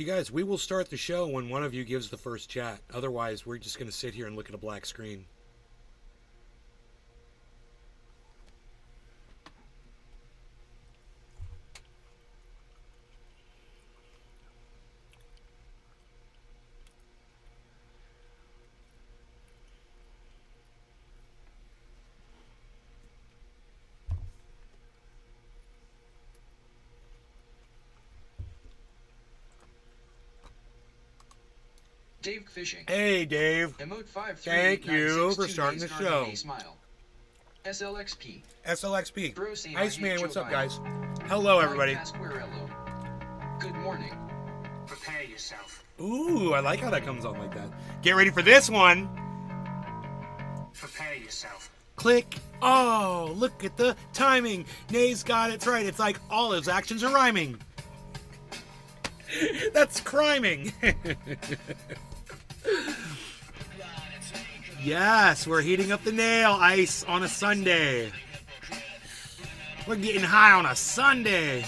You guys, we will start the show when one of you gives the first chat. Otherwise, we're just going to sit here and look at a black screen. Dave Fishing. Hey, Dave. Emote 5 Thank you for starting the show. Smile. SLXP. SLXP. Iceman, what's up, guys? Hello, everybody. Good morning. Prepare yourself. Ooh, I like how that comes on like that. Get ready for this one. Prepare yourself. Click. Oh, look at the timing. Nay's got it right. It's like all his actions are rhyming. That's criming. Yes, we're heating up the nail ice on a Sunday. We're getting high on a Sunday.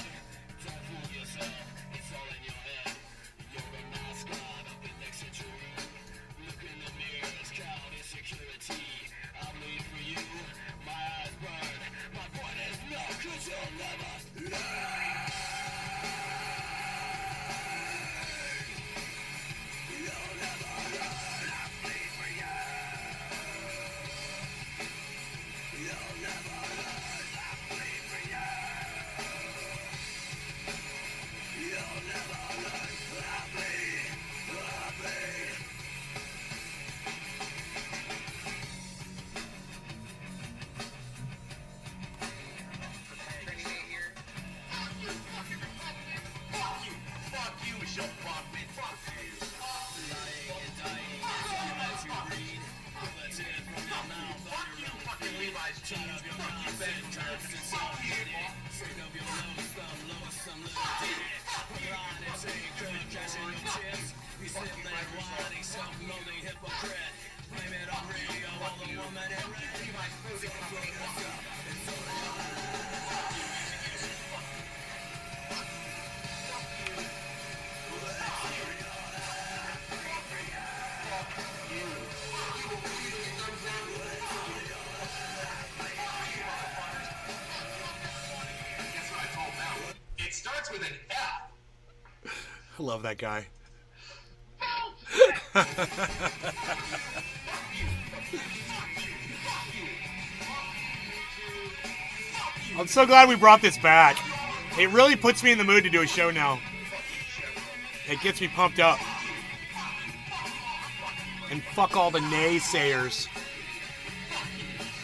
I love that guy. I'm so glad we brought this back. It really puts me in the mood to do a show now. It gets me pumped up. And fuck all the naysayers.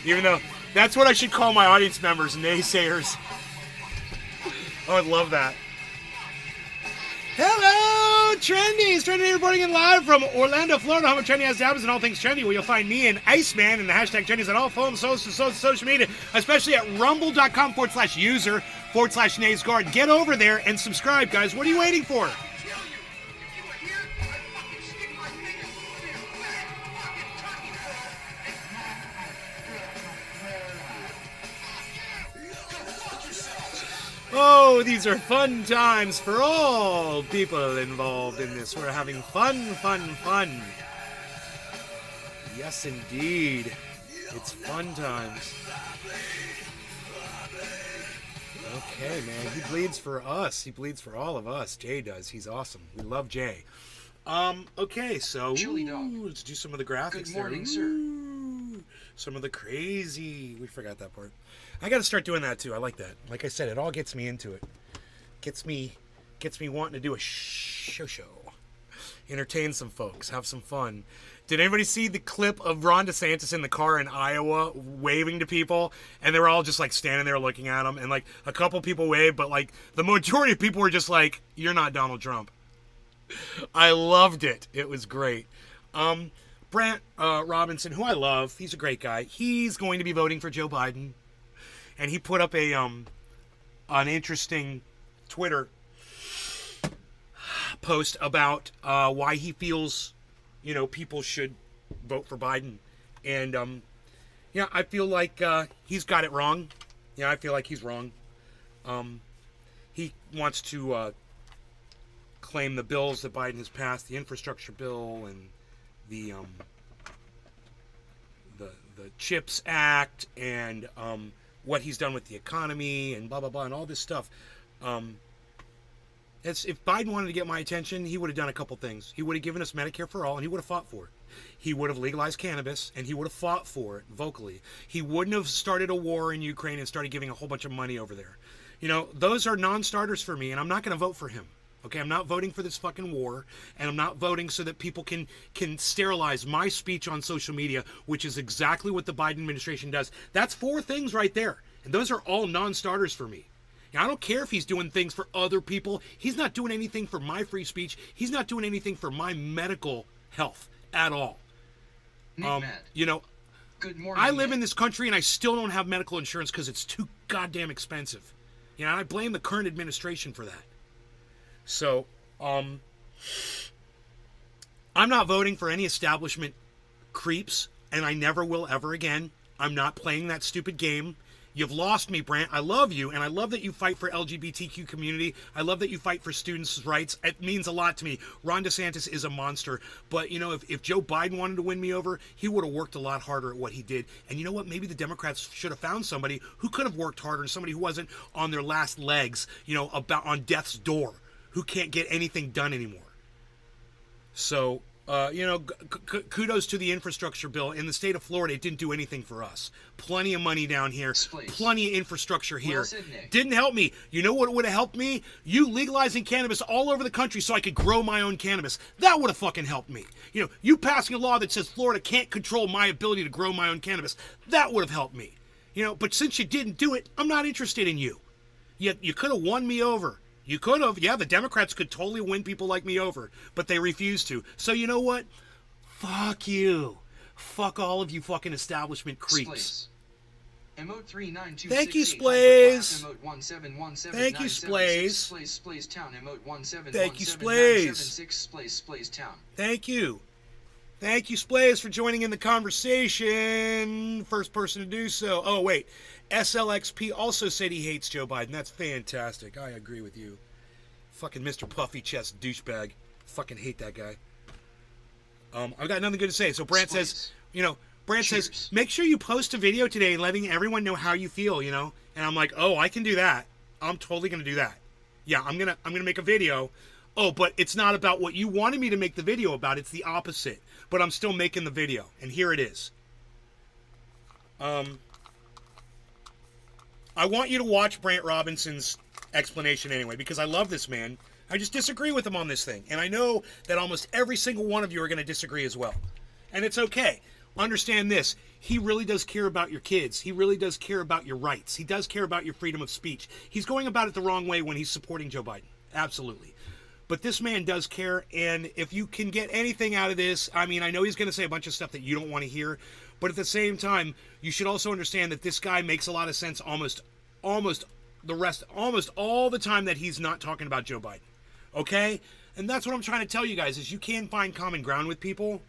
Even though that's what I should call my audience members, naysayers. I would love that. Hello, Trendies! Trendy reporting in live from Orlando, Florida, home of TRENDYASDABBERS and all things trendy, where you'll find me and Iceman and the hashtag Trendies on all phones, social media, especially at rumble.com/user/NaysGuard. Get over there and subscribe, guys. What are you waiting for? Oh, these are fun times for all people involved in this. We're having fun. Yes, indeed. It's fun times. Okay, man. He bleeds for us. He bleeds for all of us. Jay does. He's awesome. We love Jay. Okay, so let's do some of the graphics. Good morning, there. Some of the crazy. We forgot that part. I got to start doing that too. I like that. Like I said, it all gets me into it. Gets me wanting to do a show. Entertain some folks. Have some fun. Did anybody see the clip of Ron DeSantis in the car in Iowa waving to people? And they were all just like standing there looking at him. And like a couple people waved, but like the majority of people were just like, "You're not Donald Trump." I loved it. It was great. Brant Robinson, who I love, he's a great guy. He's going to be voting for Joe Biden. And he put up an interesting Twitter post about why he feels, people should vote for Biden. And, I feel like he's got it wrong. I feel like he's wrong. He wants to claim the bills that Biden has passed, the infrastructure bill and the CHIPS Act, and what he's done with the economy and blah blah blah and all this stuff. If Biden wanted to get my attention, he would have done a couple things. He would have given us Medicare for all, and he would have fought for it. He would have legalized cannabis, and he would have fought for it vocally. He wouldn't have started a war in Ukraine and started giving a whole bunch of money over there. You know, those are non-starters for me, and I'm not going to vote for him. Okay, I'm not voting for this fucking war, and I'm not voting so that people can sterilize my speech on social media, which is exactly what the Biden administration does. That's 4 things right there, and those are all non-starters for me. Now, I don't care if he's doing things for other people. He's not doing anything for my free speech. He's not doing anything for my medical health at all. You know, Good morning. I live in this country and I still don't have medical insurance because it's too goddamn expensive. You know, and I blame the current administration for that. So, I'm not voting for any establishment creeps, and I never will ever again. I'm not playing that stupid game. You've lost me, Brant. I love you, and I love that you fight for LGBTQ community. I love that you fight for students' rights. It means a lot to me. Ron DeSantis is a monster, but, you know, if Joe Biden wanted to win me over, he would have worked a lot harder at what he did. And you know what? Maybe the Democrats should have found somebody who could have worked harder, and somebody who wasn't on their last legs, you know, on death's door, who can't get anything done anymore. So, you know, kudos to the infrastructure bill. In the state of Florida, it didn't do anything for us. Plenty of money down here. Please. Plenty of infrastructure here. Well said, Nick. Didn't help me. You know what would have helped me? You legalizing cannabis all over the country so I could grow my own cannabis. That would have fucking helped me. You know, you passing a law that says Florida can't control my ability to grow my own cannabis. That would have helped me. You know, but since you didn't do it, I'm not interested in you. You could have won me over. You could have. Yeah, the Democrats could totally win people like me over, but they refuse to. So you know what? Fuck you. Fuck all of you fucking establishment creeps. Emote 39268. Thank you, Splays. Emote 1717. Thank you, Splays. Splays Town. Emote 1717. Thank you, Splays. Splays Town. Thank you. Thank you, Splays, for joining in the conversation. First person to do so. Oh, wait. SLXP also said he hates Joe Biden. That's fantastic. I agree with you. Fucking Mr. Puffy Chest douchebag. Fucking hate that guy. I've got nothing good to say. So Brant says, you know, Brant says, make sure you post a video today letting everyone know how you feel, you know? And I'm like, oh, I can do that. I'm totally going to do that. Yeah, I'm going to make a video. Oh, but it's not about what you wanted me to make the video about. It's the opposite. But I'm still making the video. And here it is. I want you to watch Brant Robinson's explanation anyway, because I love this man. I just disagree with him on this thing. And I know that almost every single one of you are going to disagree as well. And it's okay. Understand this. He really does care about your kids. He really does care about your rights. He does care about your freedom of speech. He's going about it the wrong way when he's supporting Joe Biden. Absolutely. But this man does care. And if you can get anything out of this, I mean, I know he's going to say a bunch of stuff that you don't want to hear. But at the same time, you should also understand that this guy makes a lot of sense almost all the time that he's not talking about Joe Biden. Okay? And that's what I'm trying to tell you guys, is you can find common ground with people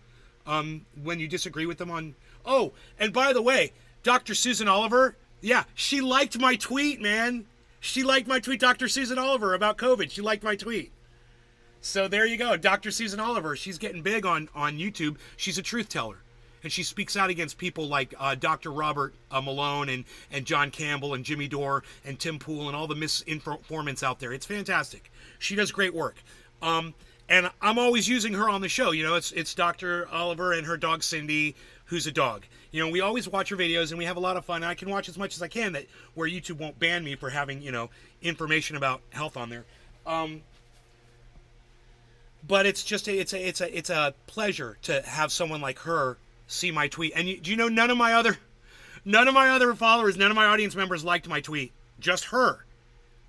when you disagree with them on... Oh, and by the way, Dr. Susan Oliver, yeah, she liked my tweet, man. She liked my tweet, Dr. Susan Oliver, about COVID. She liked my tweet. So there you go. Dr. Susan Oliver, she's getting big on YouTube. She's a truth teller. And she speaks out against people like Dr. Robert Malone and John Campbell and Jimmy Dore and Tim Pool and all the misinformants out there. It's fantastic. She does great work. And I'm always using her on the show. You know, it's Dr. Oliver and her dog Cindy, who's a dog. You know, we always watch her videos and we have a lot of fun. I can watch as much as I can, that where YouTube won't ban me for having, you know, information about health on there. But it's just it's a pleasure to have someone like her see my tweet. And do you know, none of my other followers, none of my audience members liked my tweet. Just her.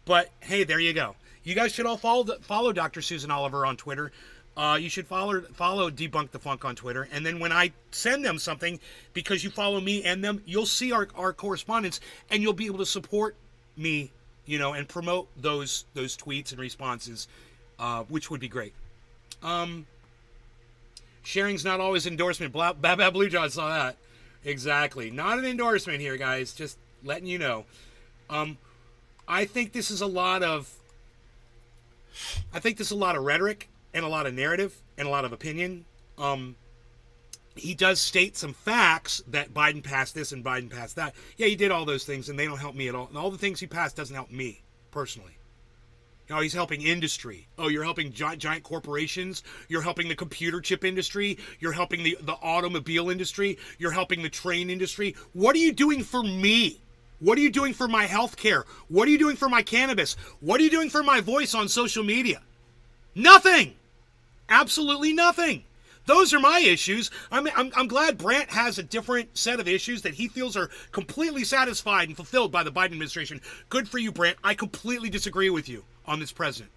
But hey, there you go. You guys should all follow Dr. Susan Oliver on Twitter. You should follow Debunk the Funk on Twitter. And then when I send them something, because you follow me and them, you'll see our correspondence, and you'll be able to support me, you know, and promote those tweets and responses, which would be great. Sharing's not always endorsement. Baba Blue Jaw saw that. Exactly. Not an endorsement here, guys. Just letting you know. I think this is a lot of... I think there's a lot of rhetoric and a lot of narrative and a lot of opinion. He does state some facts that Biden passed this and Biden passed that. Yeah, he did all those things, and they don't help me at all. And all the things he passed doesn't help me personally. You know, he's helping industry. Oh, you're helping giant corporations. You're helping the computer chip industry. You're helping the automobile industry. You're helping the train industry. What are you doing for me? What are you doing for my health care? What are you doing for my cannabis? What are you doing for my voice on social media? Nothing. Absolutely nothing. Those are my issues. I'm glad Brandt has a different set of issues that he feels are completely satisfied and fulfilled by the Biden administration. Good for you, Brandt. I completely disagree with you on this president.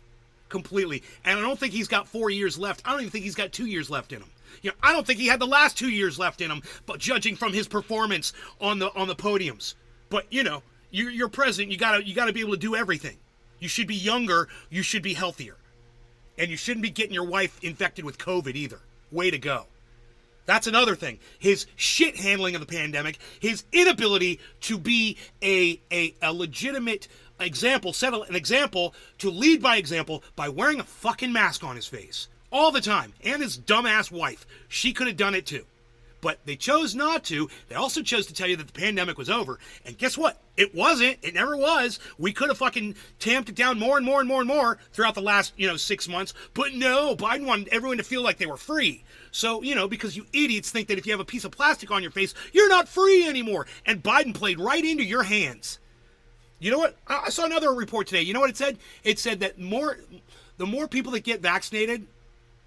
Completely. And I don't think he's got 4 years left. I don't even think he's got 2 years left in him. You know, I don't think he had the last 2 years left in him, but judging from his performance on the podiums. But, you know, you're president. You gotta be able to do everything. You should be younger. You should be healthier. And you shouldn't be getting your wife infected with COVID either. Way to go. That's another thing. His shit handling of the pandemic, his inability to be a legitimate example, set an example, to lead by example by wearing a fucking mask on his face all the time. And his dumbass wife. She could have done it too. But they chose not to. They also chose to tell you that the pandemic was over. And guess what? It wasn't. It never was. We could have fucking tamped it down more and more and more and more throughout the last, 6 months. But no, Biden wanted everyone to feel like they were free. So, because you idiots think that if you have a piece of plastic on your face, you're not free anymore. And Biden played right into your hands. You know what? I saw another report today. You know what it said? It said that the more people that get vaccinated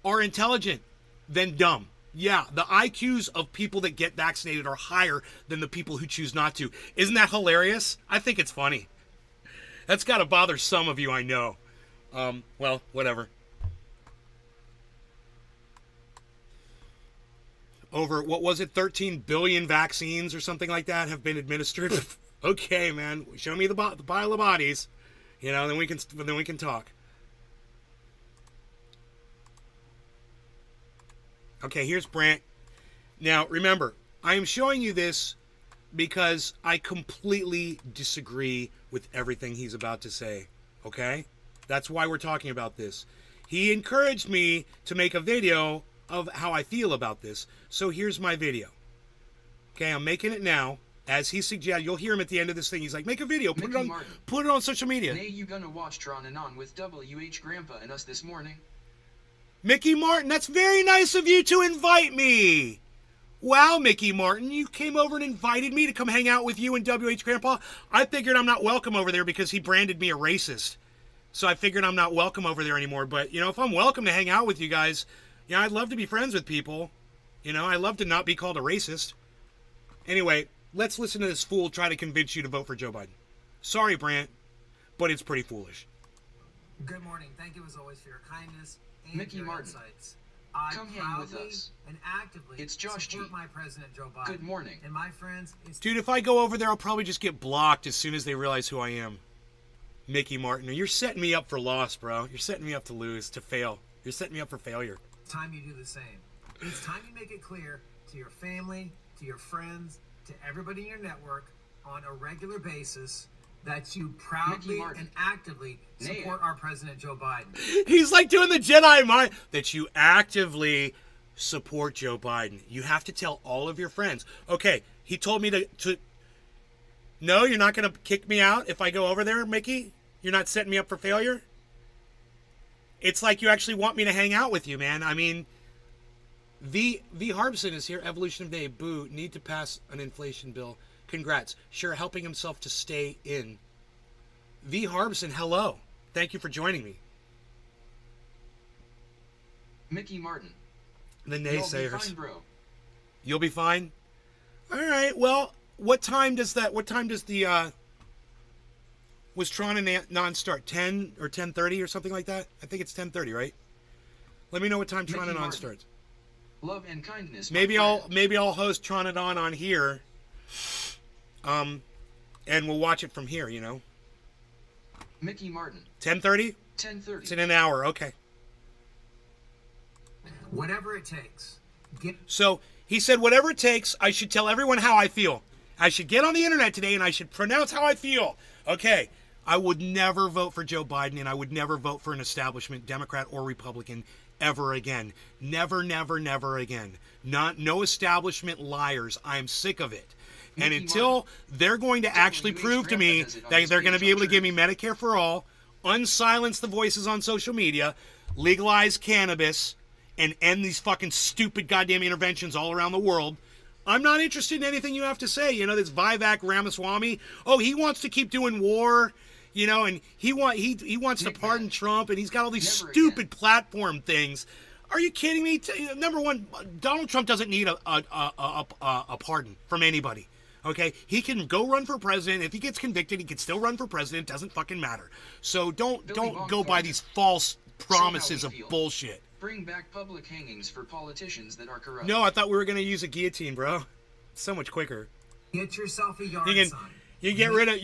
are intelligent than dumb. Yeah, the IQs of people that get vaccinated are higher than the people who choose not to. Isn't that hilarious? I think it's funny. That's got to bother some of you, I know. Well, whatever. Over, 13 billion vaccines or something like that have been administered? Okay, man, show me the pile of bodies. Then we can talk. Okay, here's Brandt. Now, remember, I am showing you this because I completely disagree with everything he's about to say, okay? That's why we're talking about this. He encouraged me to make a video of how I feel about this, so here's my video. Okay, I'm making it now. As he suggested, you'll hear him at the end of this thing. He's like, make a video, put it on social media. Nay, you gonna watch Tron and On with WH Grandpa and us this morning? Mickey Martin, that's very nice of you to invite me. Wow, Mickey Martin, you came over and invited me to come hang out with you and WH Grandpa. I figured I'm not welcome over there because he branded me a racist. So I figured I'm not welcome over there anymore. But, if I'm welcome to hang out with you guys, I'd love to be friends with people. I love to not be called a racist. Anyway, let's listen to this fool try to convince you to vote for Joe Biden. Sorry, Brandt, but it's pretty foolish. Good morning. Thank you as always for your kindness. Mickey Martin, insights. I come hang with us. And actively it's Josh support G. my President Joe Biden. Good morning. And my friends, dude, if I go over there, I'll probably just get blocked as soon as they realize who I am. Mickey Martin, you're setting me up for loss, bro. You're setting me up to lose, to fail. You're setting me up for failure. It's time you do the same. It's time you make it clear to your family, to your friends, to everybody in your network on a regular basis that you proudly and actively support our President Joe Biden. He's like doing the Jedi mind. That you actively support Joe Biden. You have to tell all of your friends. Okay, he told me to no, you're not going to kick me out if I go over there, Mickey? You're not setting me up for failure? It's like you actually want me to hang out with you, man. I mean, V. Harbison is here. Evolution of Day. Boo. Need to pass an inflation bill. Congrats. Sure, helping himself to stay in. V. Harbison, hello. Thank you for joining me. Mickey Martin. The naysayers. You'll be fine, bro. You'll be fine? All right, well, what time does the, was Tron and Non start? 10 or 10:30 or something like that? I think it's 10:30, right? Let me know what time Tron Mickey and Non Martin. starts. Love and kindness. Maybe I'll host Tron and on here. And we'll watch it from here, Mickey Martin. 10:30? 10:30. It's in an hour, okay. Whatever it takes. So he said, whatever it takes, I should tell everyone how I feel. I should get on the internet today and I should pronounce how I feel. Okay, I would never vote for Joe Biden, and I would never vote for an establishment, Democrat or Republican, ever again. Never, never, never again. No establishment liars. I'm sick of it. And until they're going to actually prove to me that they're going to be able to give me Medicare for all, unsilence the voices on social media, legalize cannabis, and end these fucking stupid goddamn interventions all around the world, I'm not interested in anything you have to say. You know, this Vivek Ramaswamy, oh, he wants to keep doing war, you know, and he wants to pardon Trump, and he's got all these stupid platform things. Are you kidding me? Number one, Donald Trump doesn't need a pardon from anybody. Okay, he can go run for president. If he gets convicted, he can still run for president. Doesn't fucking matter. So don't go by these false promises of bullshit. Bring back public hangings for politicians that are corrupt. No, I thought we were gonna use a guillotine, bro. So much quicker. Get yourself a yard sign. You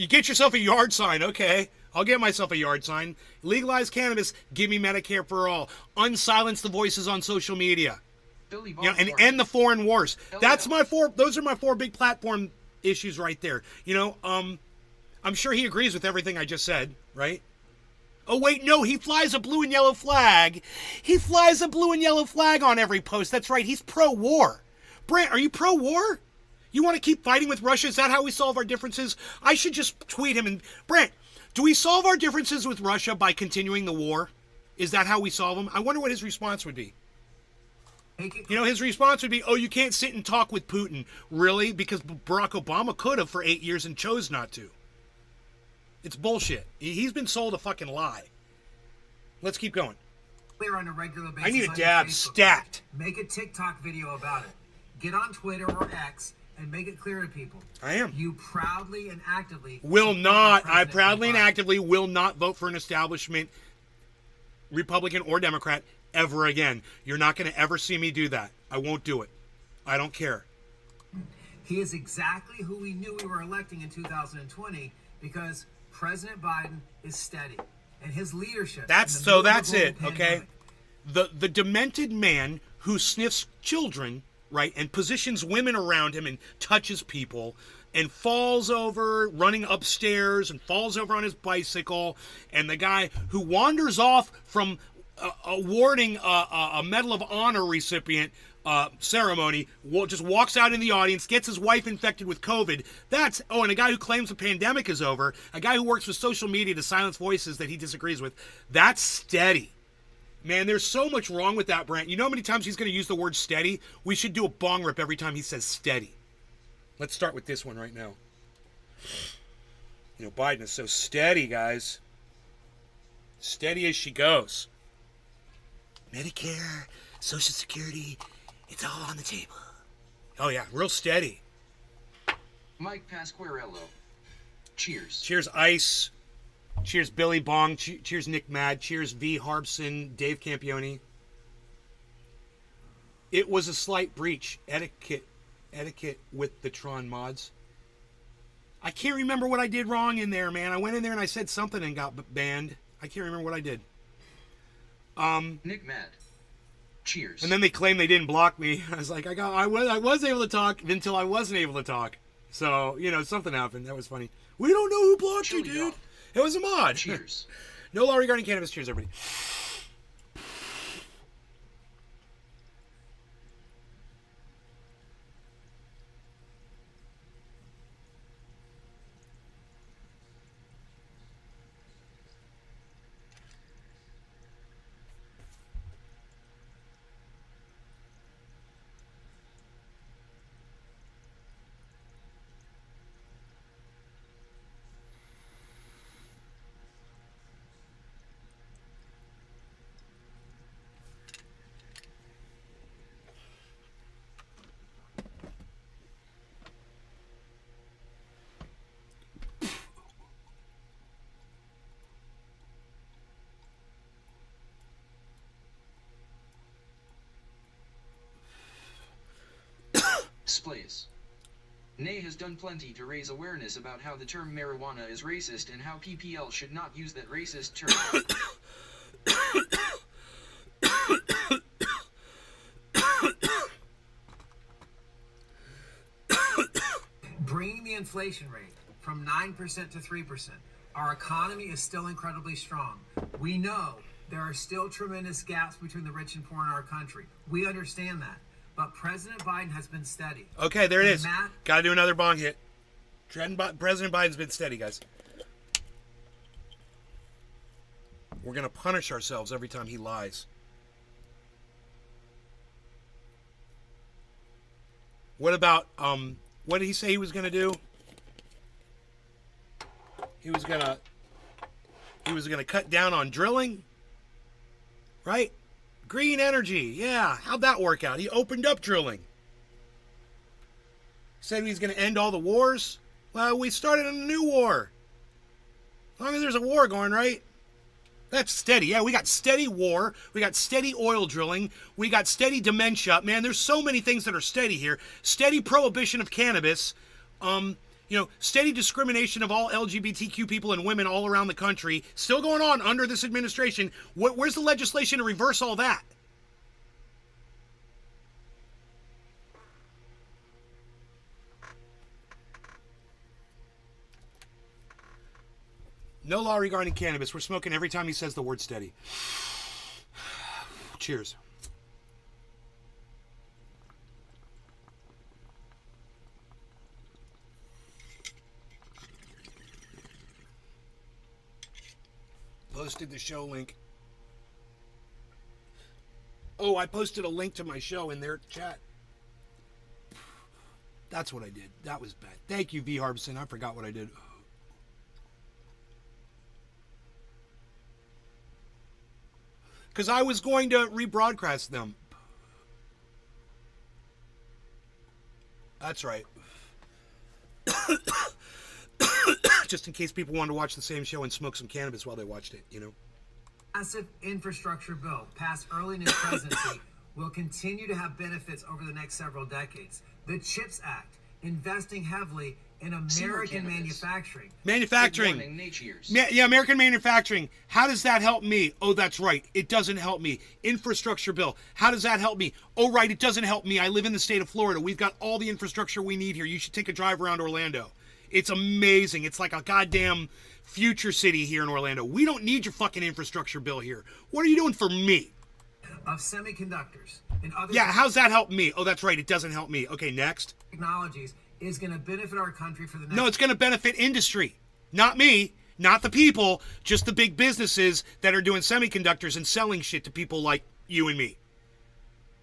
get yourself a yard sign. Okay, I'll get myself a yard sign. Legalize cannabis. Give me Medicare for all. Unsilence the voices on social media. You know, and end the foreign wars. That's my four. Those are my four big platform issues right there. You know, I'm sure he agrees with everything I just said, right? Oh, wait, no, he flies a blue and yellow flag. He flies a blue and yellow flag on every post. That's right, he's pro-war. Brent, are you pro-war? You want to keep fighting with Russia? Is that how we solve our differences? I should just tweet him and... Brent, do we solve our differences with Russia by continuing the war? Is that how we solve them? I wonder what his response would be. You know, his response would be, oh, you can't sit and talk with Putin. Really? Because Barack Obama could have for 8 years and chose not to. It's bullshit. He's been sold a fucking lie. Let's keep going. Clear on a regular basis. I need a dab stat. Make a TikTok video about it. Get on Twitter or X and make it clear to people. I am. You proudly and actively I proudly and actively will not vote for an establishment, Republican or Democrat, ever again. You're not going to ever see me do that. I won't do it. I don't care. He is exactly who we knew we were electing in 2020 because President Biden is steady, and his leadership. That's it, okay? The demented man who sniffs children, right, and positions women around him and touches people and falls over running upstairs and falls over on his bicycle, and the guy who wanders off from awarding a Medal of Honor recipient ceremony, just walks out in the audience, gets his wife infected with COVID. And a guy who claims the pandemic is over, a guy who works with social media to silence voices that he disagrees with. That's steady. Man, there's so much wrong with that, Brent. You know how many times he's going to use the word steady? We should do a bong rip every time he says steady. Let's start with this one right now. You know, Biden is so steady, guys. Steady as she goes. Medicare, Social Security, it's all on the table. Oh, yeah, real steady. Mike Pasquarello. Cheers. Cheers, Ice. Cheers, Billy Bong. Cheers, Nick Mad. Cheers, V. Harbson, Dave Campione. It was a slight breach. Etiquette with the Tron mods. I can't remember what I did wrong in there, man. I went in there and I said something and got banned. I can't remember what I did. Nick Mad. Cheers. And then they claimed they didn't block me. I was like, I was able to talk until I wasn't able to talk. So, you know, something happened. That was funny. We don't know who blocked you, dude. Off. It was a mod. Cheers. No law regarding cannabis. Cheers, everybody. Splays. Nay has done plenty to raise awareness about how the term marijuana is racist and how PPL should not use that racist term. Bringing the inflation rate from 9% to 3%, Our economy is still incredibly strong. We know there are still tremendous gaps between the rich and poor in our country. We understand that. But President Biden has been steady. Okay, there it is. Matt, Got to do another bong hit. President Biden's been steady, guys. We're going to punish ourselves every time he lies. What about, what did he say he was going to do? He was going to cut down on drilling, right? Green energy, yeah. How'd that work out? He opened up drilling. Said he was going to end all the wars. Well, we started a new war. As long as there's a war going, right? That's steady. Yeah, we got steady war. We got steady oil drilling. We got steady dementia. Man, there's so many things that are steady here. Steady prohibition of cannabis. Steady discrimination of all LGBTQ people and women all around the country. Still going on under this administration. Where's the legislation to reverse all that? No law regarding cannabis. We're smoking every time he says the word steady. Cheers. Posted the show link. Oh, I posted a link to my show in their chat. That's what I did. That was bad. Thank you, V. Harbison. I forgot what I did. Because I was going to rebroadcast them. That's right. Just in case people wanted to watch the same show and smoke some cannabis while they watched it, Massive infrastructure bill passed early in his presidency will continue to have benefits over the next several decades. The CHIPS Act, investing heavily in American manufacturing. Yeah, American manufacturing. How does that help me? Oh, that's right. It doesn't help me. Infrastructure bill. How does that help me? Oh, right. It doesn't help me. I live in the state of Florida. We've got all the infrastructure we need here. You should take a drive around Orlando. It's amazing. It's like a goddamn future city here in Orlando. We don't need your fucking infrastructure bill here. What are you doing for me? Of semiconductors and other how's that help me? Oh, that's right. It doesn't help me. Okay, next. Technologies is going to benefit our country for the next... No, it's going to benefit industry. Not me. Not the people. Just the big businesses that are doing semiconductors and selling shit to people like you and me.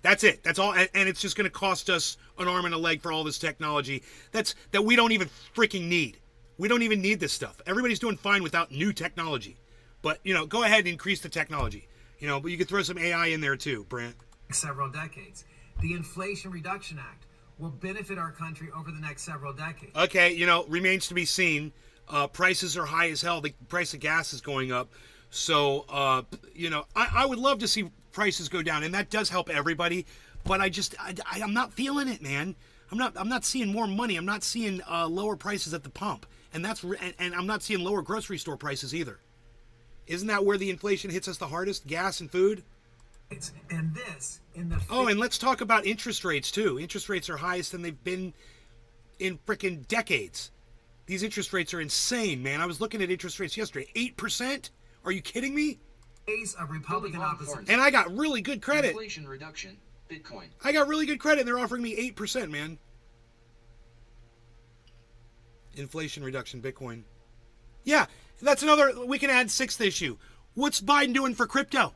That's it. That's all. And it's just going to cost us an arm and a leg for all this technology that we don't even freaking need. We don't even need this stuff. Everybody's doing fine without new technology. But, go ahead and increase the technology. But you could throw some AI in there too, Brant. Several decades. The Inflation Reduction Act will benefit our country over the next several decades. Okay, remains to be seen. Prices are high as hell. The price of gas is going up. So, I would love to see prices go down, and that does help everybody. But I'm not feeling it, man. I'm not seeing more money. I'm not seeing lower prices at the pump, and I'm not seeing lower grocery store prices either. Isn't that where the inflation hits us the hardest? Gas and food. And let's talk about interest rates too. Interest rates are highest than they've been in frickin' decades. These interest rates are insane, man. I was looking at interest rates yesterday. 8%? Are you kidding me? Of Republican opposition. And I got really good credit. Inflation reduction, Bitcoin. I got really good credit, and they're offering me 8%, man. Inflation reduction, Bitcoin. Yeah, that's another. We can add sixth issue. What's Biden doing for crypto?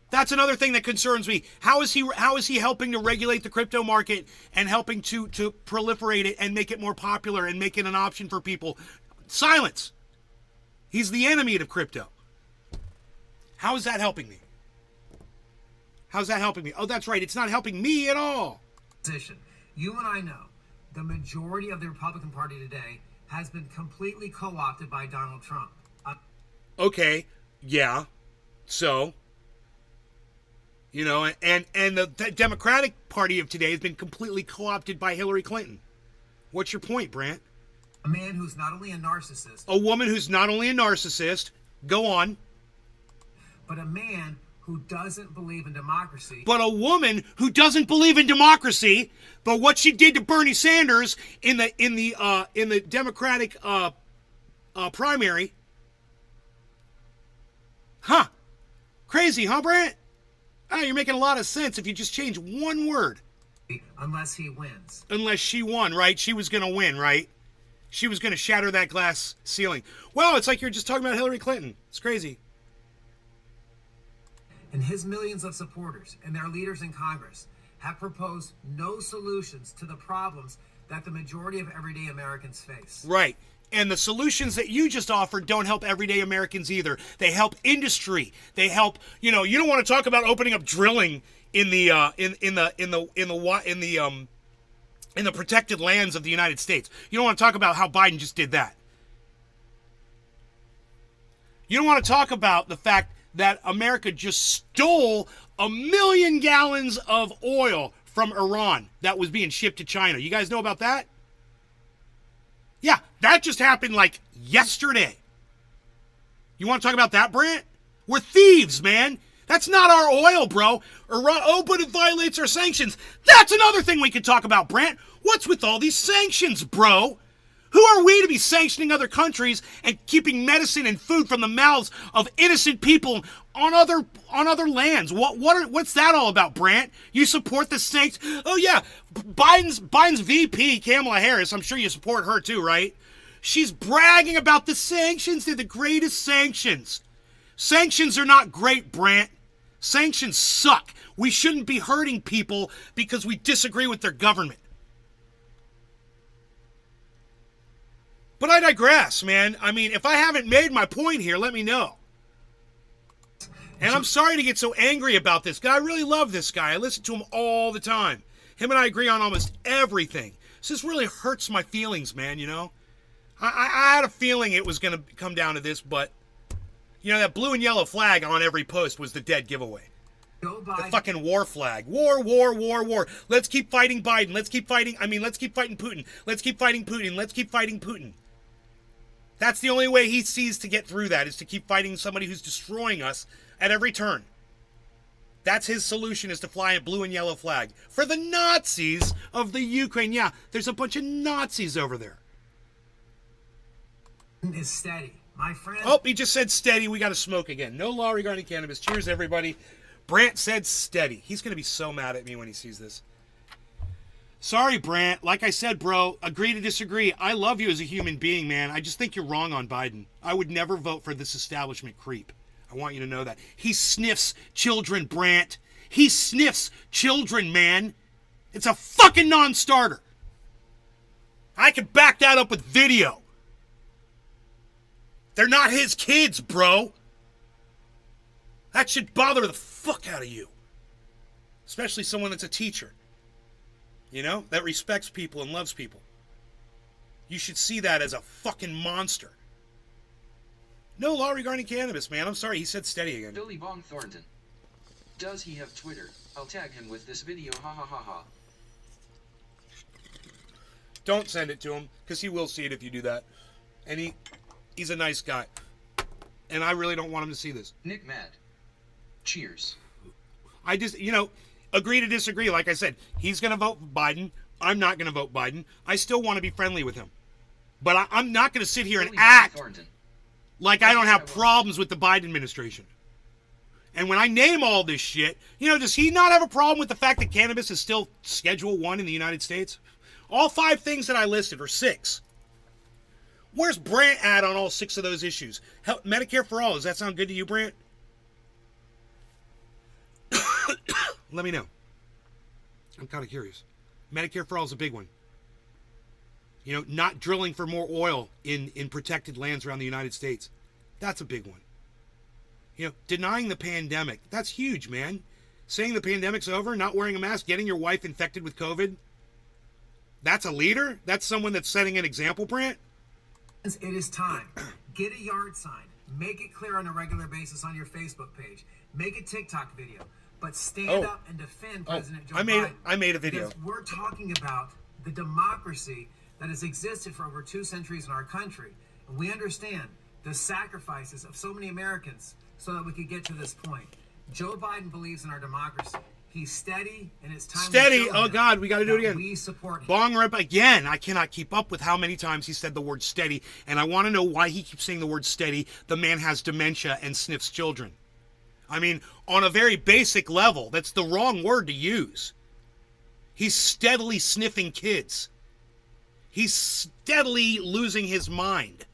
That's another thing that concerns me. How is he helping to regulate the crypto market and helping to proliferate it and make it more popular and make it an option for people? Silence. He's the enemy of crypto. How is that helping me? How's that helping me? Oh, that's right. It's not helping me at all. You and I know the majority of the Republican Party today has been completely co-opted by Donald Trump. Okay. Yeah. So... and the Democratic Party of today has been completely co-opted by Hillary Clinton. What's your point, Brant? A man who's not only a narcissist. A woman who's not only a narcissist. Go on. But a man who doesn't believe in democracy. But a woman who doesn't believe in democracy. But what she did to Bernie Sanders in the Democratic primary. Huh. Crazy, huh, Brant? Oh, you're making a lot of sense if you just change one word. Unless he wins. Unless she won, right? She was going to win, right? She was going to shatter that glass ceiling. Well, it's like you're just talking about Hillary Clinton. It's crazy. And his millions of supporters and their leaders in Congress have proposed no solutions to the problems that the majority of everyday Americans face. Right. And the solutions that you just offered don't help everyday Americans either. They help industry. They help, you don't want to talk about opening up drilling in the protected lands of the United States. You don't want to talk about how Biden just did that. You don't want to talk about the fact that America just stole 1 million gallons of oil from Iran that was being shipped to China. You guys know about that? Yeah, that just happened like yesterday. You want to talk about that, Brant? We're thieves, man. That's not our oil, bro. Iran, but it violates our sanctions. That's another thing we could talk about, Brant. What's with all these sanctions, bro? Who are we to be sanctioning other countries and keeping medicine and food from the mouths of innocent people on other lands? What's that all about, Brant? You support the sanctions? Oh yeah, Biden's VP, Kamala Harris. I'm sure you support her too, right? She's bragging about the sanctions. They're the greatest sanctions. Sanctions are not great, Brant. Sanctions suck. We shouldn't be hurting people because we disagree with their government. But I digress, man. I mean, if I haven't made my point here, let me know. And I'm sorry to get so angry about this guy. I really love this guy. I listen to him all the time. Him and I agree on almost everything. So this really hurts my feelings, man, I had a feeling it was going to come down to this, but, that blue and yellow flag on every post was the dead giveaway. The fucking war flag. War. Let's keep fighting Biden. Let's keep fighting Putin. Let's keep fighting Putin. Let's keep fighting Putin. That's the only way he sees to get through that, is to keep fighting somebody who's destroying us at every turn. That's his solution, is to fly a blue and yellow flag. For the Nazis of the Ukraine. Yeah, there's a bunch of Nazis over there. Is steady. My friend. Oh, he just said steady. We got to smoke again. No law regarding cannabis. Cheers, everybody. Brant said steady. He's going to be so mad at me when he sees this. Sorry, Brant. Like I said, bro, agree to disagree. I love you as a human being, man. I just think you're wrong on Biden. I would never vote for this establishment creep. I want you to know that. He sniffs children, Brant. He sniffs children, man. It's a fucking non-starter. I can back that up with video. They're not his kids, bro. That should bother the fuck out of you. Especially someone that's a teacher. That respects people and loves people. You should see that as a fucking monster. No law regarding cannabis, man. I'm sorry, he said steady again. Billy Bong Thornton. Does he have Twitter? I'll tag him with this video, ha ha ha ha. Don't send it to him, because he will see it if you do that. And he's a nice guy. And I really don't want him to see this. Nick Mad. Cheers. I just, agree to disagree. Like I said, he's going to vote for Biden. I'm not going to vote Biden. I still want to be friendly with him. But I'm not going to sit here and act like I don't have problems with the Biden administration. And when I name all this shit, does he not have a problem with the fact that cannabis is still Schedule 1 in the United States? All 5 things that I listed, or 6. Where's Brant at on all 6 of those issues? Medicare for all, does that sound good to you, Brant? Let me know. I'm kind of curious. Medicare for all is a big one. Not drilling for more oil in protected lands around the United States. That's a big one. Denying the pandemic. That's huge, man. Saying the pandemic's over, not wearing a mask, getting your wife infected with COVID. That's a leader? That's someone that's setting an example, Brant? It is time. Get a yard sign. Make it clear on a regular basis on your Facebook page. Make a TikTok video. But stand up and defend President Joe Biden. I made a video. Because we're talking about the democracy that has existed for over 2 centuries in our country. And we understand the sacrifices of so many Americans so that we could get to this point. Joe Biden believes in our democracy. He's steady, and it's time. Steady. Oh God, we got to do it again. We support him. Bong rip again. I cannot keep up with how many times he said the word steady, and I want to know why he keeps saying the word steady. The man has dementia and sniffs children. I mean, on a very basic level, that's the wrong word to use. He's steadily sniffing kids. He's steadily losing his mind.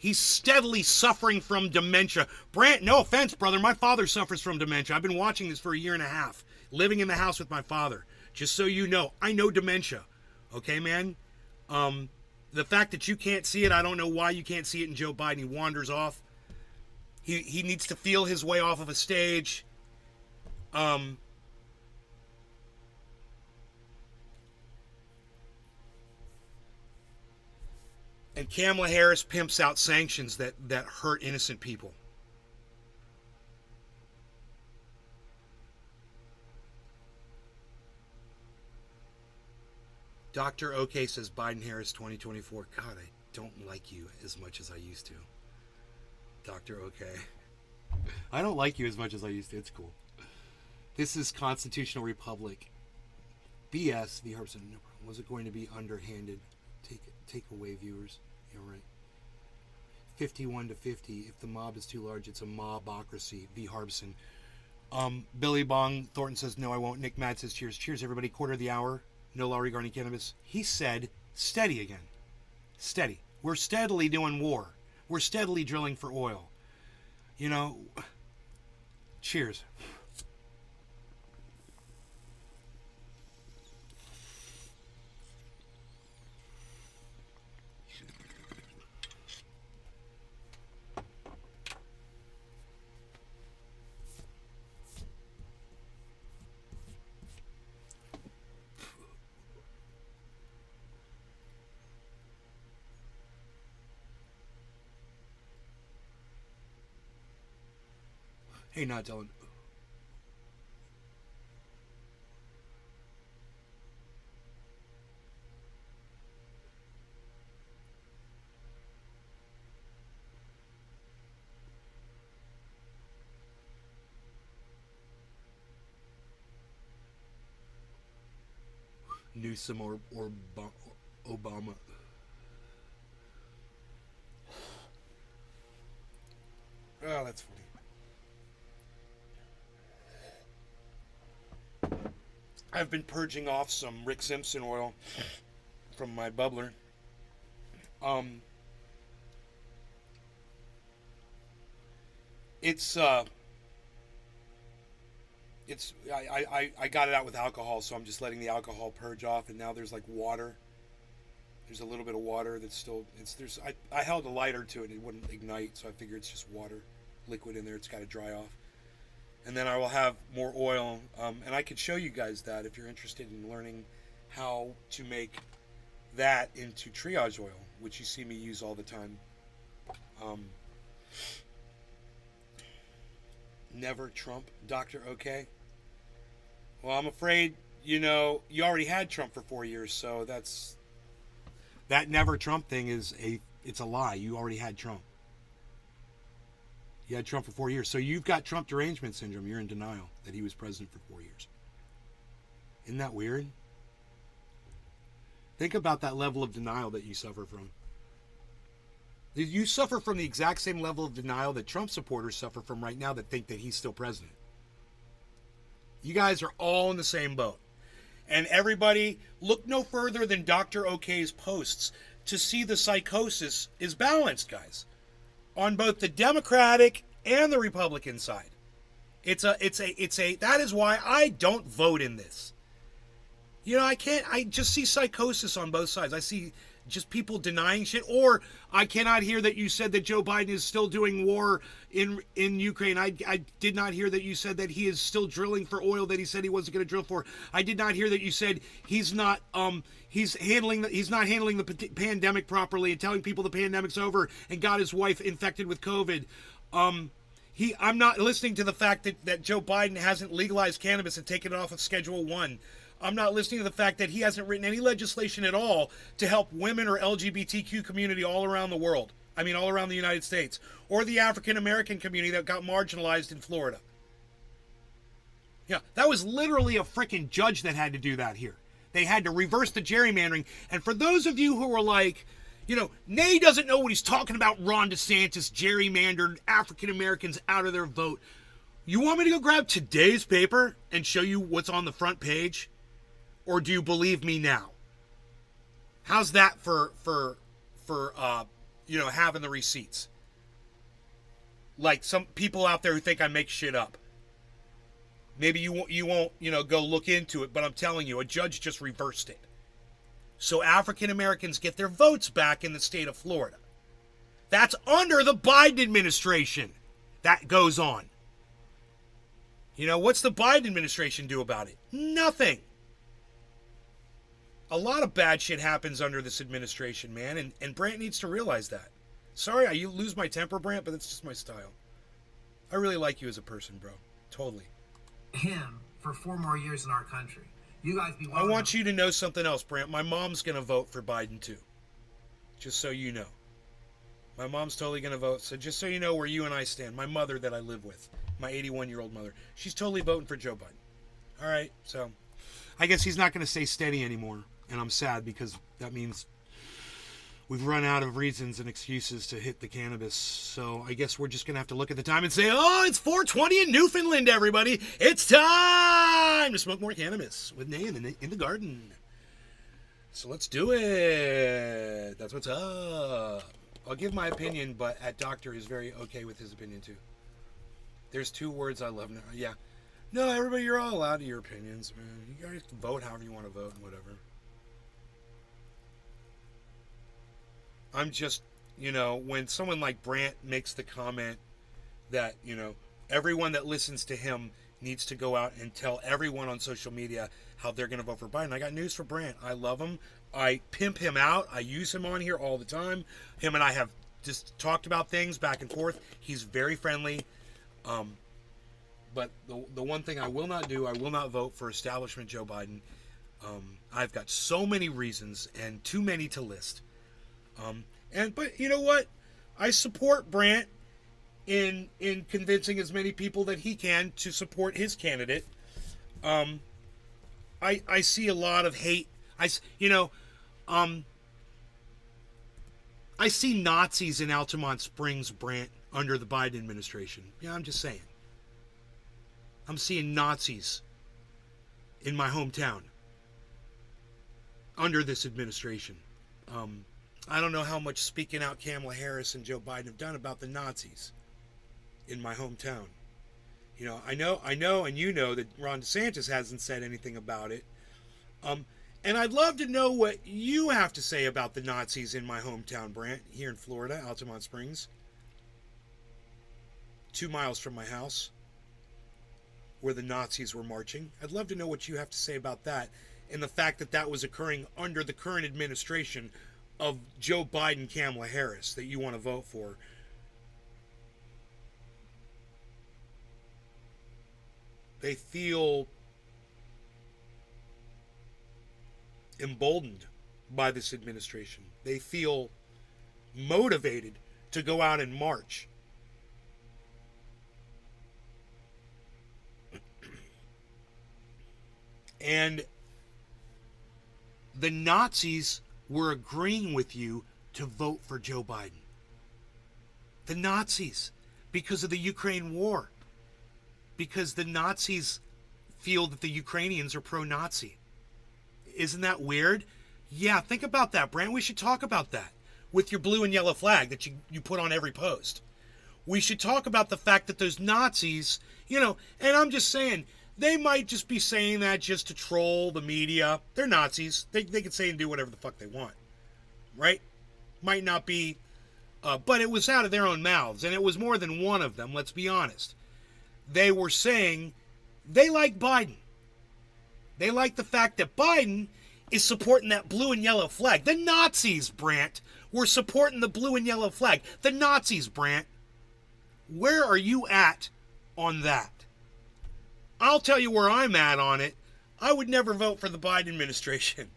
He's steadily suffering from dementia. Brant, no offense, brother. My father suffers from dementia. I've been watching this for a year and a half, living in the house with my father. Just so you know, I know dementia. Okay, man? The fact that you can't see it, I don't know why you can't see it in Joe Biden. He wanders off. He needs to feel his way off of a stage. And Kamala Harris pimps out sanctions that hurt innocent people. Dr. OK says Biden Harris 2024. God, I don't like you as much as I used to. Dr. OK. I don't like you as much as I used to. It's cool. This is Constitutional Republic. BS, the Harbison. No problem. Was it going to be underhanded? Take away viewers. Yeah, right. 51 to 50. If the mob is too large, it's a mobocracy. V. Harbison. Billy Bong Thornton says, no, I won't. Nick Matt says, cheers. Cheers, everybody. Quarter of the hour. No law regarding cannabis. He said, steady again. Steady. We're steadily doing war. We're steadily drilling for oil. You know, cheers. Hey, not Dylan. Newsom or Obama. Oh, that's funny. I've been purging off some Rick Simpson oil from my bubbler. I got it out with alcohol, so I'm just letting the alcohol purge off, and now there's like water. There's a little bit of water that's still I held a lighter to it and it wouldn't ignite, so I figure it's just water, liquid in there. It's got to dry off. And then I will have more oil, and I could show you guys that if you're interested in learning how to make that into triage oil, which you see me use all the time. Never Trump, Dr. OK. Well, I'm afraid, you already had Trump for 4 years, so that never Trump thing it's a lie. You already had Trump. You had Trump for 4 years. So you've got Trump derangement syndrome. You're in denial that he was president for 4 years. Isn't that weird? Think about that level of denial that you suffer from. You suffer from the exact same level of denial that Trump supporters suffer from right now that think that he's still president. You guys are all in the same boat. And everybody, look no further than Dr. OK's posts to see the psychosis is balanced, guys. On both the Democratic and the Republican side. That is why I don't vote in this. I just see psychosis on both sides. I see just people denying shit, or I cannot hear that you said that Joe Biden is still doing war in Ukraine. I did not hear that you said that he is still drilling for oil that he said he wasn't going to drill for. I did not hear that you said he's not handling the pandemic properly and telling people the pandemic's over and got his wife infected with COVID. I'm not listening to the fact that Joe Biden hasn't legalized cannabis and taken it off of Schedule 1. I'm not listening to the fact that he hasn't written any legislation at all to help women or LGBTQ community all around the world. I mean, all around the United States. Or the African American community that got marginalized in Florida. Yeah, that was literally a freaking judge that had to do that here. They had to reverse the gerrymandering. And for those of you who are like, Nay doesn't know what he's talking about, Ron DeSantis gerrymandered African Americans out of their vote. You want me to go grab today's paper and show you what's on the front page? Or do you believe me now? How's that for having the receipts? Like some people out there who think I make shit up. Maybe you won't go look into it, but I'm telling you, a judge just reversed it. So African Americans get their votes back in the state of Florida. That's under the Biden administration. That goes on. What's the Biden administration do about it? Nothing. A lot of bad shit happens under this administration, man, and Brant needs to realize that. Sorry, I lose my temper, Brant, but it's just my style. I really like you as a person, bro. Totally. Him for 4 more years in our country. You guys be I want you to know something else, Brant. My mom's going to vote for Biden, too. Just so you know. My mom's totally going to vote. So just so you know where you and I stand. My mother that I live with, my 81-year-old mother, she's totally voting for Joe Biden. All right, so I guess he's not going to stay steady anymore. And I'm sad because that means we've run out of reasons and excuses to hit the cannabis. So I guess we're just going to have to look at the time and say, oh, it's 4:20 in Newfoundland, everybody. It's time to smoke more cannabis with Nay in the garden. So let's do it. That's what's up. I'll give my opinion, but at Doctor is very okay with his opinion, too. There's 2 words I love now. Yeah. No, everybody, you're all allowed to your opinions, man. You guys can vote however you want to vote and whatever. I'm just, when someone like Brant makes the comment that, everyone that listens to him needs to go out and tell everyone on social media how they're going to vote for Biden. I got news for Brant. I love him. I pimp him out. I use him on here all the time. Him and I have just talked about things back and forth. He's very friendly. But the one thing I will not do, I will not vote for establishment Joe Biden. I've got so many reasons and too many to list. But you know what? I support Brant in convincing as many people that he can to support his candidate. I see a lot of hate. I see Nazis in Altamont Springs, Brant, under the Biden administration. Yeah, I'm just saying. I'm seeing Nazis in my hometown under this administration. I don't know how much speaking out Kamala Harris and Joe Biden have done about the Nazis in my hometown. I know, and you know that Ron DeSantis hasn't said anything about it. And I'd love to know what you have to say about the Nazis in my hometown, Brant, here in Florida, Altamont Springs. 2 miles from my house, where the Nazis were marching. I'd love to know what you have to say about that, and the fact that that was occurring under the current administration of Joe Biden, Kamala Harris, that you want to vote for. They feel emboldened by this administration. They feel motivated to go out and march. And the Nazis were agreeing with you to vote for Joe Biden. The Nazis, because of the Ukraine war. Because the Nazis feel that the Ukrainians are pro-Nazi. Isn't that weird? Yeah, think about that, Brant. We should talk about that with your blue and yellow flag that you put on every post. We should talk about the fact that those Nazis, and I'm just saying, they might just be saying that just to troll the media. They're Nazis. They can say and do whatever the fuck they want. Right? Might not be, but it was out of their own mouths, and it was more than one of them, let's be honest. They were saying they like Biden. They like the fact that Biden is supporting that blue and yellow flag. The Nazis, Brant, were supporting the blue and yellow flag. The Nazis, Brant. Where are you at on that? I'll tell you where I'm at on it. I would never vote for the Biden administration.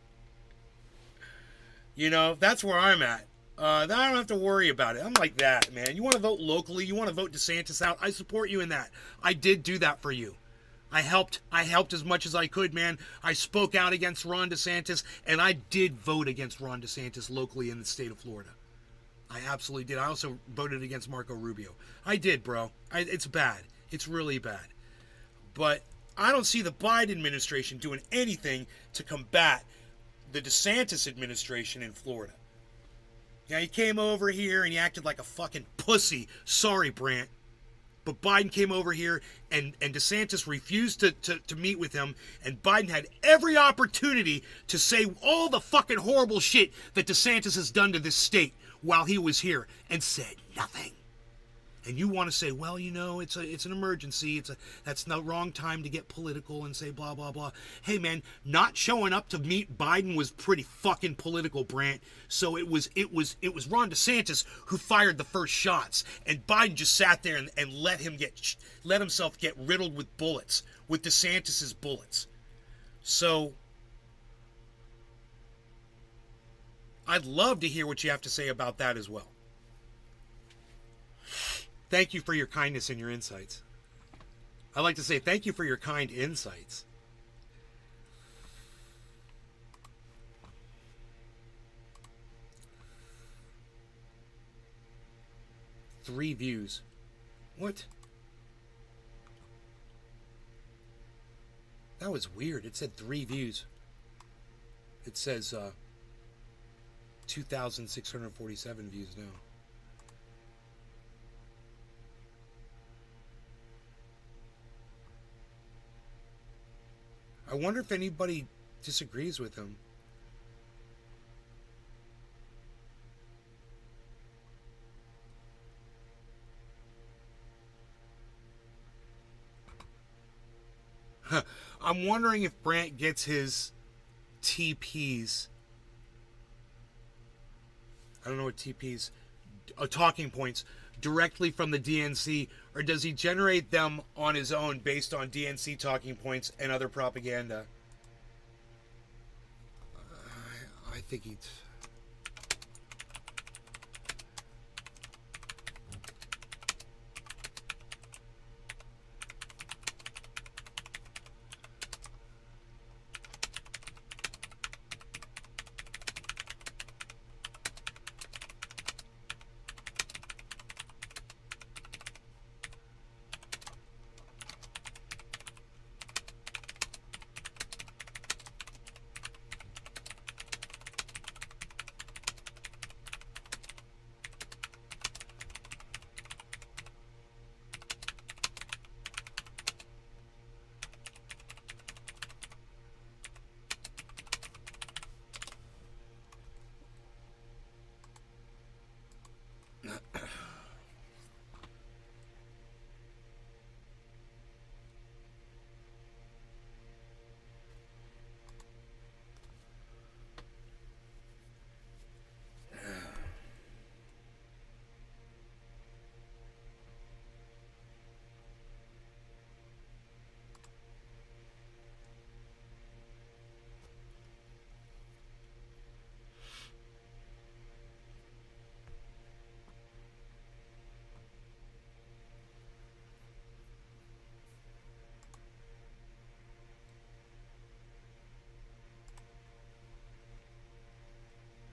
That's where I'm at. I don't have to worry about it. I'm like that, man. You want to vote locally? You want to vote DeSantis out? I support you in that. I did do that for you. I helped as much as I could, man. I spoke out against Ron DeSantis, and I did vote against Ron DeSantis locally in the state of Florida. I absolutely did. I also voted against Marco Rubio. I did, bro. It's bad. It's really bad. But I don't see the Biden administration doing anything to combat the DeSantis administration in Florida. Yeah, he came over here and he acted like a fucking pussy. Sorry, Brant. But Biden came over here and DeSantis refused to meet with him. And Biden had every opportunity to say all the fucking horrible shit that DeSantis has done to this state while he was here and said nothing. And you want to say, well, you know, it's an emergency. That's the wrong time to get political and say blah, blah, blah. Hey, man, not showing up to meet Biden was pretty fucking political, Brant. So it was Ron DeSantis who fired the first shots. And Biden just sat there and let himself get riddled with bullets, with DeSantis's bullets. So I'd love to hear what you have to say about that as well. Thank you for your kindness and your insights. I like to say thank you for your kind insights. Three views. What? That was weird. It said 3 views. It says 2,647 views now. I wonder if anybody disagrees with him. I'm wondering if Brant gets his TPs. I don't know what TPs, talking points, directly from the DNC, or does he generate them on his own based on DNC talking points and other propaganda? I think he's...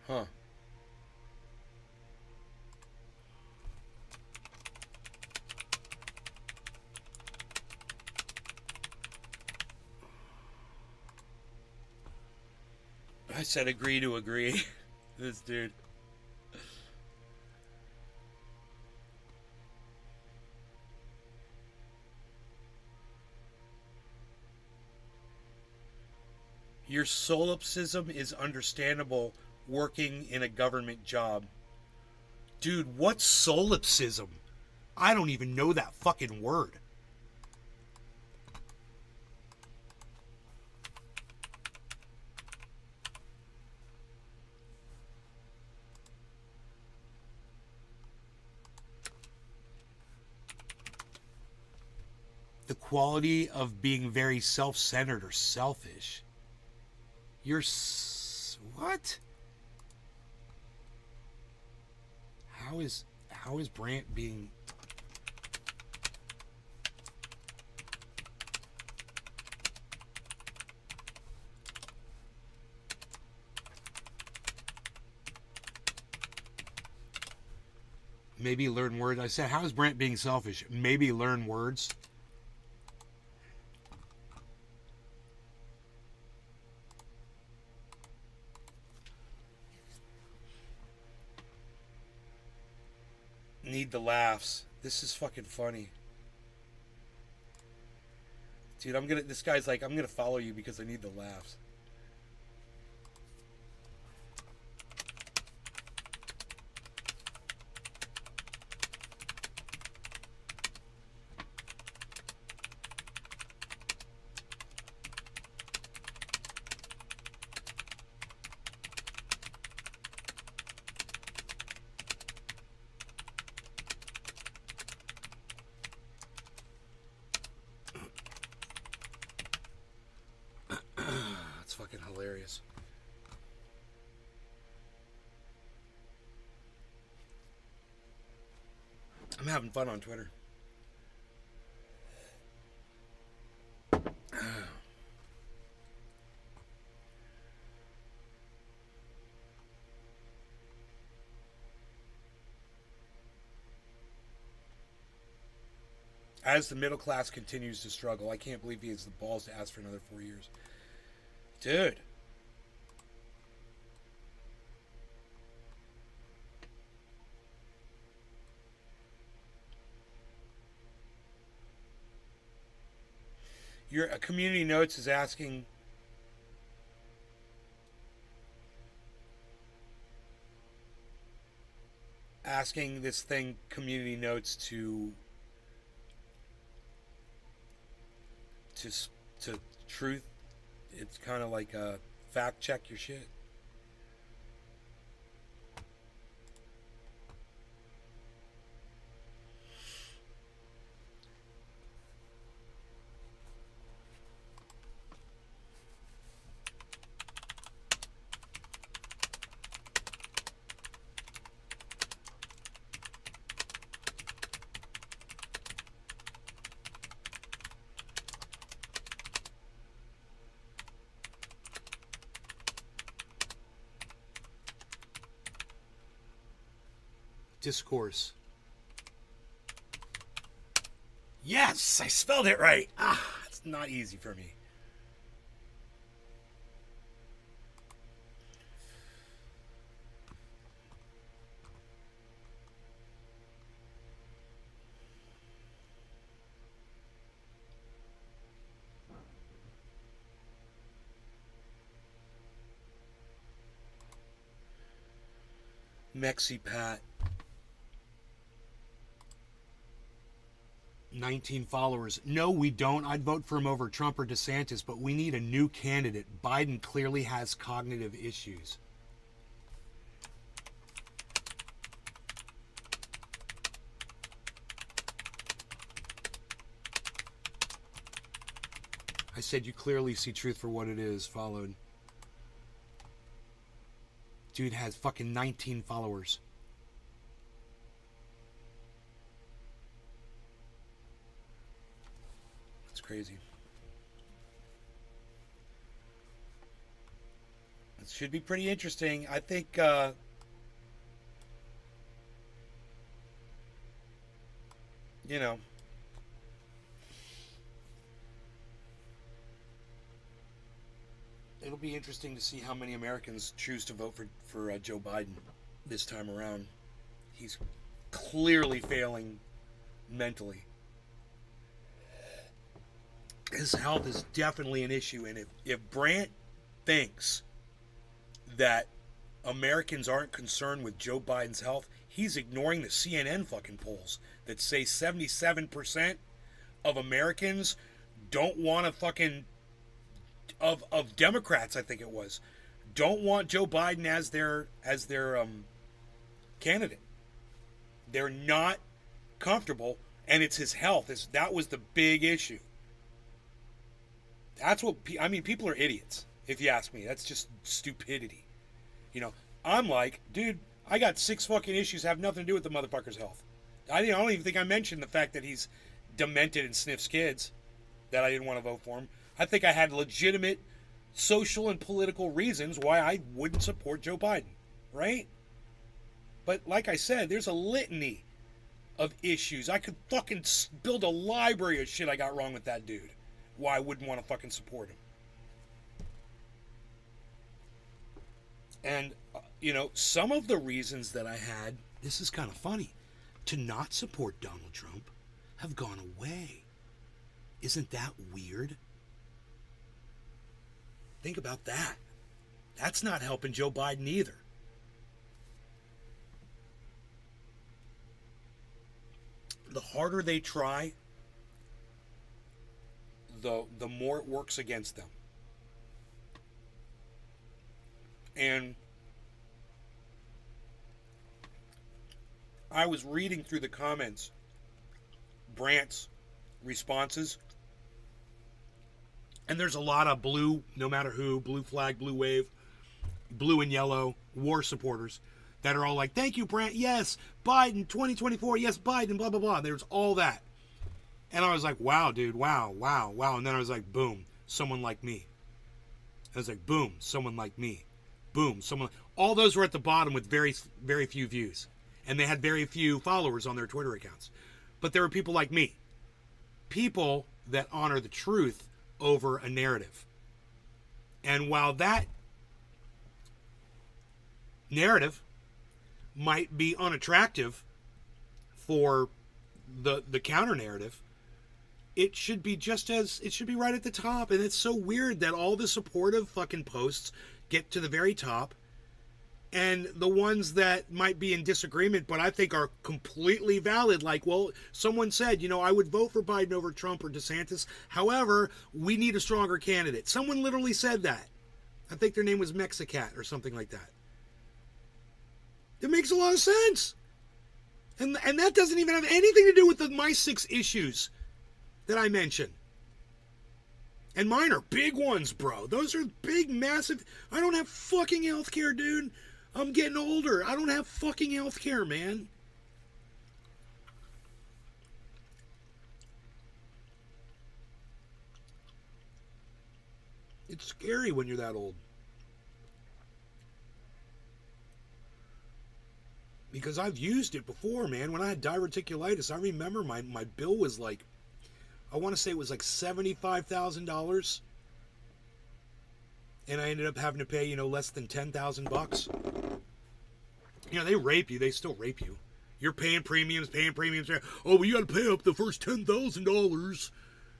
Huh. I said agree to agree. This dude. Your solipsism is understandable working in a government job. Dude, what's solipsism? I don't even know that fucking word. The quality of being very self-centered or selfish. You're... what? How is Brant being... Maybe learn words. I said, how's Brent being selfish? Maybe learn words. Need the laughs. This is fucking funny. Dude, this guy's like, I'm gonna follow you because I need the laughs. That's fucking hilarious. I'm having fun on Twitter. As the middle class continues to struggle, I can't believe he has the balls to ask for another 4 years. Dude. Your community notes is asking this thing, community notes, to truth. It's kind of like a fact check your shit. Discourse. Yes, I spelled it right. It's not easy for me. Mexi Pat. 19 followers. No, we don't. I'd vote for him over Trump or DeSantis, but we need a new candidate. Biden clearly has cognitive issues. I said you clearly see truth for what it is. Followed. Dude has fucking 19 followers. Crazy. It should be pretty interesting. I think you know, it'll be interesting to see how many Americans choose to vote for Joe Biden this time around. He's clearly failing mentally. His health is definitely an issue, and if Brandt thinks that Americans aren't concerned with Joe Biden's health, he's ignoring the CNN fucking polls that say 77% of Americans don't want to fucking of Democrats, I think it was, don't want Joe Biden as their candidate. They're not comfortable, and it's his health. That was the big issue. That's what I mean. People are idiots, if you ask me. That's just stupidity. You know, I'm like, dude, I got 6 fucking issues have nothing to do with the motherfucker's health. I don't even think I mentioned the fact that he's demented and sniffs kids, that I didn't want to vote for him. I think I had legitimate social and political reasons why I wouldn't support Joe Biden, right? But like I said, there's a litany of issues. I could fucking build a library of shit I got wrong with that dude. Why I wouldn't want to fucking support him. And, some of the reasons that I had, this is kind of funny, to not support Donald Trump have gone away. Isn't that weird? Think about that. That's not helping Joe Biden either. The harder they try, the more it works against them. And I was reading through the comments, Brandt's responses, and there's a lot of blue, no matter who, blue flag, blue wave, blue and yellow war supporters that are all like, thank you, Brandt, yes, Biden, 2024, yes, Biden, blah, blah, blah. There's all that. And I was like, wow, dude, wow. And then I was like, boom, someone like me. I was like, boom, someone like me. Boom, someone. All those were at the bottom with very, very few views. And they had very few followers on their Twitter accounts. But there were people like me. People that honor the truth over a narrative. And while that narrative might be unattractive for the counter narrative, it should be it should be right at the top. And it's so weird that all the supportive fucking posts get to the very top, and the ones that might be in disagreement but I think are completely valid, like, well, someone said, I would vote for Biden over Trump or DeSantis, however, we need a stronger candidate. Someone literally said that. I think their name was Mexicat or something like that. It makes a lot of sense. And that doesn't even have anything to do with my 6 issues that I mentioned. And mine are big ones, bro. Those are big, massive. I don't have fucking health care, dude. I'm getting older. I don't have fucking health care, man. It's scary when you're that old. Because I've used it before, man. When I had diverticulitis, I remember my bill was like, I want to say it was like $75,000. And I ended up having to pay, less than $10,000. They rape you. They still rape you. You're paying premiums. Oh, well, you got to pay up the first $10,000.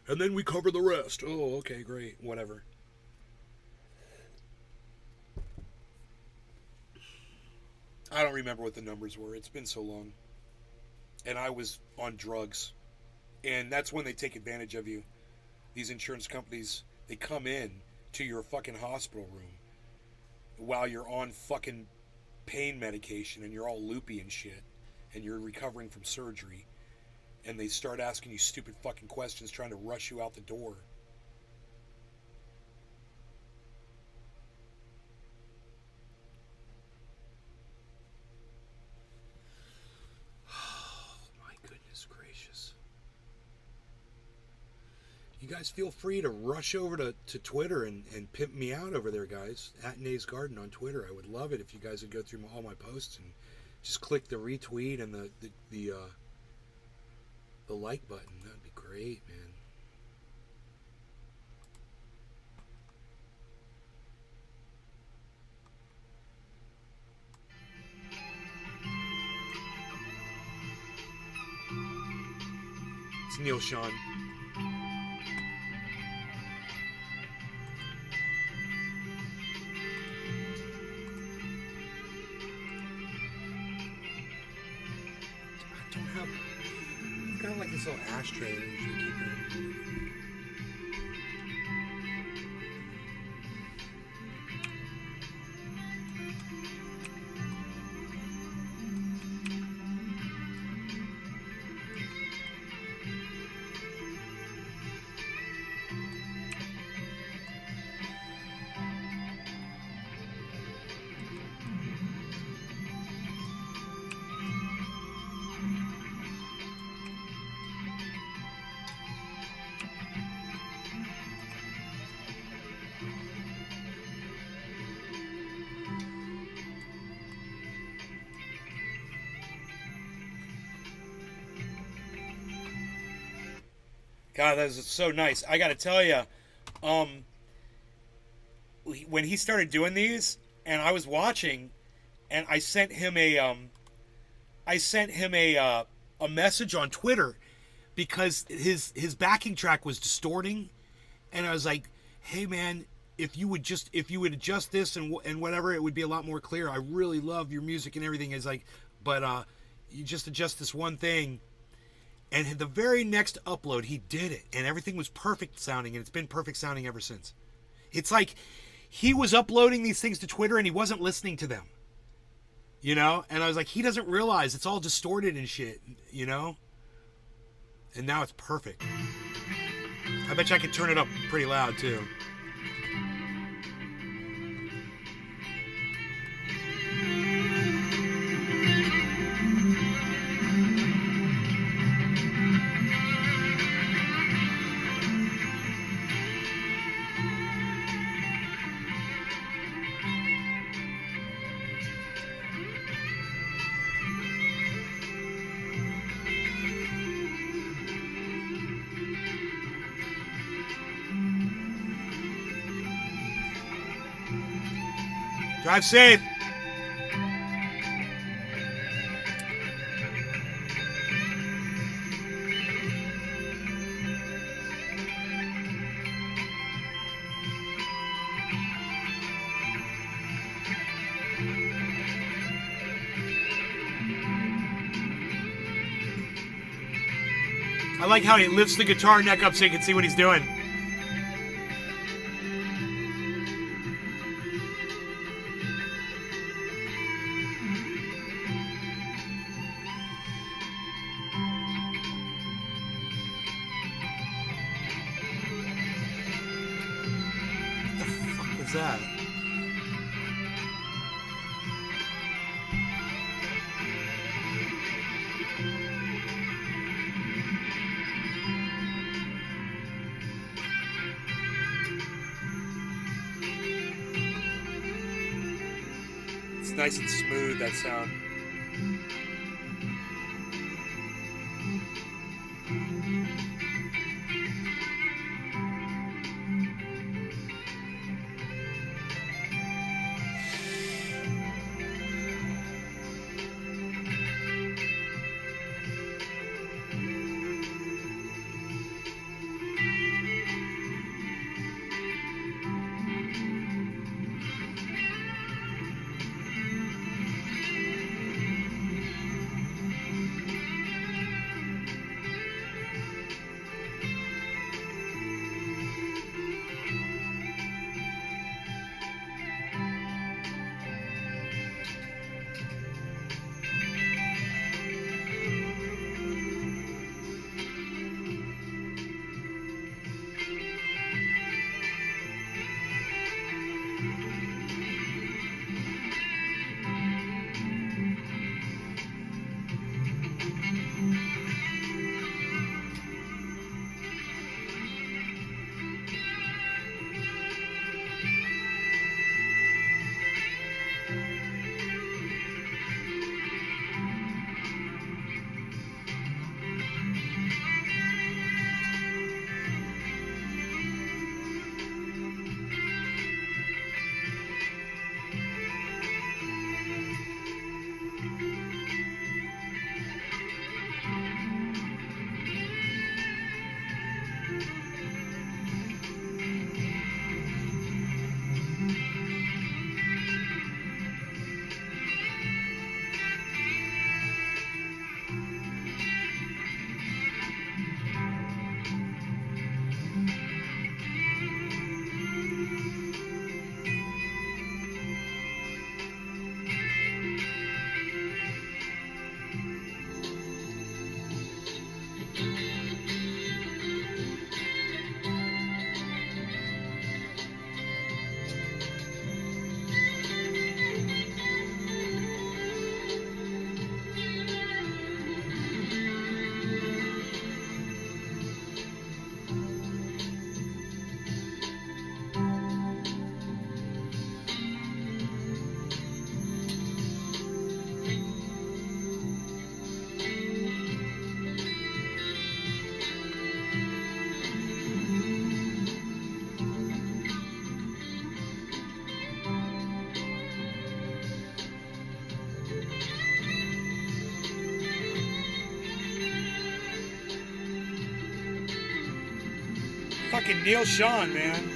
And then we cover the rest. Oh, okay, great. Whatever. I don't remember what the numbers were. It's been so long. And I was on drugs. And that's when they take advantage of you. These insurance companies, they come in to your fucking hospital room while you're on fucking pain medication and you're all loopy and shit and you're recovering from surgery, and they start asking you stupid fucking questions trying to rush you out the door. You guys feel free to rush over to Twitter and pimp me out over there, guys. At Nays Garden on Twitter. I would love it if you guys would go through all my posts and just click the retweet and the like button. That'd be great, man. It's Neil Sean. Kind of like this little ashtray that you keep in. God, that was so nice. I got to tell you, when he started doing these, and I was watching, and I sent him a message on Twitter because his backing track was distorting, and I was like, "Hey man, if you would adjust this and whatever, it would be a lot more clear. I really love your music and everything." Is like, but you just adjust this one thing. And the very next upload, he did it, and everything was perfect sounding, and it's been perfect sounding ever since. It's like he was uploading these things to Twitter, and he wasn't listening to them. You know? And I was like, he doesn't realize it's all distorted and shit, you know? And now it's perfect. I bet you I could turn it up pretty loud, too. Drive safe. I like how he lifts the guitar neck up so you can see what he's doing. That? It's nice and smooth, that sound. Fucking Neil Sean, man.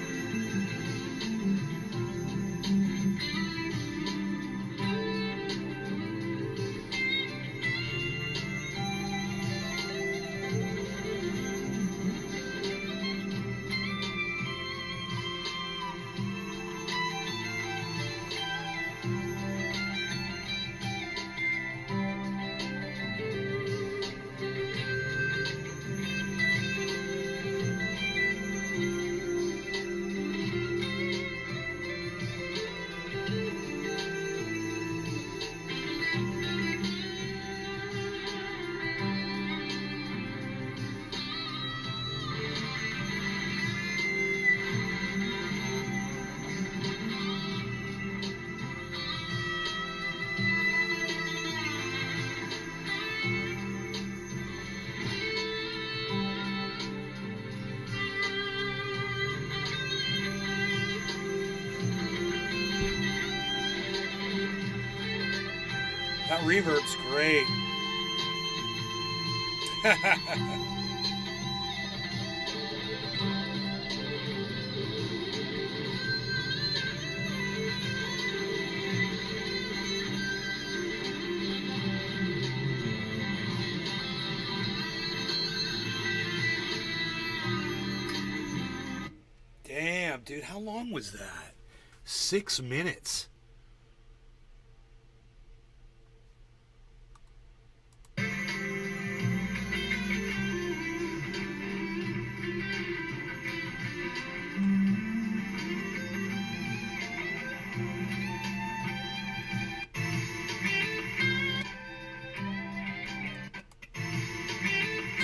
That reverb's great. Damn, dude, how long was that? 6 minutes.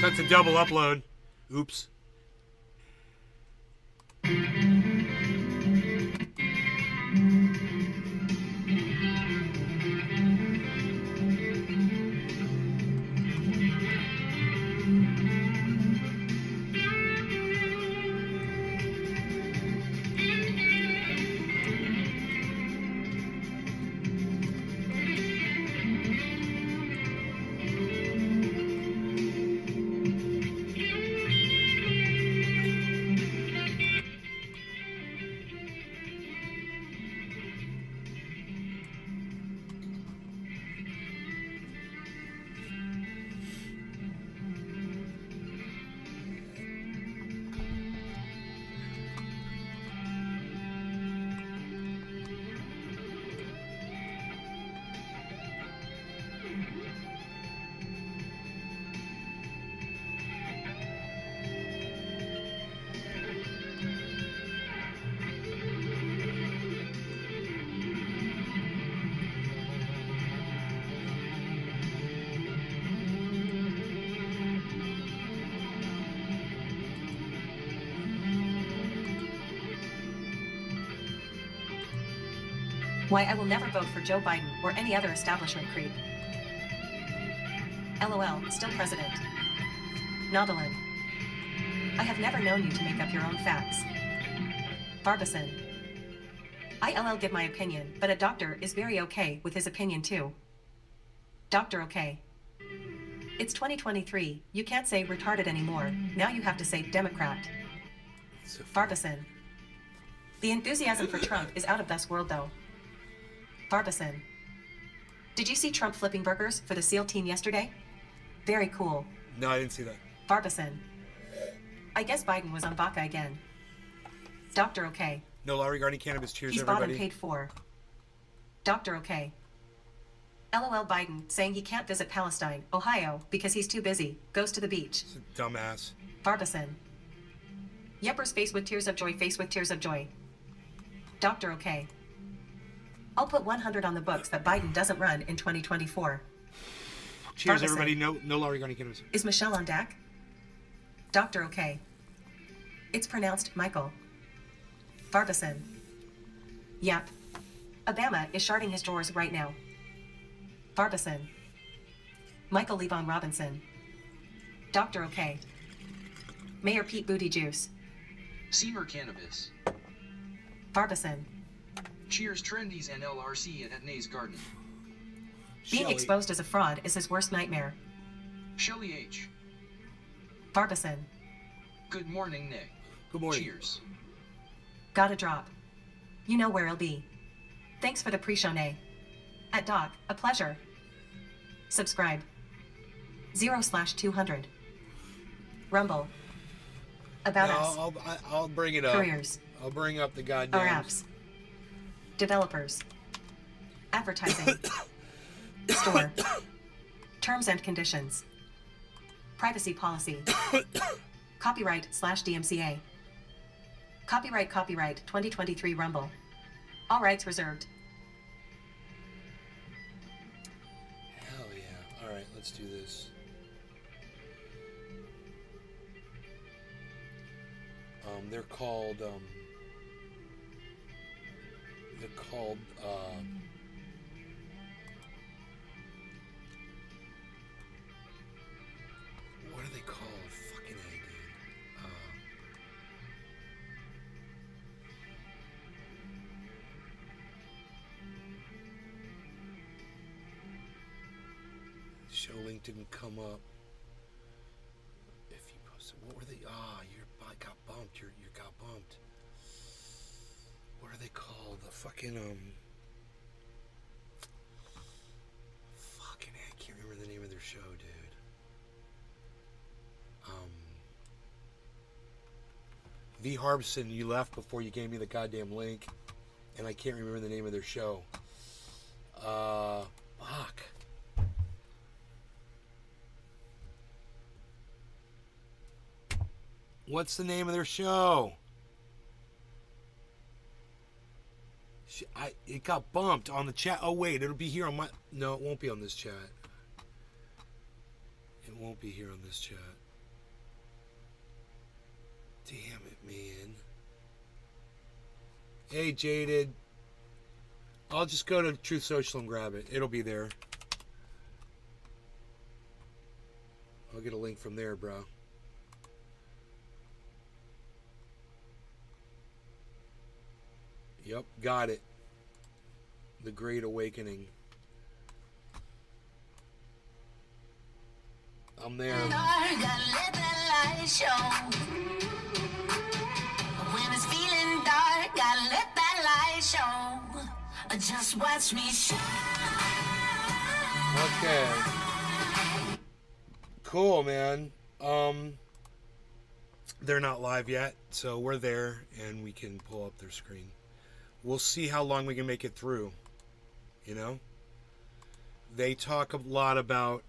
That's a double upload. Oops. Why I will never vote for Joe Biden or any other establishment creep. LOL, still president. Nautilin. I have never known you to make up your own facts. Barbison. ILL give my opinion, but a doctor is very okay with his opinion too. Doctor okay. It's 2023, you can't say retarded anymore, now you have to say Democrat. Barbison. The enthusiasm for Trump is out of this world though. Barbison. Did you see Trump flipping burgers for the SEAL team yesterday? Very cool. No, I didn't see that. Barbison. I guess Biden was on Baca again. Doctor okay. No law regarding cannabis. Cheers, He's everybody. bought and paid for. Doctor okay. LOL Biden saying he can't visit Palestine, Ohio, because he's too busy. Goes to the beach. It's a dumbass. Barbison. Yeppers face with tears of joy, face with tears of joy. Doctor okay. I'll put 100 on the books that Biden doesn't run in 2024. Cheers, Barbison. everybody. No law regarding cannabis. Is Michelle on deck? Doctor okay. It's pronounced Michael. Barbison. Yep. Obama is sharding his drawers right now. Barbison. Michael Levon Robinson. Doctor okay. Mayor Pete Booty Juice. Seymour Cannabis. Barbison. Cheers Trendies and LRC at Nay's Garden. Being Shelley. exposed as a fraud is his worst nightmare. Shelly H. Barbison. Good morning, Nay. Good morning. Cheers. Gotta drop. You know where it'll be. Thanks for the pre-show, Nay. At Doc, a pleasure. Subscribe. 0/200. Rumble. About us. I'll bring it up. Careers. I'll bring up the goddamn. Our apps. Developers. Advertising. Store. Terms and conditions. Privacy policy. Copyright/DMCA. Copyright 2023 Rumble. All rights reserved. Hell yeah. All right, let's do this. They're called what are they called? Fucking A, dude. Show link didn't come up. If you posted, what were they? You got bumped. You got bumped. What are they called? The fucking fucking I can't remember the name of their show, dude. V Harbson, you left before you gave me the goddamn link, and I can't remember the name of their show. Fuck. What's the name of their show? It got bumped on the chat. Oh wait, it'll be here on my. No, it won't be on this chat. It won't be here on this chat. Damn it, man. Hey, Jaded. I'll just go to Truth Social and grab it. It'll be there. I'll get a link from there, bro. Yep, got it. The Great Awakening. I'm there. When it's feeling dark, gotta let that light show. Just watch me shine. Okay. Cool, man. They're not live yet, so we're there and we can pull up their screen. We'll see how long we can make it through. You know? They talk a lot about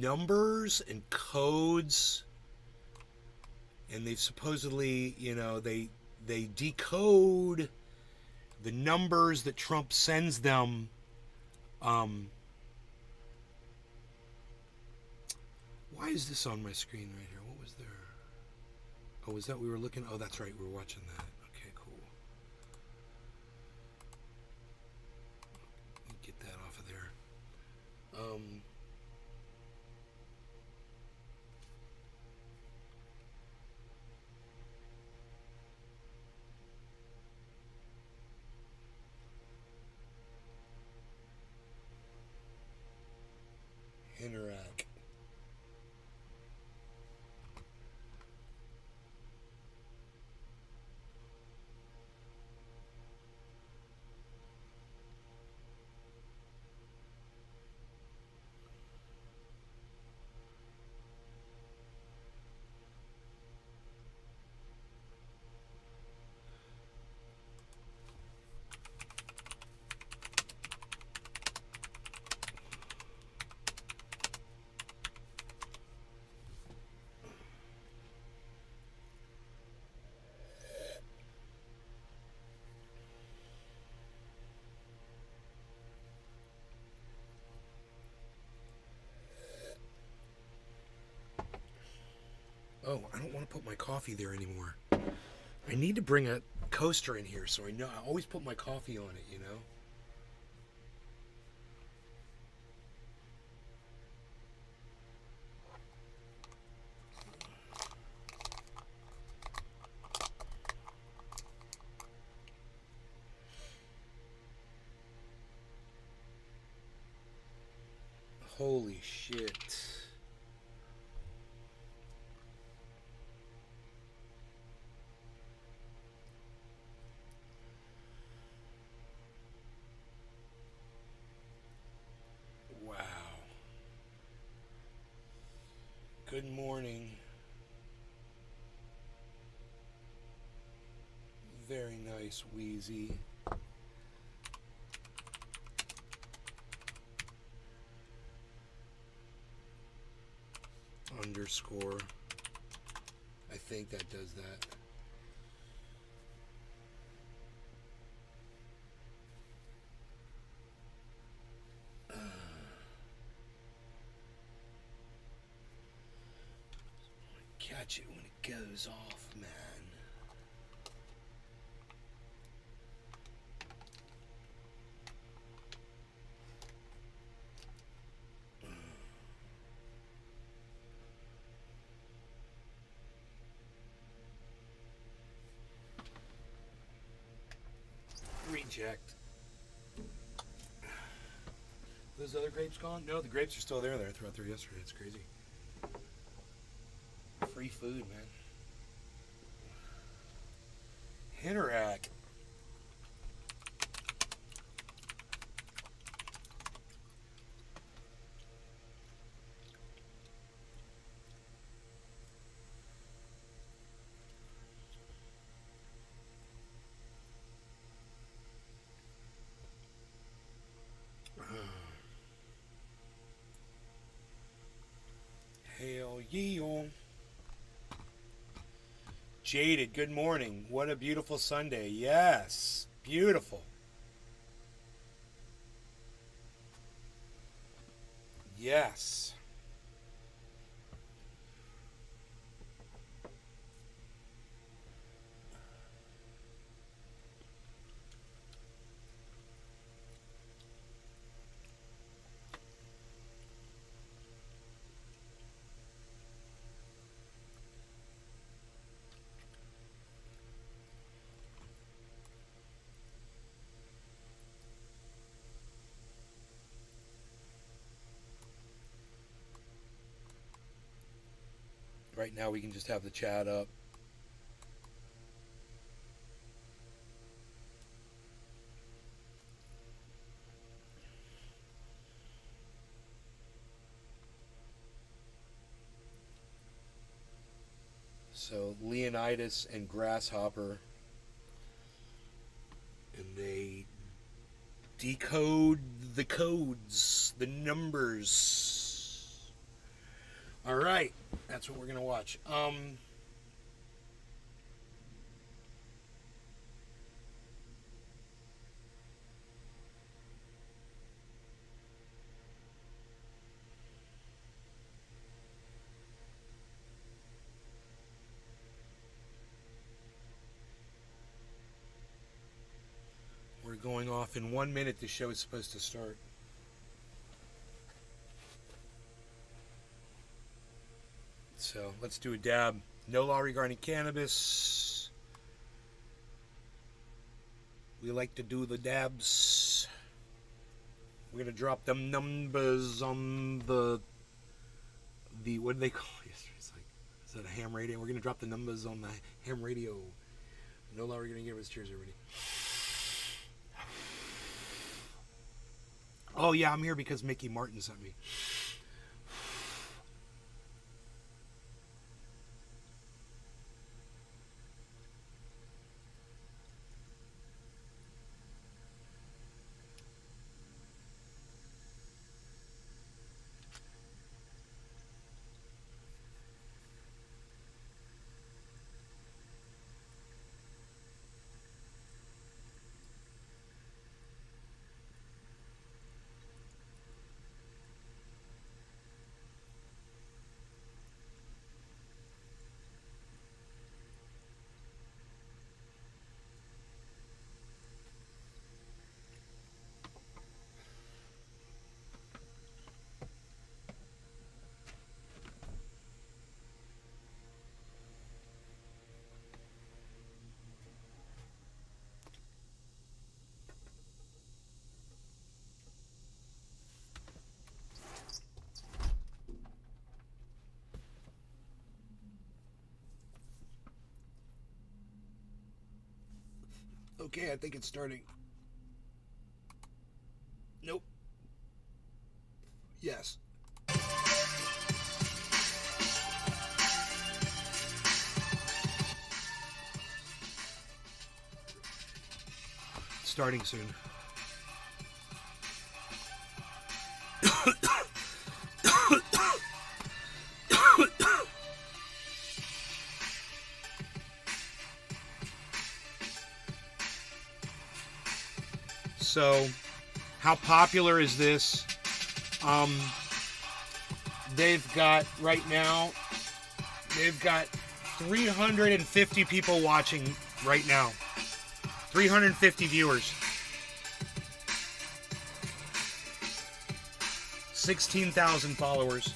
numbers and codes, and they've supposedly, you know, they decode the numbers that Trump sends them. Why is this on my screen right here? What was there? Oh, was that we were looking? Oh, that's right, we were watching that. Okay, cool. Get that off of there. Interact. Oh, I don't want to put my coffee there anymore. I need to bring a coaster in here so I know. I always put my coffee on it, you know? Holy shit. Wow. Good morning. Very nice, Wheezy. Underscore. I think that does that. Catch it when it goes off, man. Reject. Those other grapes gone? No, the grapes are still there. I threw out there yesterday. It's crazy. Free food, man. Interact. Hail ye on. Jaded, good morning. What a beautiful Sunday. Yes, beautiful. Yes. Right now we can just have the chat up. So Leonidas and Grasshopper, and they decode the codes, the numbers. All right, that's what we're gonna watch. We're going off in 1 minute. The show is supposed to start. So let's do a dab. No law regarding cannabis. We like to do the dabs. We're gonna drop them numbers on the what do they call it? It's like, is that a ham radio? We're gonna drop the numbers on the ham radio. No law regarding cannabis. Cheers, everybody. Oh yeah, I'm here because Mickey Martin sent me. Okay, I think it's starting. Nope. Yes. Starting soon. So, how popular is this? They've got, right now, they've got 350 people watching right now. 350 viewers. 16,000 followers.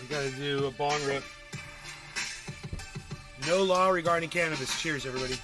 Got to do a bong rip. No law regarding cannabis. Cheers, everybody.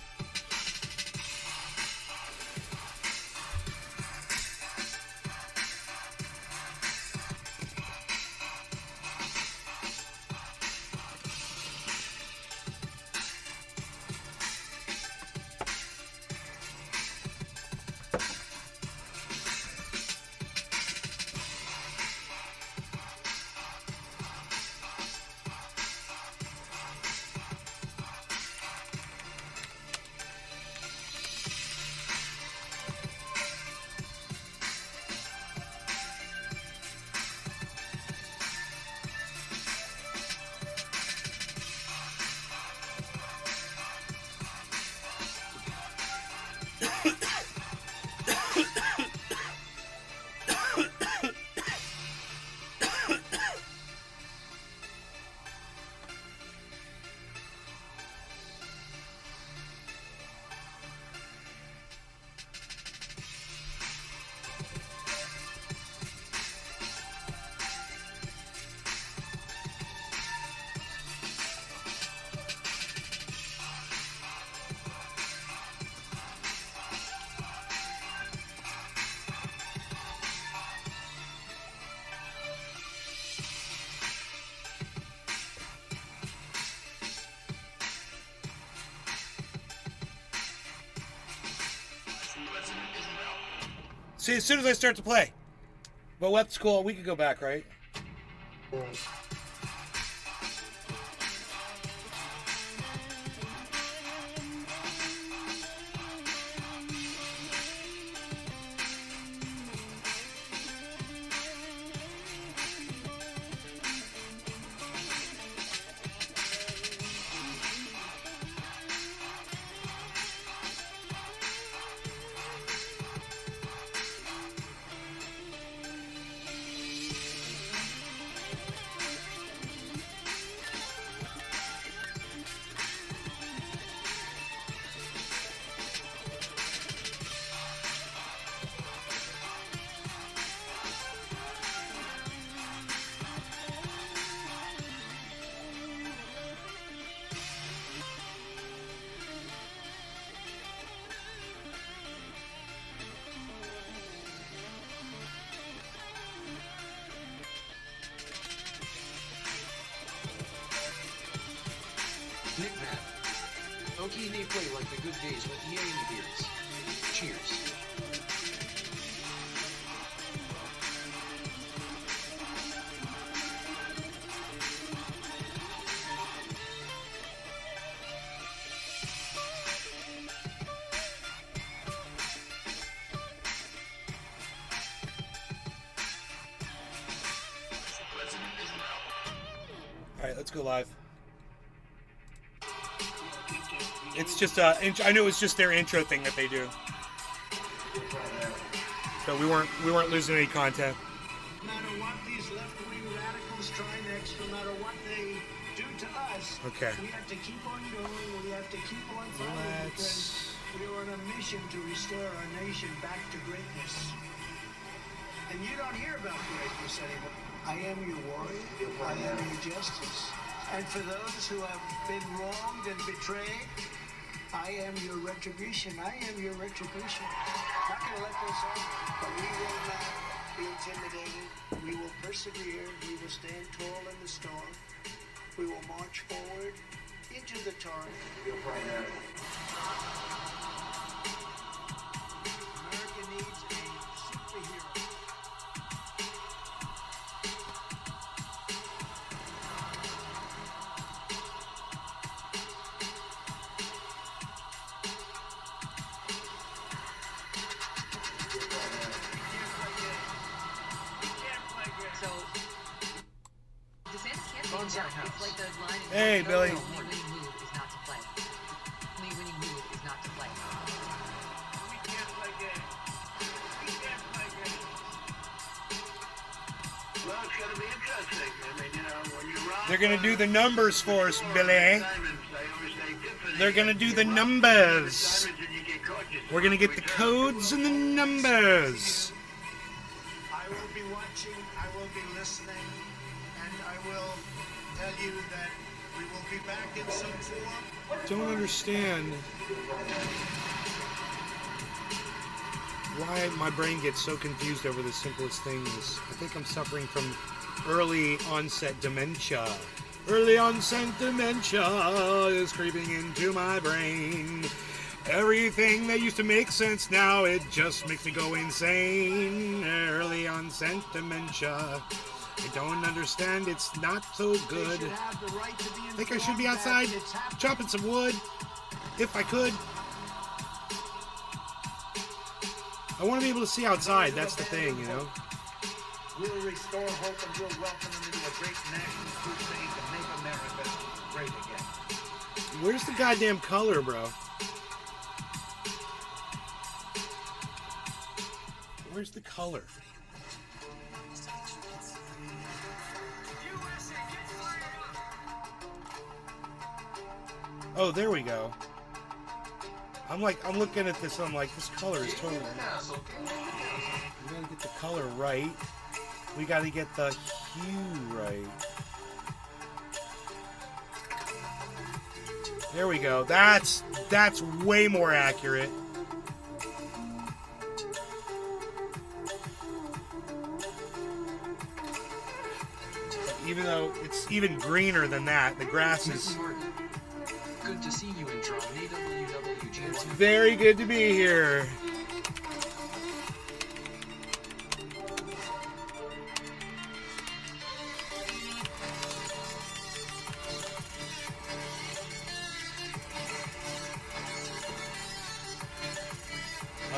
See, as soon as I start to play. Well, that's cool. We could go back, right? Nick Matt. Okay, they play like the good days with EA and beers. Cheers. All right, let's go live. It's just I knew it was just their intro thing that they do. So we weren't losing any content. No matter what these left-wing radicals try next, no matter what Okay. We have to keep on going. We have to keep on fighting because we are on a mission to restore our nation back to greatness. And you don't hear about greatness anymore. I am your warrior. I am your justice. And for those who have been wronged and betrayed, I am your retribution. I am your retribution. Not going to let this happen, but we will not be intimidated. We will persevere. We will stand tall in the storm. We will march forward into the torrent. America needs a superhero. So, DeSantis can't take Bones it down. our house. It's like the line in Hey, Billy. Only winning move is not to play. Only winning move is not to play. We can't play games. We can't play games. Well, it's going to be interesting. I mean, you know, when you run... They're gonna do the numbers for us, Billy. They're gonna do the numbers. We're gonna get the codes and the numbers. I will be watching, I will be listening, and I will tell you that we will be back in some form. Don't understand why my brain gets so confused over the simplest things. I think I'm suffering from early onset dementia. Early onset dementia is creeping into my brain. Everything that used to make sense now, it just makes me go insane. Early onset dementia. I don't understand, it's not so good. I think I should be outside chopping some wood, if I could. I want to be able to see outside, that's the thing, you know? We'll restore hope and we'll welcome them into a great national crusade to make America great again. Where's the goddamn color, bro? Where's the color? Oh, there we go. I'm looking at this, I'm like, this color is totally wrong. We gotta get the color right. We gotta get the hue right. There we go. That's way more accurate. Even though it's even greener than that, the grass is... Good to see you in Toronto. AWWG. It's very good to be here.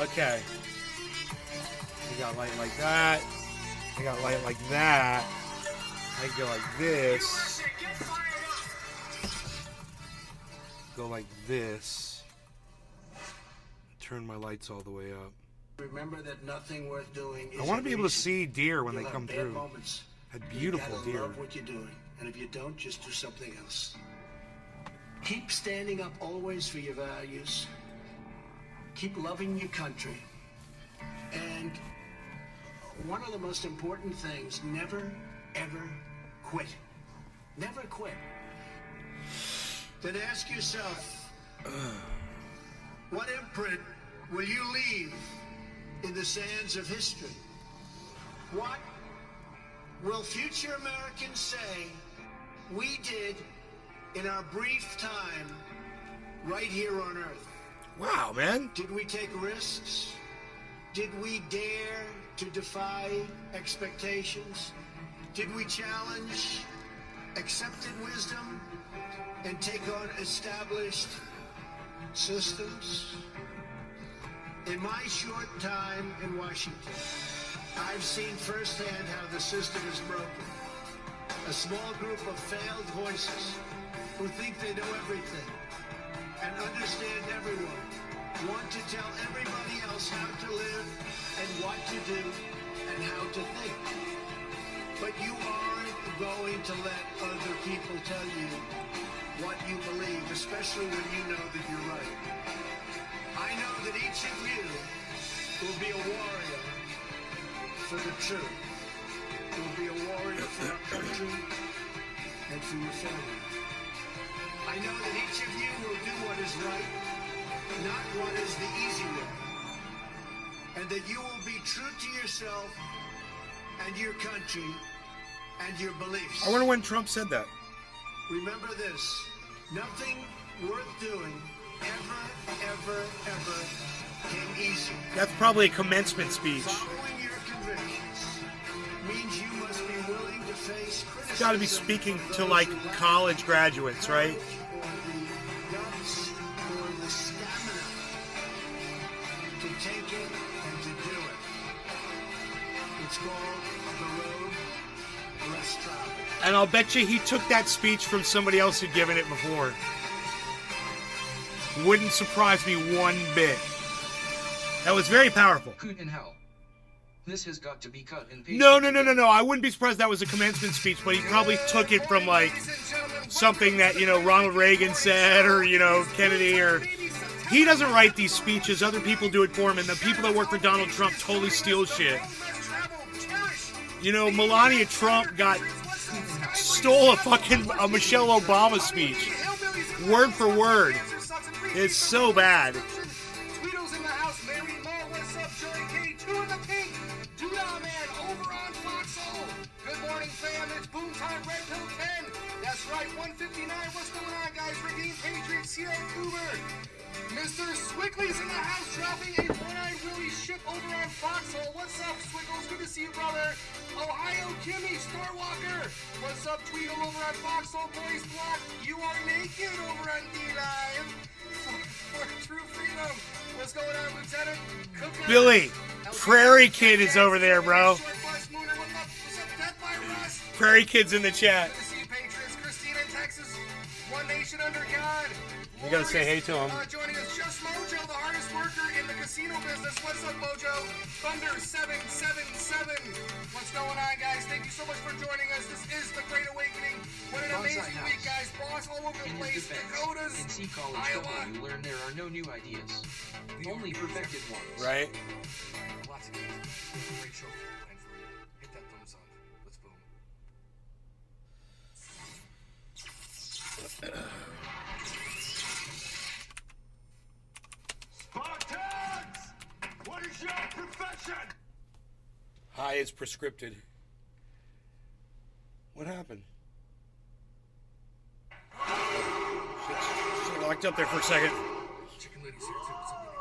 Okay. We got light like that. I got light like that. I go like this. Go like this. Turn my lights all the way up. Remember that nothing worth doing is I want to be able to easy. see deer when they You'll have come bad through. moments. A You beautiful gotta deer. love what you're doing, and if you don't, just do something else. Keep standing up always for your values. Keep loving your country. And one of the most important things, never, ever quit. Never quit. Then ask yourself, what imprint will you leave in the sands of history? What will future Americans say we did in our brief time right here on Earth? Wow, man. Did we take risks? Did we dare to defy expectations? Did we challenge accepted wisdom and take on established systems? In my short time in Washington, I've seen firsthand how the system is broken. A small group of failed voices who think they know everything and understand everyone want to tell everybody else how to live and what to do and how to think. But you aren't going to let other people tell you what you believe, especially when you know that you're right. I know that each of you will be a warrior for the truth. Will be a warrior for our country and for your family. I know that each of you will do what is right, not what is the easy way. And that you will be true to yourself and your country and your beliefs. I wonder when Trump said that. Remember this, nothing worth doing ever came easy. That's probably a commencement speech. Following your convictions means you must be willing to face criticism. It's got to be speaking to like college graduates, right? Or the guts or the stamina to take it and to do it. It's called the road less traveled. And I'll bet you he took that speech from somebody else who'd given it before. Wouldn't surprise me one bit. That was very powerful. Hoot in hell. This has got to be cut and pasted. No. I wouldn't be surprised that was a commencement speech, but he probably took it from like something that, you know, Ronald Reagan said, or, you know, Kennedy, or... He doesn't write these speeches, other people do it for him, and the people that work for Donald Trump totally steal shit. You know, Melania Trump stole a Michelle Obama speech. Word for word. It's so bad. Tweedles in the house, Mary Mo, what's up, Joey K, 2 in the pink, Doodah Man over on Foxhole. Good morning, fam, it's Boom Time, Red Pill 10. That's right, 159, what's going on, guys? Redeem Patriots, Sierra Cooper. Mr. Swickley's in the house, dropping a one-eyed Willie ship over on Foxhole. What's up, Swiggles? Good to see you, brother. Ohio Kimmy, Starwalker. What's up, Tweedle over on Foxhole Boys Block? You are naked over on D-Live. For true freedom. What's going on, Lieutenant? Cooker. Billy, Prairie Kid is over there, bro. Prairie Kid's in the chat. Good to see you, Patriots. Christina, Texas. One nation under God. You gotta say hey to him. Joining us, Just Mojo, the hardest worker in the casino business. What's up, Mojo? Thunder 777. What's going on, guys? Thank you so much for joining us. This is the Great Awakening. What an amazing week, guys. Boss all over the place. Dakotas, In C College Iowa. Trouble, you learn there are no new ideas, only perfected ones. Right? Lots of games. Great show planned for you. Hit that thumbs up. Let's boom. Spartans! What is your profession? High is prescripted. What happened? Shit locked up there for a second. Chicken Lady's here too. What's up, lady?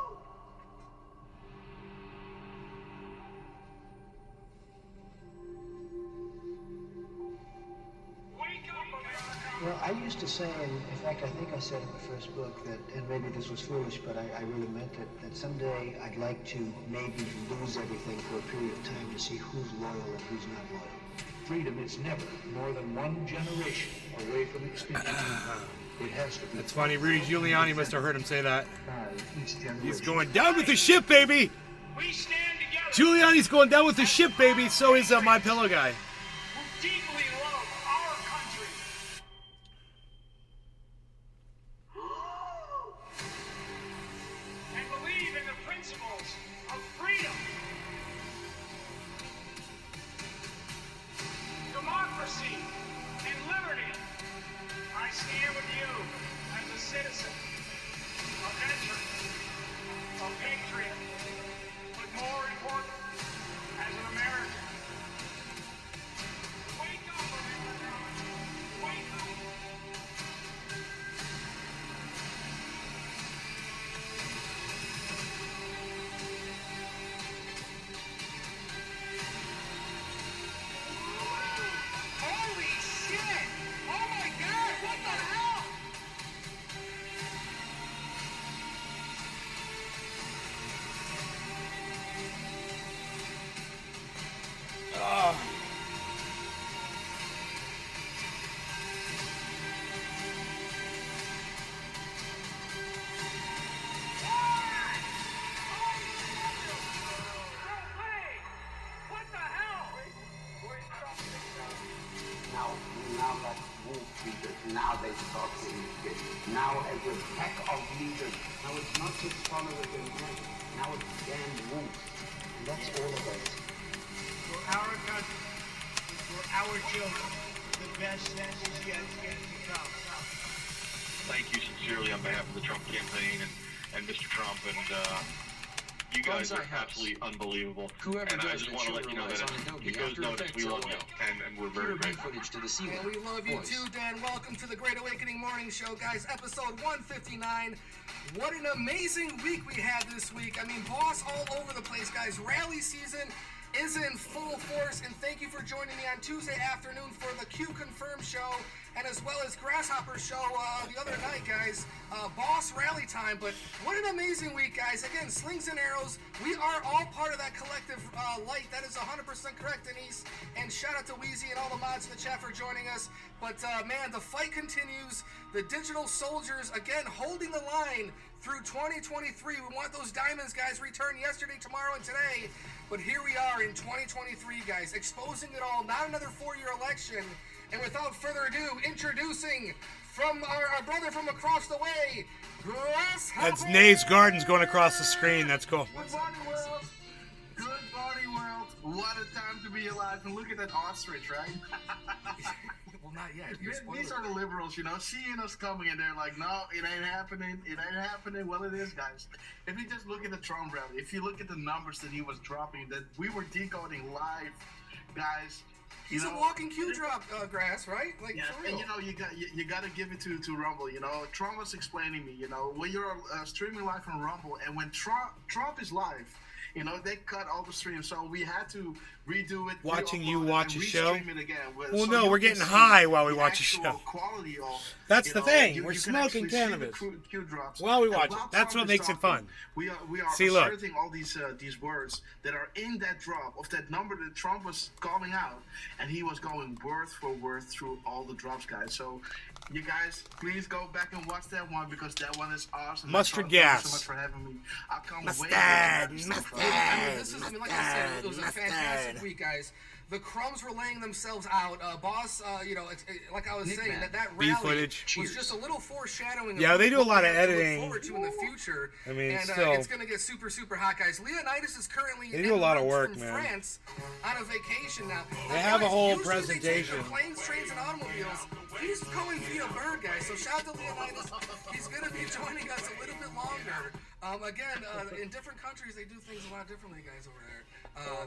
Well, I used to say, and in fact, I think I said in the first book that, and maybe this was foolish, but I really meant it, that someday I'd like to maybe lose everything for a period of time to see who's loyal and who's not loyal. Freedom is never more than one generation away from extinction. It has to be. That's funny. Rudy Giuliani must have heard him say that. Each generation. He's going down with the ship, baby. We stand together. Giuliani's going down with the ship, baby. So is My Pillow guy. Who deeply love our country. And believe in the principles of freedom, democracy, and liberty. I stand with you as a citizen, a veteran, a patriot, but more important, as an American. Wake Now they start being fit. Now as a pack of leaders, now it's not just followers and men. Now it's damn wolves. And that's all of us. For our country, for our children, the best is yet to come. Thank you sincerely on behalf of the Trump campaign and Mr. Trump, and you guys are absolutely unbelievable. Whoever and I does just make want to sure let you know relies that on Adobe it goes after notice effects we love LA. you, and we're very Here be grateful. footage to the sea. And we love you Boys. too, Dan. Welcome to the Great Awakening Morning Show, guys. Episode 159. What an amazing week we had this week. I mean, boss all over the place, guys. Rally season is in full force, and thank you for joining me on Tuesday afternoon for the Q Confirm show, and as well as Grasshopper show the other night, guys. Boss rally time, but what an amazing week, guys. Again, slings and arrows. We are all part of that collective light. That is 100% correct, Denise. And shout out to Wheezy and all the mods in the chat for joining us. But man, the fight continues. The digital soldiers, again, holding the line through 2023. We want those diamonds, guys, return yesterday, tomorrow, and today. But here we are in 2023, guys, exposing it all. Not another 4-year election. And without further ado, introducing from our brother from across the way, Grasshopper. That's Nays Gardens going across the screen. That's cool. Good morning, world. Good morning, world. What a time to be alive. And look at that ostrich, right? Well, not yet. These are the liberals, you know, seeing us coming, and they're like, no, it ain't happening. It ain't happening. Well, it is, guys. If you just look at the Trump rally, if you look at the numbers that he was dropping, that we were decoding live, guys. He's a walking Q drop, Grass, right? Like, yeah, for real. and you got to give it to Rumble. You know, Trump was explaining me. You know, when you're streaming live on Rumble, and when Trump is live, you know, they cut all the streams, so we had to redo it. Watching you watch a show? It again. Well, so no, we're getting high while we watch a show. Quality of, That's the thing. You We're can smoking actually see cannabis the Q drops. while we And watch it. while That's Trump what is makes it talking, fun. We are See, look. asserting all these words that are in that drop of that number that Trump was calling out, and he was going word for word through all the drops, guys. So, you guys, please go back and watch that one, because that one is awesome. Mustard Thank you gas. so much for having me. I'll come Mustard, way back. mustard. Like I said, it was a fantastic week, guys. The crumbs were laying themselves out. Boss, like I was saying, that B rally footage. was just a little foreshadowing. Yeah, they do a lot of what we editing. look forward to in the future. I mean, and still. it's going to get super, super hot, guys. Leonidas is currently They do a lot of work, from man. France on a vacation now. They have a whole usually they take presentation. their planes, trains, and automobiles. He's going via bird, guys. So shout out to Leonidas. He's going to be joining us a little bit longer. Again, in different countries, they do things a lot differently, guys, over there.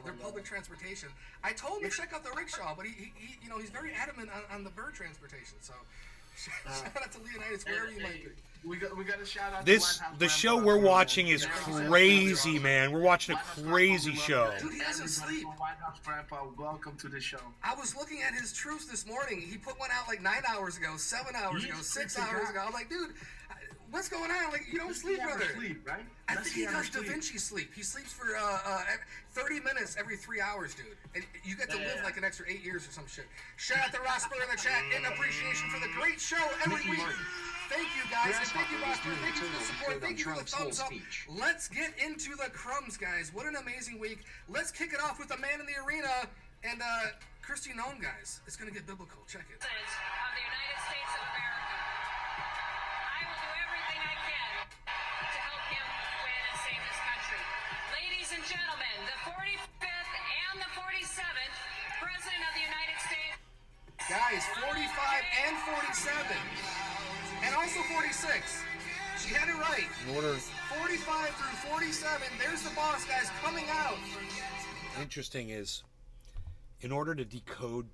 Their public transportation. I told him to check out the rickshaw, but he he's very adamant on the bird transportation. So shout out to Leonidas wherever you might be. We got a shout out. The show we're watching is crazy, man. We're watching a crazy show. Dude, he doesn't sleep. White House Grandpa, welcome to the show. I was looking at his truths this morning. He put one out like 9 hours ago, 7 hours ago, 6 hours ago. I'm like, dude, what's going on? Like, you don't sleep, brother. Sleep, right? I think he does Da Vinci sleep. He sleeps for 30 minutes every 3 hours, dude. And you get to live like an extra 8 years or some shit. Shout out to Rosper in the chat in appreciation for the great show every week. Thank you, guys. And thank you, Rosper. Thank you for the support. Thank you for the thumbs up. Let's get into the crumbs, guys. What an amazing week. Let's kick it off with the man in the arena. And Christy Nome, guys. It's going to get biblical. Check it. Of the United States of America. I will do everything I can to help him win and save this country. Ladies and gentlemen, the 45th and the 47th President of the United States. Guys, 45 and 47. And also 46. She had it right. Order. 45 through 47. There's the boss, guys, coming out. Interesting is, in order to decode,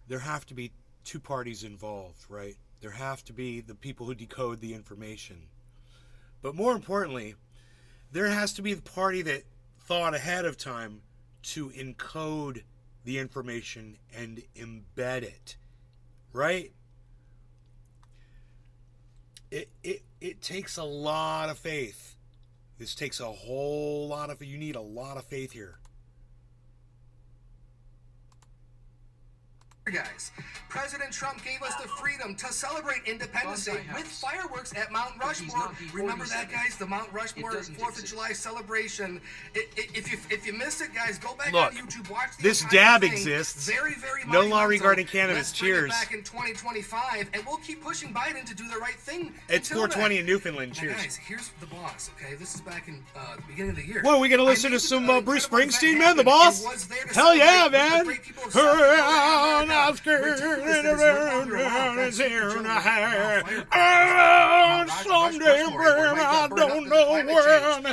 there have to be two parties involved, right? There have to be the people who decode the information. But more importantly, there has to be the party that thought ahead of time to encode the information and embed it, right? It takes a lot of faith. This takes a whole lot of, you need a lot of faith here. guys. President Trump gave us the freedom to celebrate Independence Day with fireworks at Mount Rushmore. Remember that, guys? The Mount Rushmore 4th of July celebration. If you missed it, guys, go back on YouTube. Watch this dab exists. No law regarding cannabis. Cheers. Back in 2025, and we'll keep pushing Biden to do the right thing. It's 420 in Newfoundland. Cheers. Now, guys, here's the boss. Okay, this is back in the beginning of the year. Well, we gonna listen to some Bruce Springsteen, man. The boss. Hell yeah, man. I'm scared. Someday, when I don't know when, I'm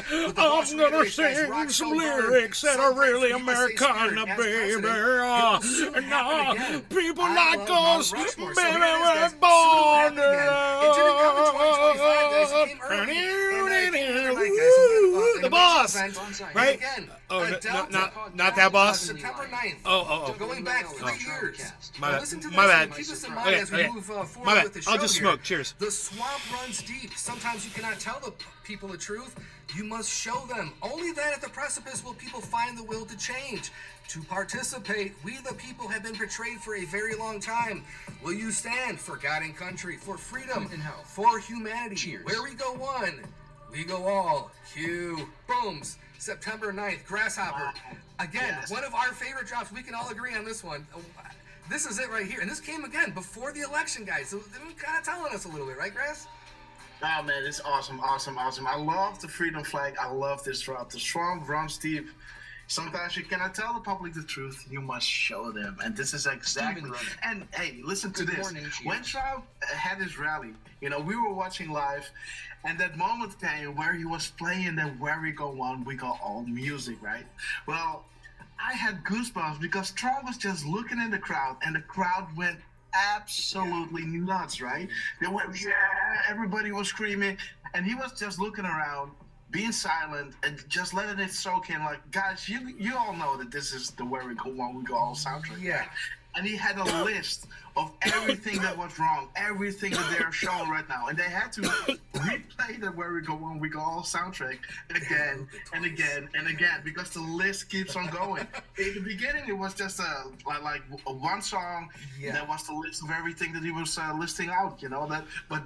gonna sing some lyrics that are really Americana, baby. Now, people like us, baby, we're born to love. The boss, right? Oh, not that boss. September 9th. Oh. Going back 3 years. My bad. Keep this in mind as we move forward with the show. I'll just smoke. Cheers. The swamp runs deep. Sometimes you cannot tell the people the truth. You must show them. Only then at the precipice will people find the will to change. To participate, we the people have been betrayed for a very long time. Will you stand for God and country, for freedom, for humanity? Cheers. Where we go one, we go all. Cue. Booms. September 9th, Grasshopper. Again, one of our favorite drops. We can all agree on this one. This is it right here. And this came again before the election, guys. So they're kind of telling us a little bit, right, Grass? Oh, man, it's awesome. I love the freedom flag. I love this drop. The swamp runs deep. Sometimes you cannot tell the public the truth. You must show them. And this is exactly... And, hey, listen to this. When Trump had his rally, we were watching live, and that moment came where he was playing the Where We Go On, We Go All music, right? Well, I had goosebumps because Trump was just looking in the crowd, and the crowd went absolutely nuts, right? They went, yeah, everybody was screaming, and he was just looking around, being silent, and just letting it soak in. Like, guys, you all know that this is the Where We Go On, We Go All soundtrack. Yeah. And he had a list of everything that was wrong, everything that they're showing right now. And they had to replay the Where We Go On, We Go All soundtrack again and again and again, because the list keeps on going. In the beginning, it was just like one song that was the list of everything that he was listing out, but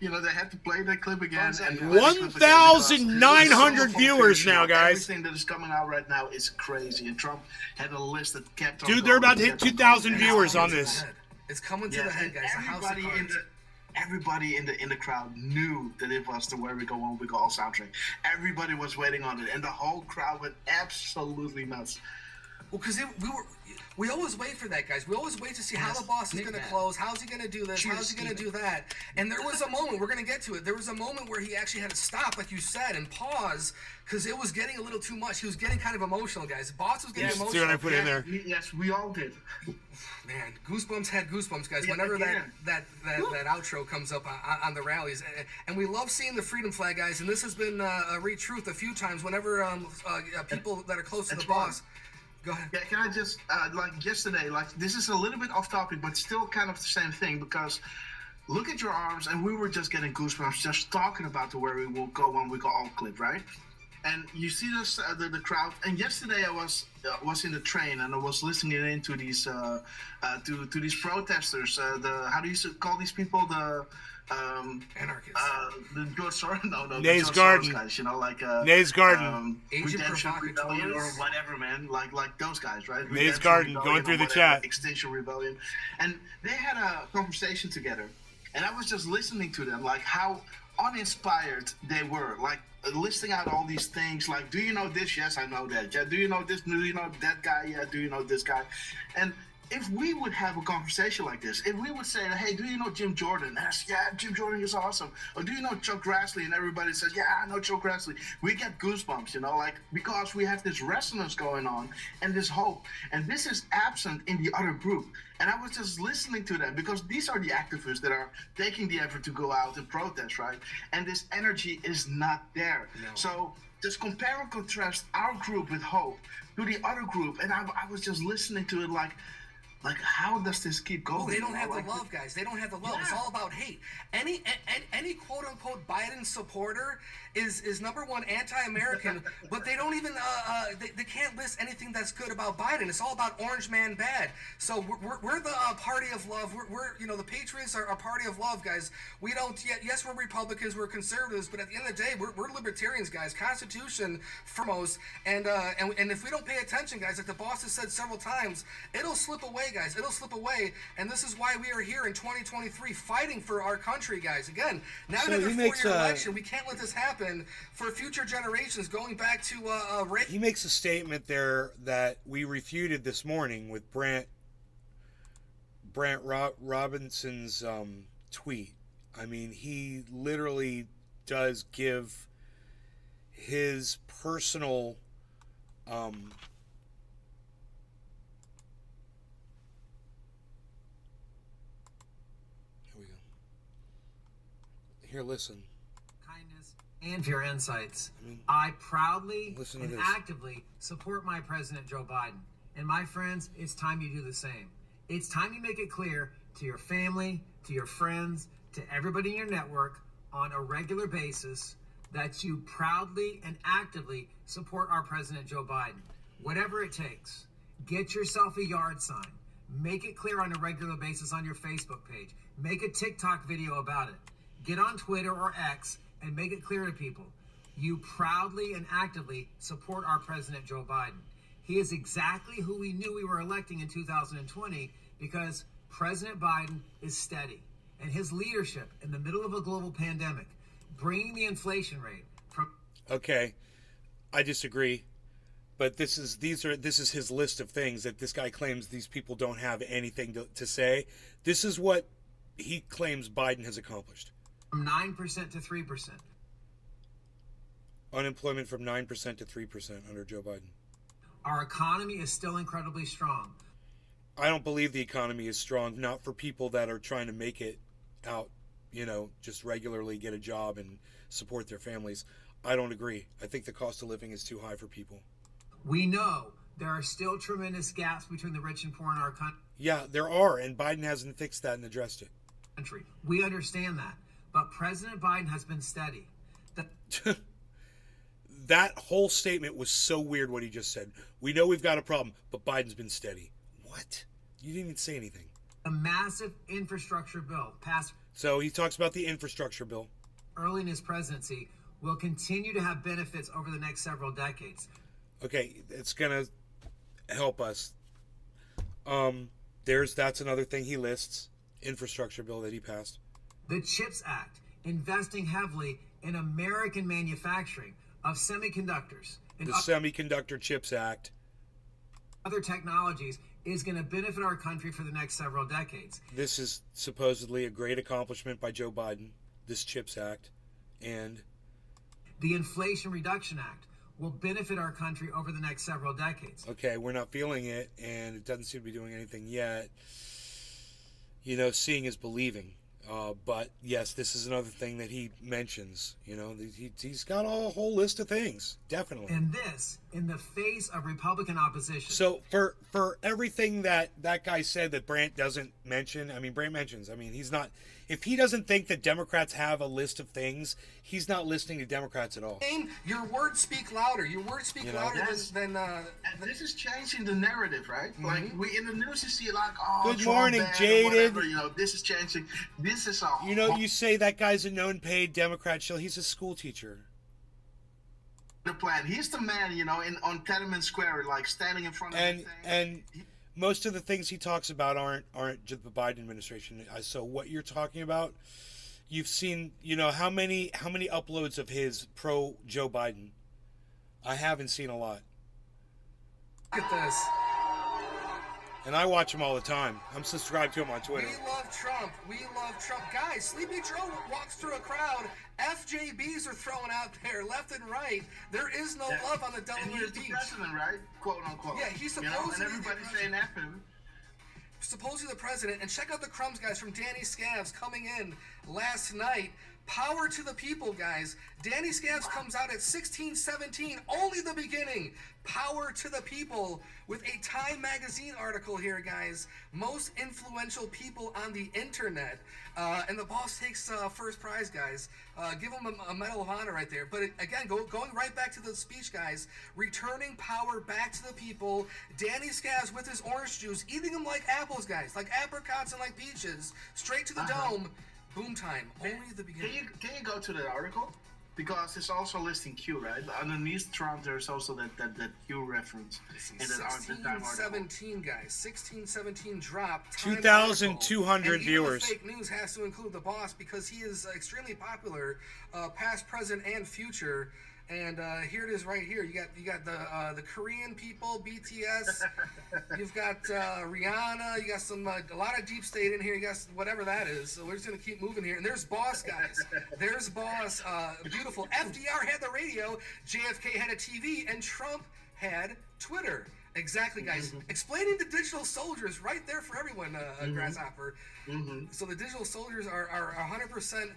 they had to play the clip again. And 1,900 viewers now, guys. Everything that is coming out right now is crazy. And Trump had a list that kept on Dude, they're about to hit 2,000 viewers on this. It's coming to the head, guys. Everybody in the crowd knew that it was the Where We Go On, We Go All soundtrack. Everybody was waiting on it, and the whole crowd went absolutely nuts. Well, because we always wait for that, guys. We always wait to see how the boss is going to close. How's he going to do this? How's he going to do that? And there was a moment, we're going to get to it. There was a moment where he actually had to stop, like you said, and pause, because it was getting a little too much. He was getting kind of emotional, guys. Boss was getting emotional. See what I put in there? Yes, we all did. Man, goosebumps had goosebumps, guys. Whenever that outro comes up on the rallies, and we love seeing the freedom flag, guys. And this has been retruth a few times. Whenever people that are close to the boss. Go ahead. Yeah, can I just, like yesterday, this is a little bit off topic, but still kind of the same thing, because look at your arms, and we were just getting goosebumps just talking about the Where We Will Go On, We Go All clip, right? And you see this, the crowd, and yesterday I was in the train, and I was listening in to these, to these protesters, how do you call these people, anarchists. The George Soros, no, Nays the Garden guys, Nays Garden, Agent Redemption Rebellion or whatever, man, like those guys, right? Nays Garden, going through the chat. Extinction Rebellion, and they had a conversation together, and I was just listening to them, like how uninspired they were, like listing out all these things, like, do you know this? Yes, I know that. Yeah, do you know this? Do you know that guy? Yeah, do you know this guy? And if we would have a conversation like this, if we would say, hey, do you know Jim Jordan? And I say, yeah, Jim Jordan is awesome. Or do you know Chuck Grassley? And everybody says, yeah, I know Chuck Grassley. We get goosebumps, because we have this resonance going on and this hope. And this is absent in the other group. And I was just listening to them, because these are the activists that are taking the effort to go out and protest, right? And this energy is not there. No. So just compare and contrast our group with hope to the other group. And I was just listening to it like, how does this keep going? They don't have the love, guys. They don't have the love. Yeah. It's all about hate. any quote unquote Biden supporter is number one anti-American, but they don't even they can't list anything that's good about Biden. It's all about Orange Man bad. So we're the party of love. We're the Patriots are a party of love, guys. We don't yes, we're Republicans, we're conservatives, but at the end of the day, we're libertarians, guys. Constitution foremost, and if we don't pay attention, guys, like the boss has said several times, it'll slip away, guys. It'll slip away, and this is why we are here in 2023 fighting for our country, guys. Again, now So another he 4-year makes, election. We can't let this happen for future generations. Going back to he makes a statement there that we refuted this morning with Brant Robinson's tweet. I mean, he literally does give his personal here we go. Here, listen. Kindness and for your insights. I proudly Listen to and this. actively support my President Joe Biden. And my friends, it's time you do the same. It's time you make it clear to your family, to your friends, to everybody in your network on a regular basis that you proudly and actively support our President Joe Biden. Whatever it takes, get yourself a yard sign. Make it clear on a regular basis on your Facebook page. Make a TikTok video about it. Get on Twitter or X and make it clear to people. You proudly and actively support our President Joe Biden. He is exactly who we knew we were electing in 2020 because President Biden is steady. And his leadership in the middle of a global pandemic, bringing the inflation rate from... Okay, I disagree. But this is his list of things that this guy claims these people don't have anything to say. This is what he claims Biden has accomplished. From 9% to 3%. Unemployment from 9% to 3% under Joe Biden. Our economy is still incredibly strong. I don't believe the economy is strong, not for people that are trying to make it out, just regularly get a job and support their families. I don't agree. I think the cost of living is too high for people. We know there are still tremendous gaps between the rich and poor in our country. Yeah, there are, and Biden hasn't fixed that and addressed it. We understand that, but President Biden has been steady. That whole statement was so weird what he just said. We know we've got a problem, but Biden's been steady. What? You didn't even say anything. A massive infrastructure bill passed. So he talks about the infrastructure bill. Early in his presidency will continue to have benefits over the next several decades. Okay, it's going to help us. That's another thing he lists. Infrastructure bill that he passed. The CHIPS Act, investing heavily in American manufacturing of semiconductors. And the Semiconductor Chips Act. Other technologies is going to benefit our country for the next several decades. This is supposedly a great accomplishment by Joe Biden, this CHIPS Act, and the Inflation Reduction Act will benefit our country over the next several decades. Okay, we're not feeling it, and it doesn't seem to be doing anything yet. Seeing is believing. But yes, this is another thing that he mentions. He's got a whole list of things, definitely. And this in the face of Republican opposition. So for everything that guy said that Brandt doesn't mention, Brandt mentions. He's not. If he doesn't think that Democrats have a list of things, he's not listening to Democrats at all. Your words speak louder. Your words speak louder than. And this is changing the narrative, right? Mm-hmm. Like we in the news, you see like, Good Trump morning, bad or jaded. whatever, this is changing. This is all. You say that guy's a known paid Democrat shill. He's a school teacher. The plan. He's the man, on Tiananmen Square, like standing in front of everything. And most of the things he talks about aren't just the Biden administration. So what you're talking about, you've seen, how many uploads of his pro Joe Biden? I haven't seen a lot. Look at this. And I watch him all the time. I'm subscribed to him on Twitter. We love Trump. We love Trump. Guys, Sleepy Joe walks through a crowd. FJBs are thrown out there left and right. There is no love on the Delaware and he's beach. The president, right? Quote unquote. Yeah, he's supposedly and everybody's saying that for him. Supposedly the president. And check out the crumbs, guys, from Danny Scavs coming in last night, Power to the people, guys. Danny Scavs comes out at 16:17, only the beginning. Power to the people with a Time magazine article here, guys. Most influential people on the internet. And the boss takes first prize, guys. Give him a Medal of Honor right there. But again, going right back to the speech, guys. Returning power back to the people. Danny Scavs with his orange juice, eating them like apples, guys. Like apricots and like peaches. Straight to the dome. Boom time. Only the beginning. Can you go to that article? Because it's also listing Q, right? Underneath Trump, there's also that Q reference in that Time article. 1617, guys. 1617 drop. 2,200 viewers. Fake news has to include the boss because he is extremely popular, past, present, and future. And here it is right here. You got the Korean people, BTS. You've got Rihanna. You got a lot of deep state in here. You got whatever that is. So we're just gonna keep moving here. And there's Boss, guys. There's Boss. Beautiful. FDR had the radio. JFK had a TV, and Trump had Twitter. Exactly, guys. Explaining the digital soldiers right there for everyone, Grasshopper. So the digital soldiers are 100%.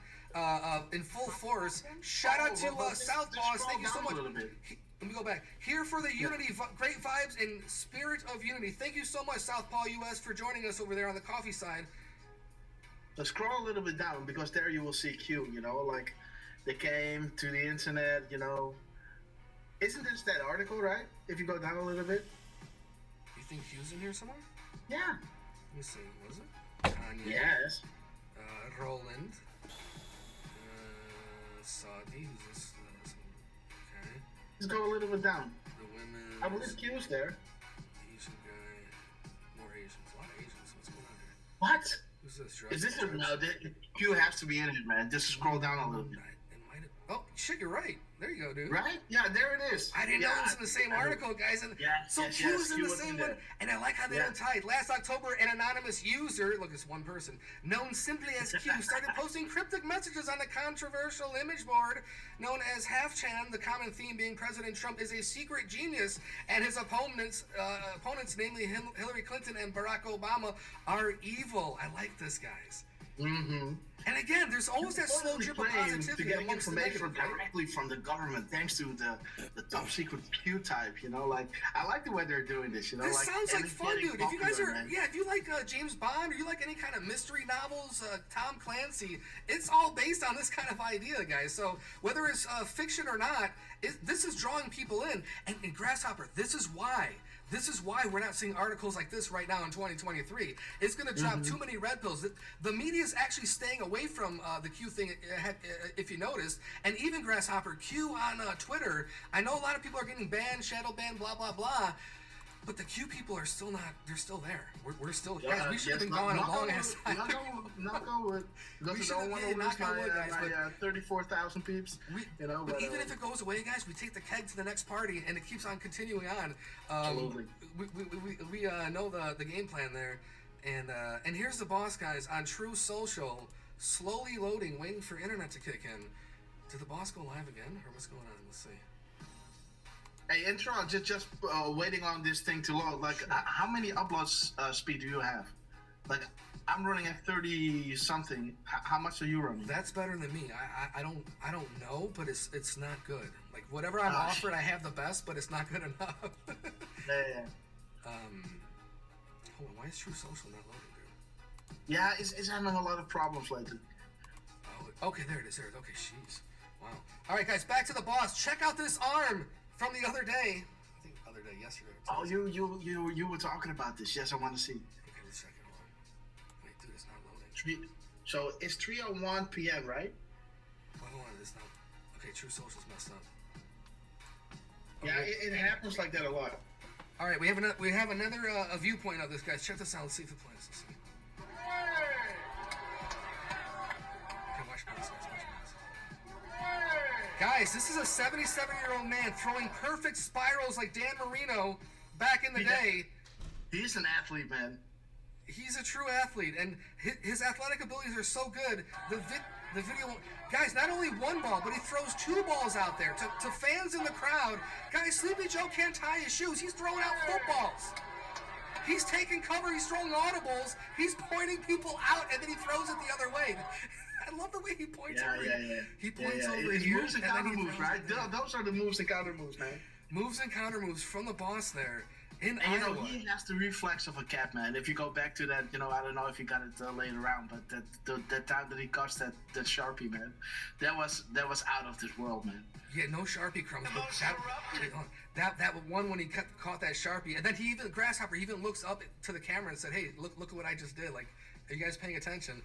In full force. Shout out to South Boss. Thank you so much. Let me go back. Here for the unity, great vibes and spirit of unity. Thank you so much, Southpaw US, for joining us over there on the coffee side. So scroll a little bit down because there you will see Q. You know, like they came to the internet. You know, isn't this that article, right? If you go down a little bit. You think Q's in here somewhere? Yeah. Let me see. Was it? Kanye. Yes. Roland. Saudi, who's this? Okay. Let's go a little bit down. The women. I believe Q's there. Asian guy. More Asians. A lot of Asians. What's going on here? What? Who's this? Is this no? Q has to be in it, man. Just scroll down a little bit. Oh, shit, you're right. There you go, dude. Right? Yeah, there it is. I didn't know it was in the same article, guys. And Q's in the same one. And I like how they don't tie. Last October, an anonymous user, look, it's one person, known simply as Q, started posting cryptic messages on the controversial image board known as Half-Chan, the common theme being President Trump is a secret genius, and his opponents, namely Hillary Clinton and Barack Obama, are evil. I like this, guys. And again, there's always that slow drip of positivity to get amongst information directly from the government, thanks to the top secret Q type. You know, like I like the way they're doing this. You know, this like, sounds like fun, dude. If you guys are, man. if you like James Bond or you like any kind of mystery novels, Tom Clancy, it's all based on this kind of idea, guys. So whether it's fiction or not, this is drawing people in. And Grasshopper, this is why. This is why we're not seeing articles like this right now in 2023. It's going to drop too many red pills. The media is actually staying away from the Q thing, if you noticed. And even Grasshopper, Q on Twitter, I know a lot of people are getting banned, shadow banned, blah, blah, blah. But the Q people are still not, they're still there. We're still, guys, we should have been gone a long ass time. Not go with, because I don't want to lose my 34,000 peeps. But even if it goes away, guys, we take the keg to the next party, and it keeps on continuing on. Absolutely. We know the game plan there. And here's the boss, guys, on True Social, slowly loading, waiting for internet to kick in. Did the boss go live again, or what's going on? Let's see. Hey, Intron, just waiting on this thing to load. Like, how many uploads speed do you have? Like, I'm running at 30 something. How much are you running? That's better than me. I don't know, but it's not good. Like whatever I'm offered, I have the best, but it's not good enough. Yeah. Hold on, why is True Social not loading, dude? Yeah, it's having a lot of problems lately. Oh, okay, there it is. Okay, jeez, wow. All right, guys, back to the boss. Check out this arm from the other day. I think other day, yesterday. Oh, you were talking about this. Yes, I want to see. Okay, let's check it out. Wait, dude, it's not loading. So it's 3:01 p.m., right? Well, hold on, it's not. Okay, True Social's messed up. Yeah, it happens like that a lot. All right, we have another viewpoint of this, guys. Check this out. Let's see if it plays. Let's see. Okay, watch this. Guys, this is a 77-year-old man throwing perfect spirals like Dan Marino back in the day. He's an athlete, man. He's a true athlete, and his athletic abilities are so good. The video, guys, not only one ball, but he throws two balls out there to fans in the crowd. Guys, Sleepy Joe can't tie his shoes. He's throwing out footballs. He's taking cover. He's throwing audibles. He's pointing people out, and then he throws it the other way. I love the way he points Yeah, over. yeah. He points Yeah, yeah. over It's here. moves and and then counter he moves, throws right? it down. Those are the moves and counter moves, man. Moves and counter moves from the boss there in And, you Iowa. know, he has the reflex of a cat, man. If you go back to that, you know, I don't know if you got it later on, but that time that he cuts that Sharpie, man, that was out of this world, man. Yeah, no Sharpie crumbs. But that one when he caught that Sharpie, and then Grasshopper even looks up to the camera and said, "Hey, look at what I just did. Like, are you guys paying attention?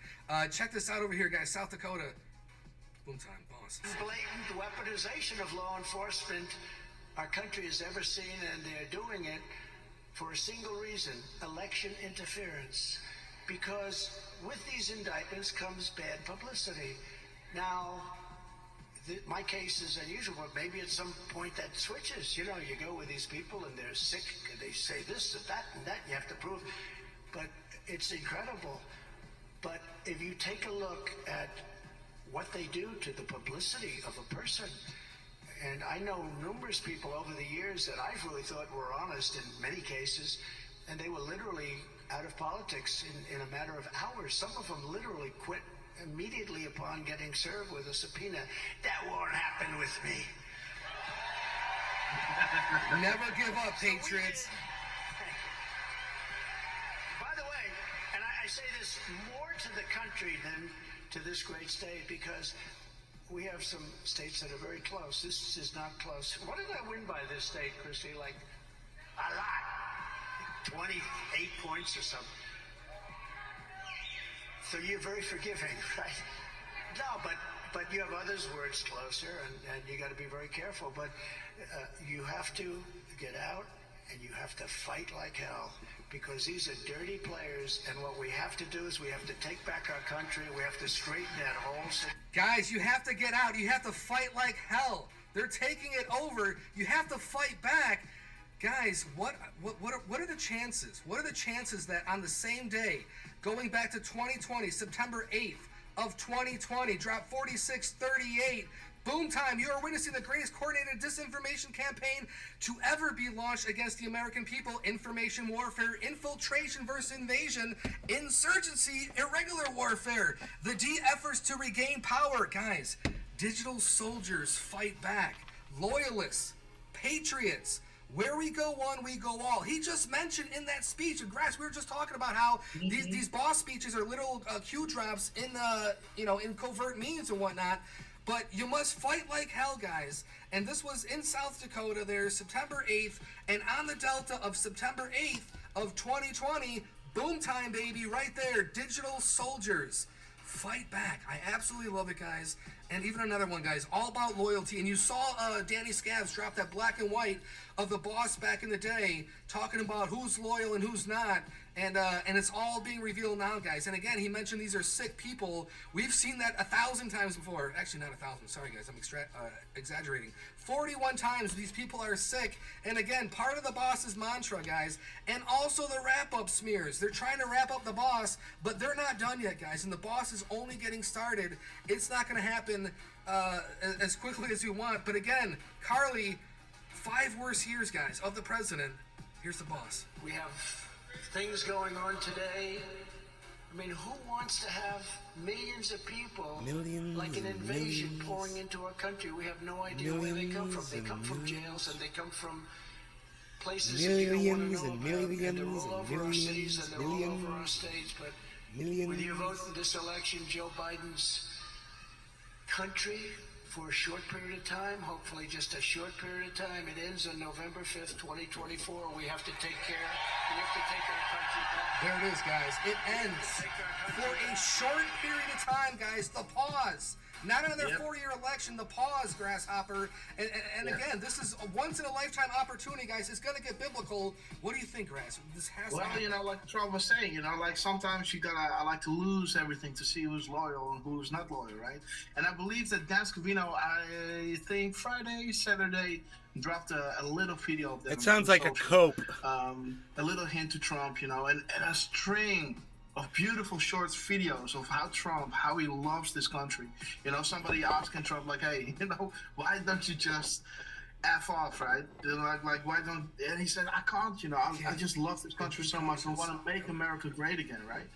Check this out over here, guys. South Dakota. Boom time, boss. Blatant weaponization of law enforcement our country has ever seen, and they're doing it for a single reason: election interference. Because with these indictments comes bad publicity. Now, my case is unusual, but maybe at some point that switches. You know, you go with these people and they're sick, and they say this and that and that, you have to prove. But it's incredible. But if you take a look at what they do to the publicity of a person, and I know numerous people over the years that I've really thought were honest in many cases, and they were literally out of politics in a matter of hours. Some of them literally quit immediately upon getting served with a subpoena. That won't happen with me. Never give up, Patriots. By the way, and I say this more to the country than to this great state, because we have some states that are very close. This is not close. What did I win by this state, Christy? Like a lot. 28 points or something. So you're very forgiving, right? No, but you have others where it's closer, and you got to be very careful. But you have to get out, and you have to fight like hell, because these are dirty players, and what we have to do is we have to take back our country. We have to straighten that whole situation. Guys, you have to get out. You have to fight like hell. They're taking it over. You have to fight back. Guys, what are the chances? What are the chances that on the same day, going back to 2020, September 8th of 2020, drop 46-38, boom time, you are witnessing the greatest coordinated disinformation campaign to ever be launched against the American people. Information warfare, infiltration versus invasion, insurgency, irregular warfare, the D efforts to regain power. Guys, digital soldiers fight back, loyalists, patriots. Where we go one, we go all. He just mentioned in that speech, and Grass, we were just talking about how these boss speeches are little cue drops in in covert means and whatnot. But you must fight like hell, guys. And this was in South Dakota there, September 8th, and on the Delta of September 8th of 2020, boom time, baby, right there. Digital soldiers fight back. I absolutely love it, guys. And even another one, guys, all about loyalty. And you saw Danny Scavs drop that black and white of the boss back in the day, talking about who's loyal and who's not. And it's all being revealed now, guys. And again, he mentioned these are sick people. We've seen that 1,000 times before. Actually, not 1,000. Sorry, guys. I'm exaggerating. 41 times these people are sick. And again, part of the boss's mantra, guys. And also the wrap-up smears. They're trying to wrap up the boss, but they're not done yet, guys. And the boss is only getting started. It's not going to happen as quickly as we want. But again, Carly, 5 worse years, guys, of the president. Here's the boss. We have things going on today. I mean, who wants to have millions of people, like an invasion pouring into our country? We have no idea where they come from. They come from jails, and they come from places that you don't want to know about. And they're all over our cities, and they're all over our states. But with your vote in this election, Joe Biden's country, for a short period of time, hopefully just a short period of time. It ends on November 5th, 2024. We have to take care. We have to take our country back. There it is, guys. It ends for a short period of time, guys. The pause. Not another 4-year election, the pause, Grasshopper. And again, this is a once-in-a-lifetime opportunity, guys. It's going to get biblical. What do you think, Grass? This has to happen. Like Trump was saying, like sometimes I like to lose everything to see who's loyal and who's not loyal, right? And I believe that Dan Scavino, I think Friday, Saturday, dropped a little video of them. It sounds like a cope. A little hint to Trump, and a string of beautiful short videos of how he loves this country. Somebody asking Trump, like, hey, why don't you just F off, right? Like why don't, and he said, I can't, I just love this country so much. I want to make America great again, right?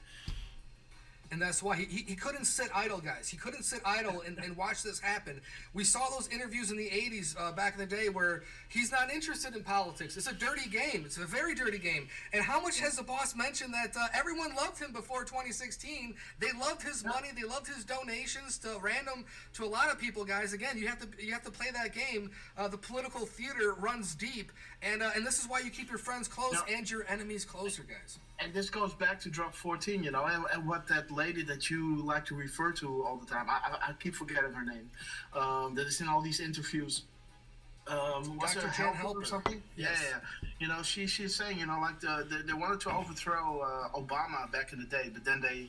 And that's why he couldn't sit idle, guys. He couldn't sit idle and watch this happen. We saw those interviews in the 80s back in the day where he's not interested in politics. It's a dirty game. It's a very dirty game. And how much has the boss mentioned that everyone loved him before 2016? They loved his money. They loved his donations to a lot of people, guys. Again, you have to play that game. The political theater runs deep, and this is why you keep your friends close and your enemies closer, guys. And this goes back to drop 14, and what that lady that you like to refer to all the time, I keep forgetting her name, that is in all these interviews. Was Dr. it Jan Helper or something? Yes. Yeah. She's saying, like they wanted to overthrow Obama back in the day, but then they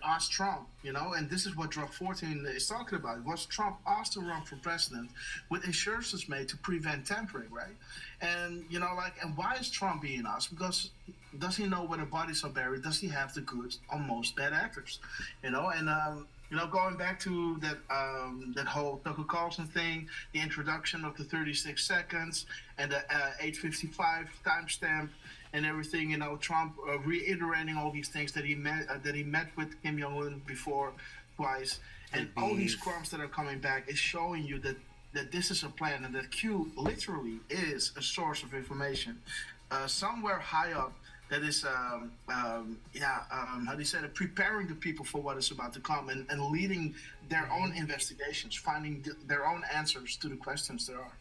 asked Trump, and this is what drop 14 is talking about. Was Trump asked to run for president with assurances made to prevent tampering, right? And and why is Trump being asked? Because does he know where the bodies are buried? Does he have the goods on most bad actors? Going back to that whole Tucker Carlson thing, the introduction of the 36 seconds and the 8:55 timestamp and everything. Trump reiterating all these things that he met with Kim Jong-un before twice, and all these crumbs that are coming back is showing you that this is a plan and that Q literally is a source of information somewhere high up. That is, how do you say it? Preparing the people for what is about to come and leading their own investigations, finding their own answers to the questions there are.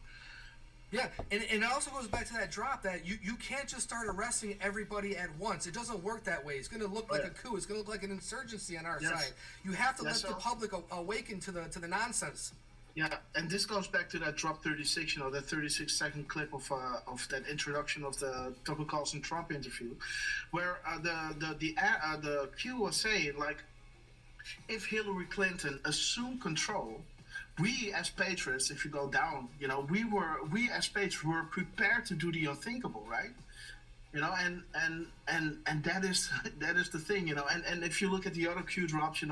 Yeah, and it also goes back to that drop that you can't just start arresting everybody at once. It doesn't work that way. It's going to look like a coup. It's going to look like an insurgency on our side. You have to let the public awaken to the nonsense. Yeah, and this goes back to that drop 36, that 36-second clip of that introduction of the Tucker Carlson Trump interview, where the Q was saying, like, if Hillary Clinton assumed control, we as patriots, if you go down, we as patriots were prepared to do the unthinkable, right? And that is the thing, and if you look at the other Q drops,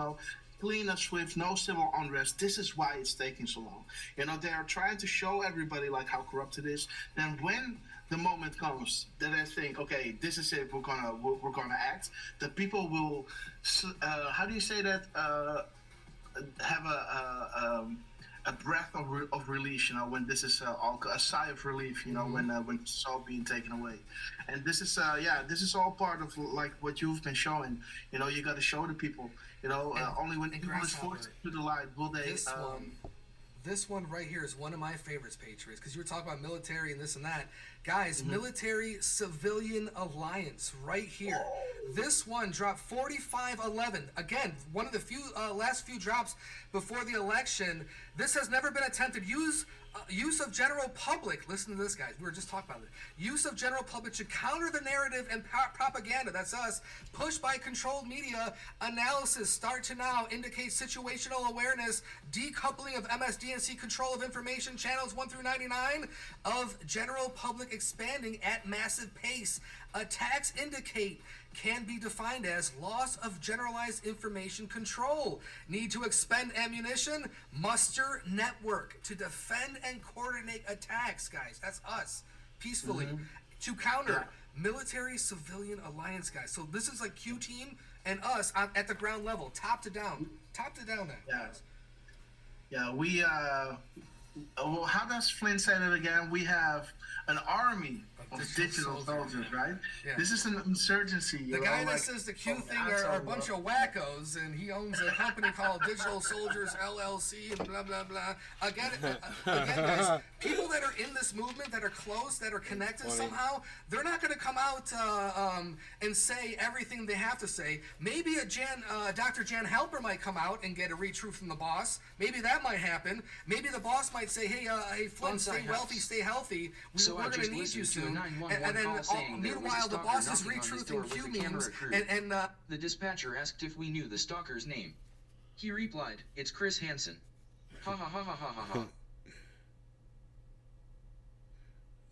clean and swift, no civil unrest. This is why it's taking so long. They are trying to show everybody like how corrupt it is. Then when the moment comes that I think, okay, this is it, we're gonna act. The people will, how do you say that? Have a breath of release, when this is a sigh of relief, when it's all being taken away. And this is this is all part of like what you've been showing. You got to show the people. Only when people is forced to the light will they. This one right here is one of my favorites, Patriots, because you were talking about military and this and that. Guys, military-civilian alliance right here. This one dropped 4511. Again, one of the last few drops before the election. This has never been attempted. Use of general public. Listen to this, guys. We were just talking about it. Use of general public to counter the narrative and propaganda. That's us. Pushed by controlled media. Analysis start to now indicate situational awareness. Decoupling of MSDNC control of information channels 1 through 99 of general public expanding at massive pace. Attacks indicate can be defined as loss of generalized information control. Need to expend ammunition, muster network to defend and coordinate attacks, guys. That's us, peacefully. To counter military-civilian alliance, guys. So this is like Q team and us at the ground level, top to down. Top to down now. Yeah, we, well, how does Flynn say that again? We have an army of digital soldiers, right? Yeah. This is an insurgency. The guy that says the Q thing are a bunch of wackos, and he owns a company called Digital Soldiers LLC, and blah, blah, blah. Again, guys, people that are in this movement, that are close, that are connected somehow, they're not going to come out and say everything they have to say. Maybe Dr. Jan Halper might come out and get a retruth from the boss. Maybe that might happen. Maybe the boss might say, hey, Flynn, stay wealthy, stay healthy. We're going to need you soon. And then, meanwhile, the boss is retruthing Q memes. And the dispatcher asked if we knew the stalker's name. He replied, "It's Chris Hansen." Ha ha ha ha ha ha ha.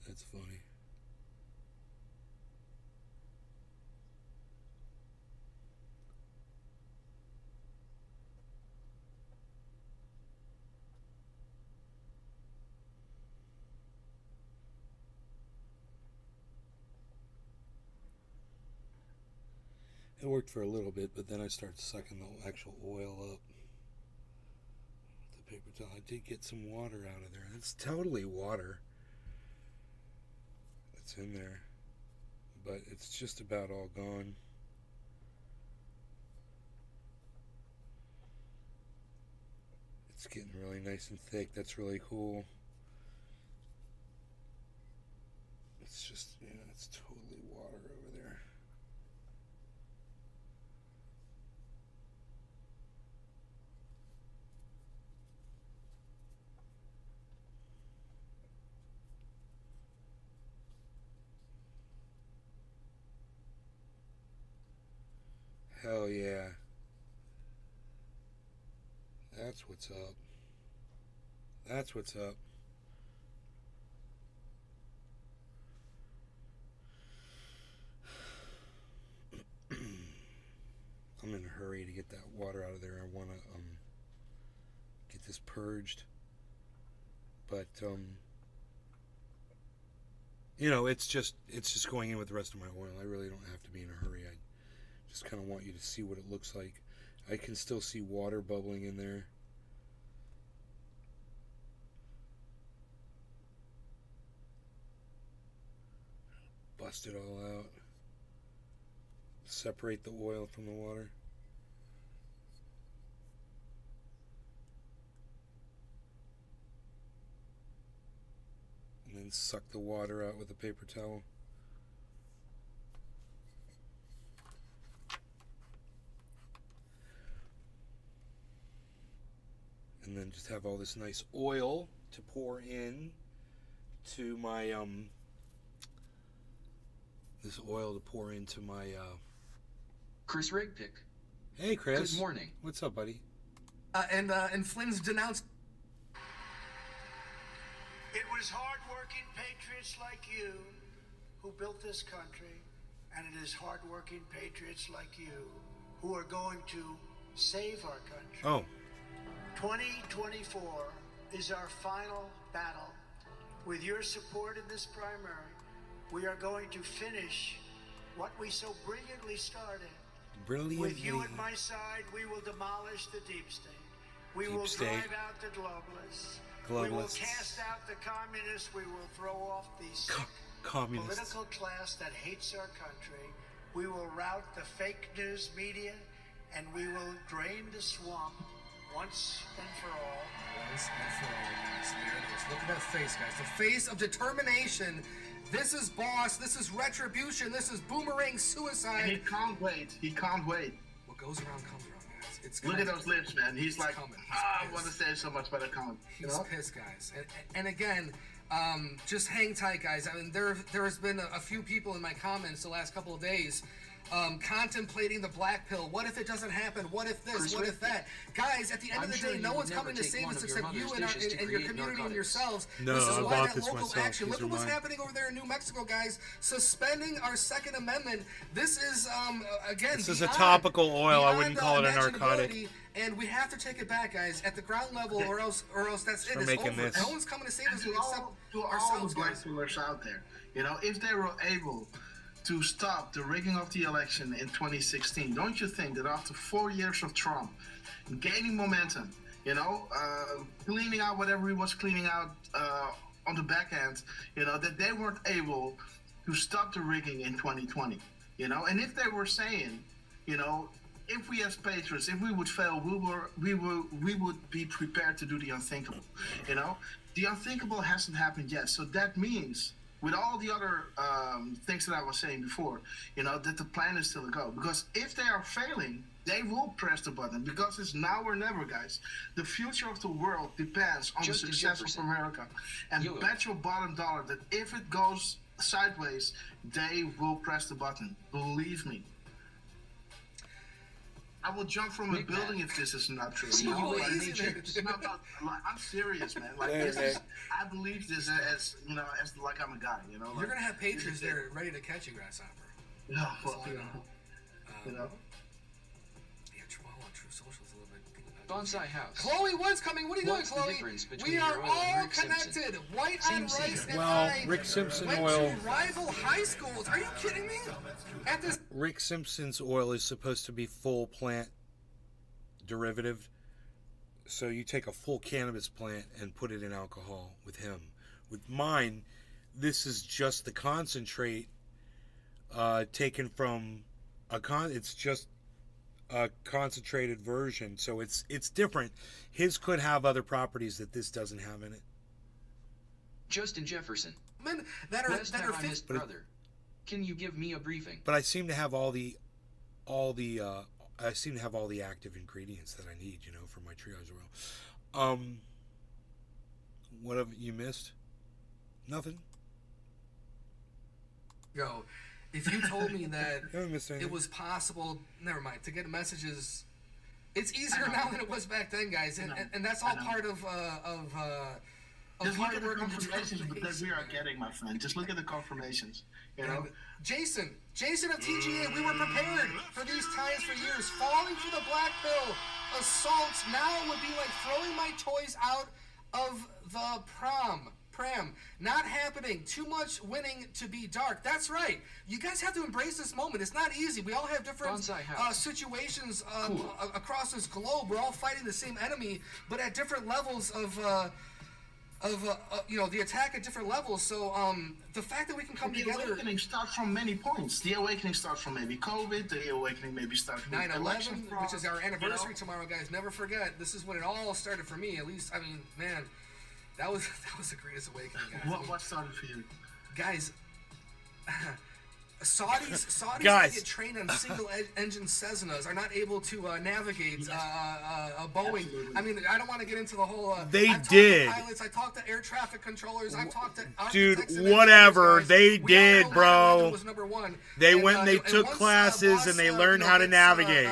That's funny. It worked for a little bit, but then I started sucking the actual oil up. The paper towel. I did get some water out of there. It's totally water that's in there, but it's just about all gone. It's getting really nice and thick. That's really cool. It's just, yeah, it's totally water over there. Hell yeah. That's what's up. That's what's up. I'm in a hurry to get that water out of there. I want to get this purged. But you know, it's just going in with the rest of my oil. I really don't have to be in a hurry. I just kind of want you to see what it looks like. I can still see water bubbling in there. Bust it all out. Separate the oil from the water. And then suck the water out with a paper towel. And then just have all this nice oil to pour in to my Chris Rigpick. Hey Chris. Good morning. What's up, buddy? And Flynn's denounced. It was hard-working patriots like you who built this country, and it is hard-working patriots like you who are going to save our country. Oh. 2024 is our final battle. With your support in this primary, we are going to finish what we so brilliantly started. Brilliantly. With you at my side, we will demolish the deep state. We will drive out the globalists. We will cast out the communists. We will throw off the sick political class that hates our country. We will rout the fake news media, and we will drain the swamp once and for all. Once and for all, guys. There it is. Look at that face, guys. The face of determination. This is boss. This is retribution. This is boomerang suicide. And he can't wait. He can't wait. What goes around comes around, guys. It's Look at those lips, man. He's like, I want to pissed. say so much, but I can't. He's pissed, guys. And again, just hang tight, guys. I mean, there has been a few people in my comments the last couple of days contemplating the black pill. What if it doesn't happen? What if this? What if that? Guys, at the end of the day, no one's coming to save us except you and your community and yourselves. No, this is I why bought that this local myself. action. Look at what's happening over there in New Mexico, guys. Suspending our Second Amendment. This is, again, this is a topical oil. I wouldn't call it a narcotic. And we have to take it back, guys, at the ground level, or else that's it. It's over. This. No one's coming to save us to except all ourselves, the black guys. pillars out there, you know, if they were able to stop the rigging of the election in 2016, don't you think that after 4 years of Trump gaining momentum, you know, cleaning out whatever he was cleaning out on the back end, you know, that they weren't able to stop the rigging in 2020, you know? And if they were saying, you know, if we as patriots, if we would fail, we would be prepared to do the unthinkable, you know? The unthinkable hasn't happened yet, so that means, with all the other things that I was saying before, you know, that the plan is still a go. Because if they are failing, they will press the button. Because it's now or never, guys. The future of the world depends on the success of America. And bet your bottom dollar that if it goes sideways, they will press the button. Believe me. I will jump from a building if this is not true. I'm serious, man. Like this is, I believe this as you know, as like I'm a guy. You know, You're gonna have patrons there ready to catch you, grasshopper. No, well, you know. You know. Yeah, True Social is a little bit Bonsai House. Chloe Wood's coming. What are you What's doing, the Chloe? difference between We are your oil and all Rick Simpson? connected. White Same on Rice and Well, I Rick Simpson went oil. to rival high schools. Are you kidding me? At this Rick Simpson's oil is supposed to be full plant derivative. So you take a full cannabis plant and put it in alcohol with him. With mine, this is just the concentrate taken from it's just a concentrated version, so it's different. His could have other properties that this doesn't have in it. Justin Jefferson. that are Last that time are I missed brother. Can you give me a briefing? But I seem to have all the I seem to have all the active ingredients that I need, you know, for my triage oil. What have you missed? Nothing. Go. If you told me that Haven't missed anything. it was possible, never mind, to get messages, it's easier now than it was back then, guys, and that's all part of Just look at the work on the confirmations database. that we are getting, my friend. Just look at the confirmations. You know, Jason of TGA, we were prepared for these times for years. Falling for the black pill, assaults. Now it would be like throwing my toys out of the pram. Not happening. Too much winning to be dark. That's right. You guys have to embrace this moment. It's not easy. We all have different situations across this globe. We're all fighting the same enemy, but at different levels of the attack at different levels. So the fact that we can come together. The awakening starts from many points. The awakening starts from maybe COVID. The awakening maybe starts from 9/11, which is our anniversary tomorrow, guys. Never forget. This is when it all started for me. At least, I mean, man, that was the greatest awakening, guys. What started for you, guys? Saudis Guys. that get trained on single-engine Cessnas are not able to navigate a Boeing. Absolutely. I mean, I don't want to get into the whole. They I've talked did. to pilots. I talked to air traffic controllers. I've talked to Dude, architects and whatever. engineers, guys. They We all did, know bro. 9/11 was number one. They And, went and they and took once, classes boss, and they learned how to gets, navigate.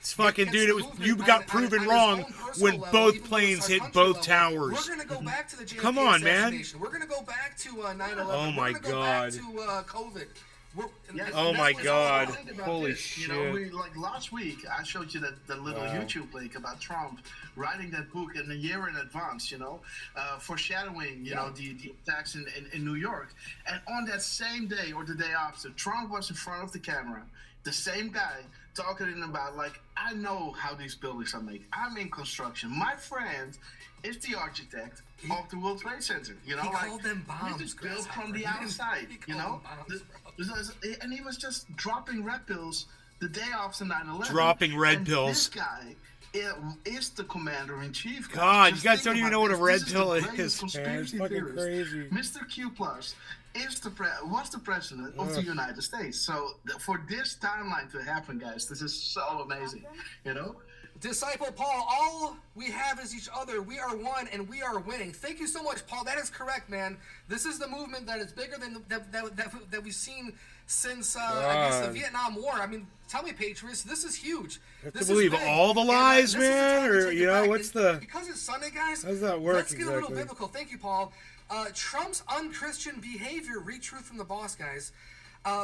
It's fucking, gets dude, you movement got on proven his wrong own personal when level, both even though planes it's our hit country both level. towers. We're going to go back to the JFK Come on, man. assassination. We're going to go back to 9/11. Oh, my We're going to go God. back to COVID. Oh, my God. Holy You know, shit. like last week, I showed you that little Wow. YouTube link about Trump writing that book in a year in advance, you know, foreshadowing, you know, the attacks in New York. And on that same day or the day after, Trump was in front of the camera, the same guy talking about, like, I know how these buildings are made. I'm in construction. My friend is the architect of the World Trade Center. You know, He like, called them bombs, this is built from Grasshopper. the He didn't- outside, he you called know? them bombs, And he was just dropping red pills the day after 9/11. Dropping red And pills. This guy is the commander-in-chief. God, Just you guys think don't even about know what a this. red This is pill the is, greatest man. It's conspiracy fucking theorist. crazy. Mr. Q Plus was the president of the United States. So for this timeline to happen, guys, this is so amazing. You know. Disciple Paul, all we have is each other. We are one, and we are winning. Thank you so much, Paul. That is correct, man. This is the movement that is bigger than that we've seen since I guess the Vietnam War. I mean, tell me, Patriots, this is huge. You have This to is believe big. all the And, lies, this is the man? time to Or, take you it know, back. what's And the... because it's Sunday, guys. How does that work Let's get a little exactly? biblical. Thank you, Paul. Trump's unchristian behavior, read truth from the boss, guys.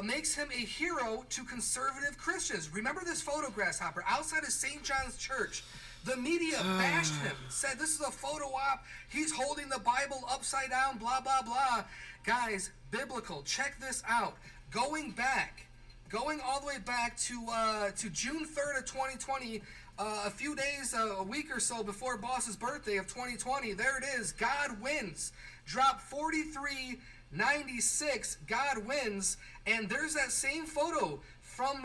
Makes him a hero to conservative Christians. Remember this photo, Grasshopper, outside of St. John's Church. The media bashed him, said this is a photo op. He's holding the Bible upside down, blah, blah, blah. Guys, biblical. Check this out. Going all the way back to June 3rd of 2020, a few days, a week or so before Boss's birthday of 2020. There it is. God wins. Drop 43.96. God wins. And there's that same photo from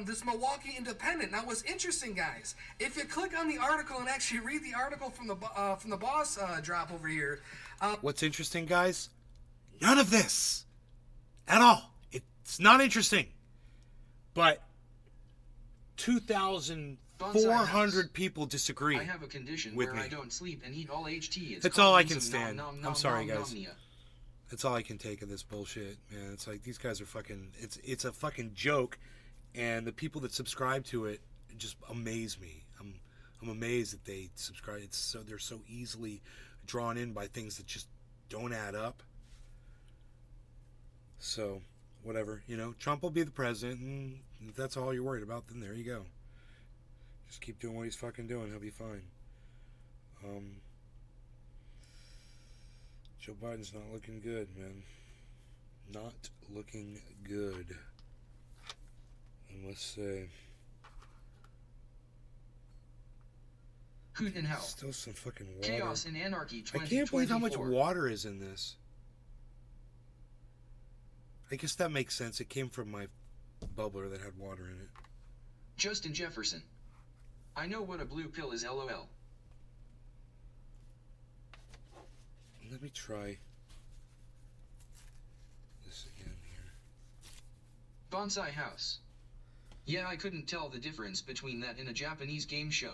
this Milwaukee Independent. Now, what's interesting, guys, if you click on the article and actually read the article from the boss drop over here. What's interesting, guys? None of this. At all. It's not interesting. But 2,400 people disagree I have a condition with where me. I don't sleep and eat all HT. It's That's all I called can some stand. nom, nom, I'm sorry, nom, guys. nomnia. That's all I can take of this bullshit, man. It's like these guys are fucking. It's a fucking joke, and the people that subscribe to it just amaze me. I'm amazed that they subscribe. They're so easily drawn in by things that just don't add up. So whatever, you know, Trump will be the president, and if that's all you're worried about, then there you go. Just keep doing what he's fucking doing. He'll be fine. Joe Biden's not looking good, man. Not looking good. I must say. Hoot in hell. Still some fucking water. Chaos and Anarchy 2024. I can't believe how much water is in this. I guess that makes sense. It came from my bubbler that had water in it. Justin Jefferson. I know what a blue pill is, LOL. Let me try this again here. Bonsai House. Yeah, I couldn't tell the difference between that and a Japanese game show.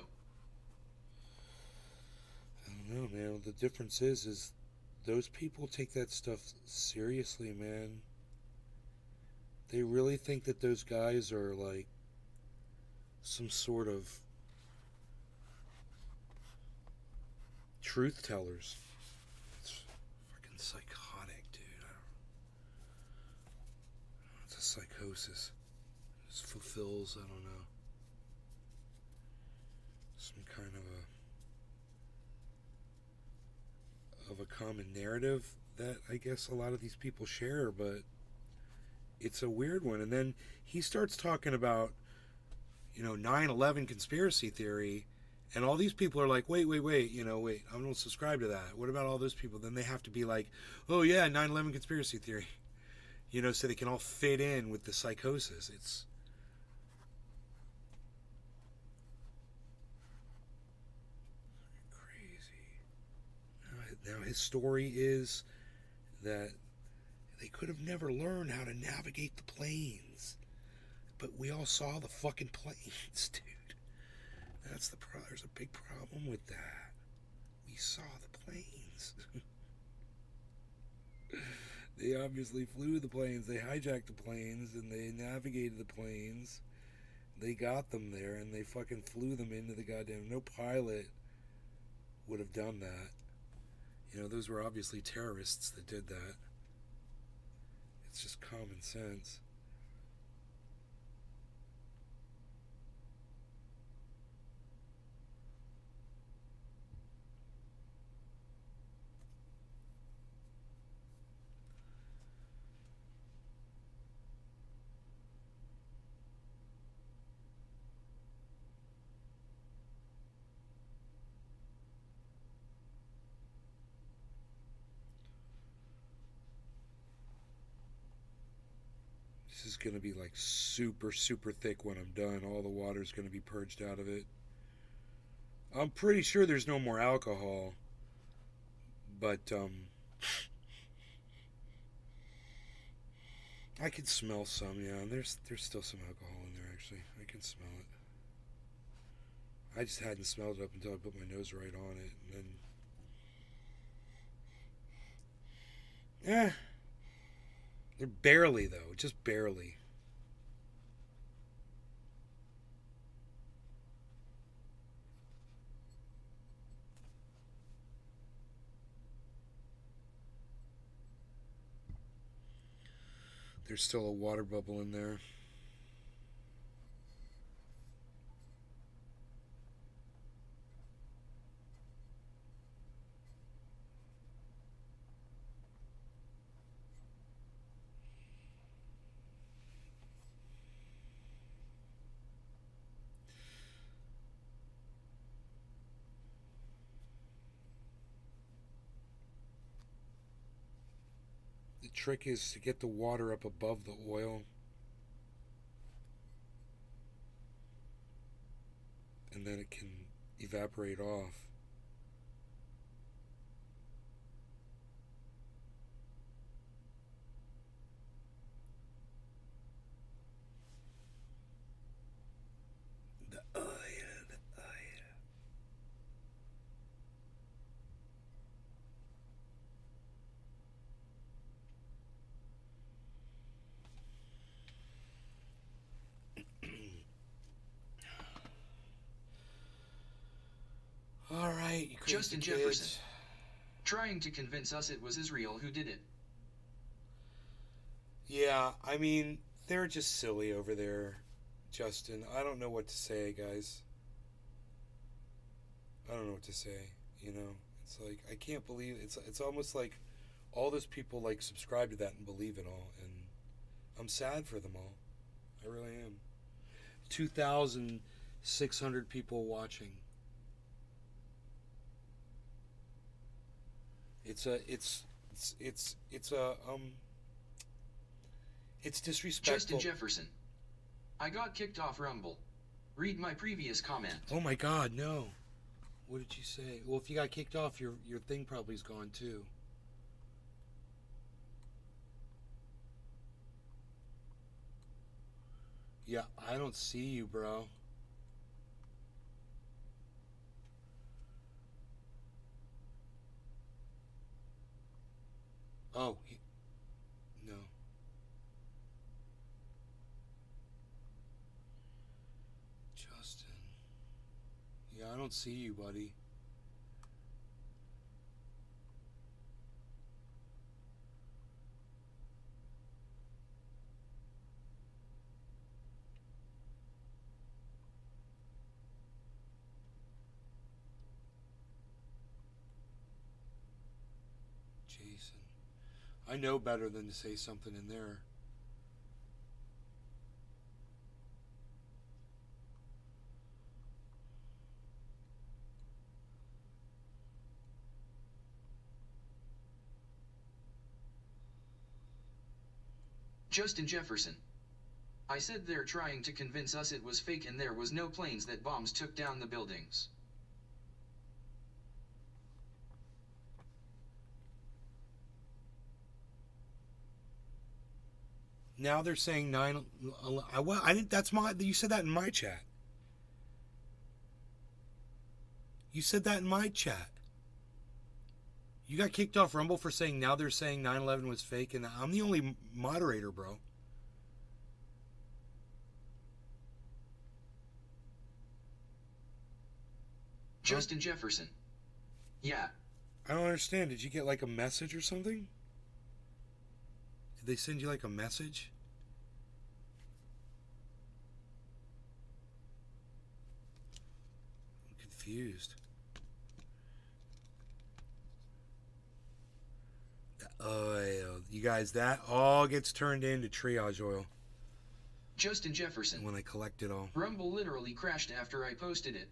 I don't know, man. The difference is those people take that stuff seriously, man. They really think that those guys are like some sort of truth tellers. It's fucking psychotic, dude. It's a psychosis. It just fulfills, I don't know, some kind of a common narrative that I guess a lot of these people share, but it's a weird one. And then he starts talking about, 9/11 conspiracy theory, and all these people are like, wait, wait, I don't subscribe to that. What about all those people? Then they have to be like, oh yeah, 9/11 conspiracy theory, so they can all fit in with the psychosis. It's crazy. Now his story is that they could have never learned how to navigate the planes. But we all saw the fucking planes, dude. There's a big problem with that. We saw the planes. They obviously flew the planes. They hijacked the planes and they navigated the planes. They got them there and they fucking flew them into the goddamn... No pilot would have done that. Those were obviously terrorists that did that. It's just common sense. This is going to be like super, super thick when I'm done. All the water's going to be purged out of it. I'm pretty sure there's no more alcohol. But, I can smell some, yeah. And there's still some alcohol in there, actually. I can smell it. I just hadn't smelled it up until I put my nose right on it. And then... They're barely, though. Just barely. There's still a water bubble in there. The trick is to get the water up above the oil. And then it can evaporate off. The oil. All right, you crazy Justin kids. Jefferson. Trying to convince us it was Israel who did it. Yeah, I mean, they're just silly over there, Justin. I don't know what to say, guys. I don't know what to say. You know, it's like I can't believe it's almost like all those people like subscribe to that and believe it all, and I'm sad for them all. I really am. 2,600 people watching. It's disrespectful. Justin Jefferson. I got kicked off Rumble. Read my previous comment. Oh my God, no. What did you say? Well, if you got kicked off, your thing probably is gone too. Yeah, I don't see you, bro. Oh, no. Justin. Yeah, I don't see you, buddy. Jason. I know better than to say something in there. Justin Jefferson. I said they're trying to convince us it was fake and there was no planes that bombs took down the buildings. Now they're saying 9. Well, I didn't. That's my. You said that in my chat. You said that in my chat. You got kicked off Rumble for saying now they're saying 9/11 was fake, and I'm the only moderator, bro. Justin Jefferson. Yeah. I don't understand. Did you get like a message or something? Did they send you like a message? I'm confused. Oh, you guys, that all gets turned into triage oil. Justin Jefferson. When I collect it all. Rumble literally crashed after I posted it.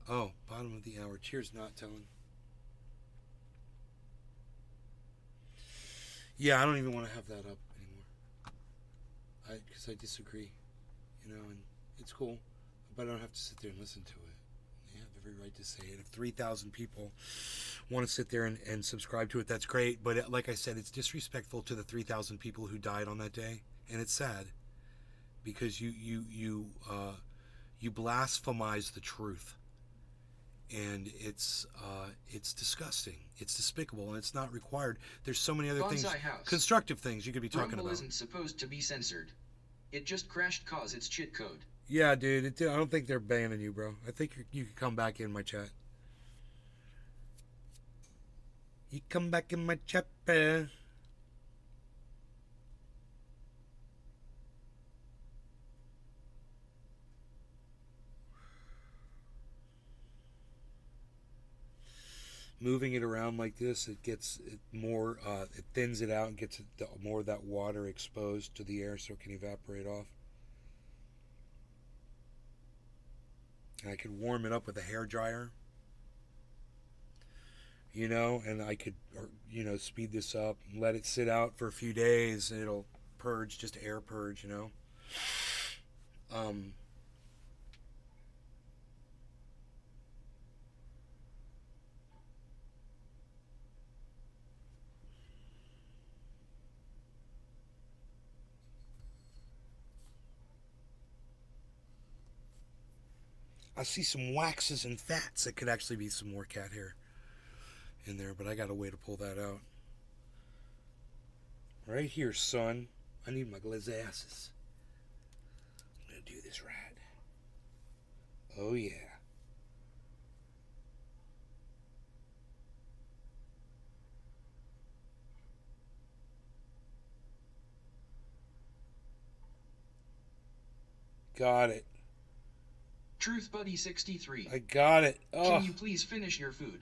Oh, bottom of the hour. Cheers, not telling. Yeah, I don't even want to have that up anymore. Because I disagree, you know, and it's cool, but I don't have to sit there and listen to it. They have every right to say it. If 3,000 people want to sit there and subscribe to it, that's great. But like I said, it's disrespectful to the 3,000 people who died on that day, and it's sad because you blasphemize the truth. And it's disgusting. It's despicable, and it's not required. There's so many other things, constructive things you could be talking Rumble about. Isn't supposed to be censored. It just crashed cause it's cheat code. Yeah, dude. I don't think they're banning you, bro. I think you can come back in my chat. You come back in my chat, bro. Moving it around like this, it gets it more, it thins it out and gets more of that water exposed to the air so it can evaporate off. And I could warm it up with a hair dryer, you know, and I could, speed this up and let it sit out for a few days and it'll purge, just air purge, you know. I see some waxes and fats that could actually be some more cat hair in there, but I got a way to pull that out. Right here, son. I need my glasses. I'm going to do this right. Oh, yeah. Got it. Truth Buddy 63. I got it. Oh, Can you please finish your food?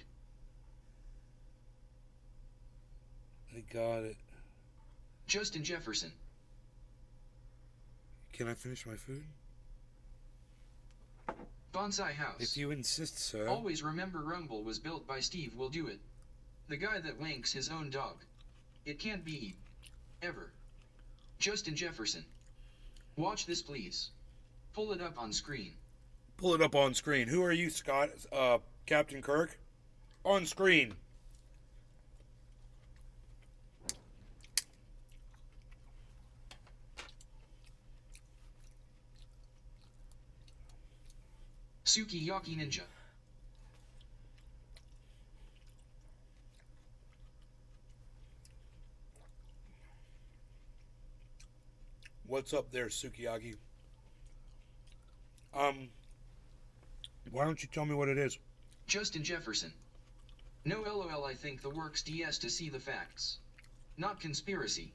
I got it. Justin Jefferson. Can I finish my food? Bonsai House. If you insist, sir. Always remember Rumble was built by Steve Will Do It. The guy that wanks his own dog. It can't be eaten. Ever. Justin Jefferson. Watch this, please. Pull it up on screen. Pull it up on screen. Who are you, Scott? Captain Kirk? On screen. Sukiyaki Ninja. What's up there, Sukiyaki? Why don't you tell me what it is? Justin Jefferson. No LOL, I think the works DS to see the facts. Not conspiracy.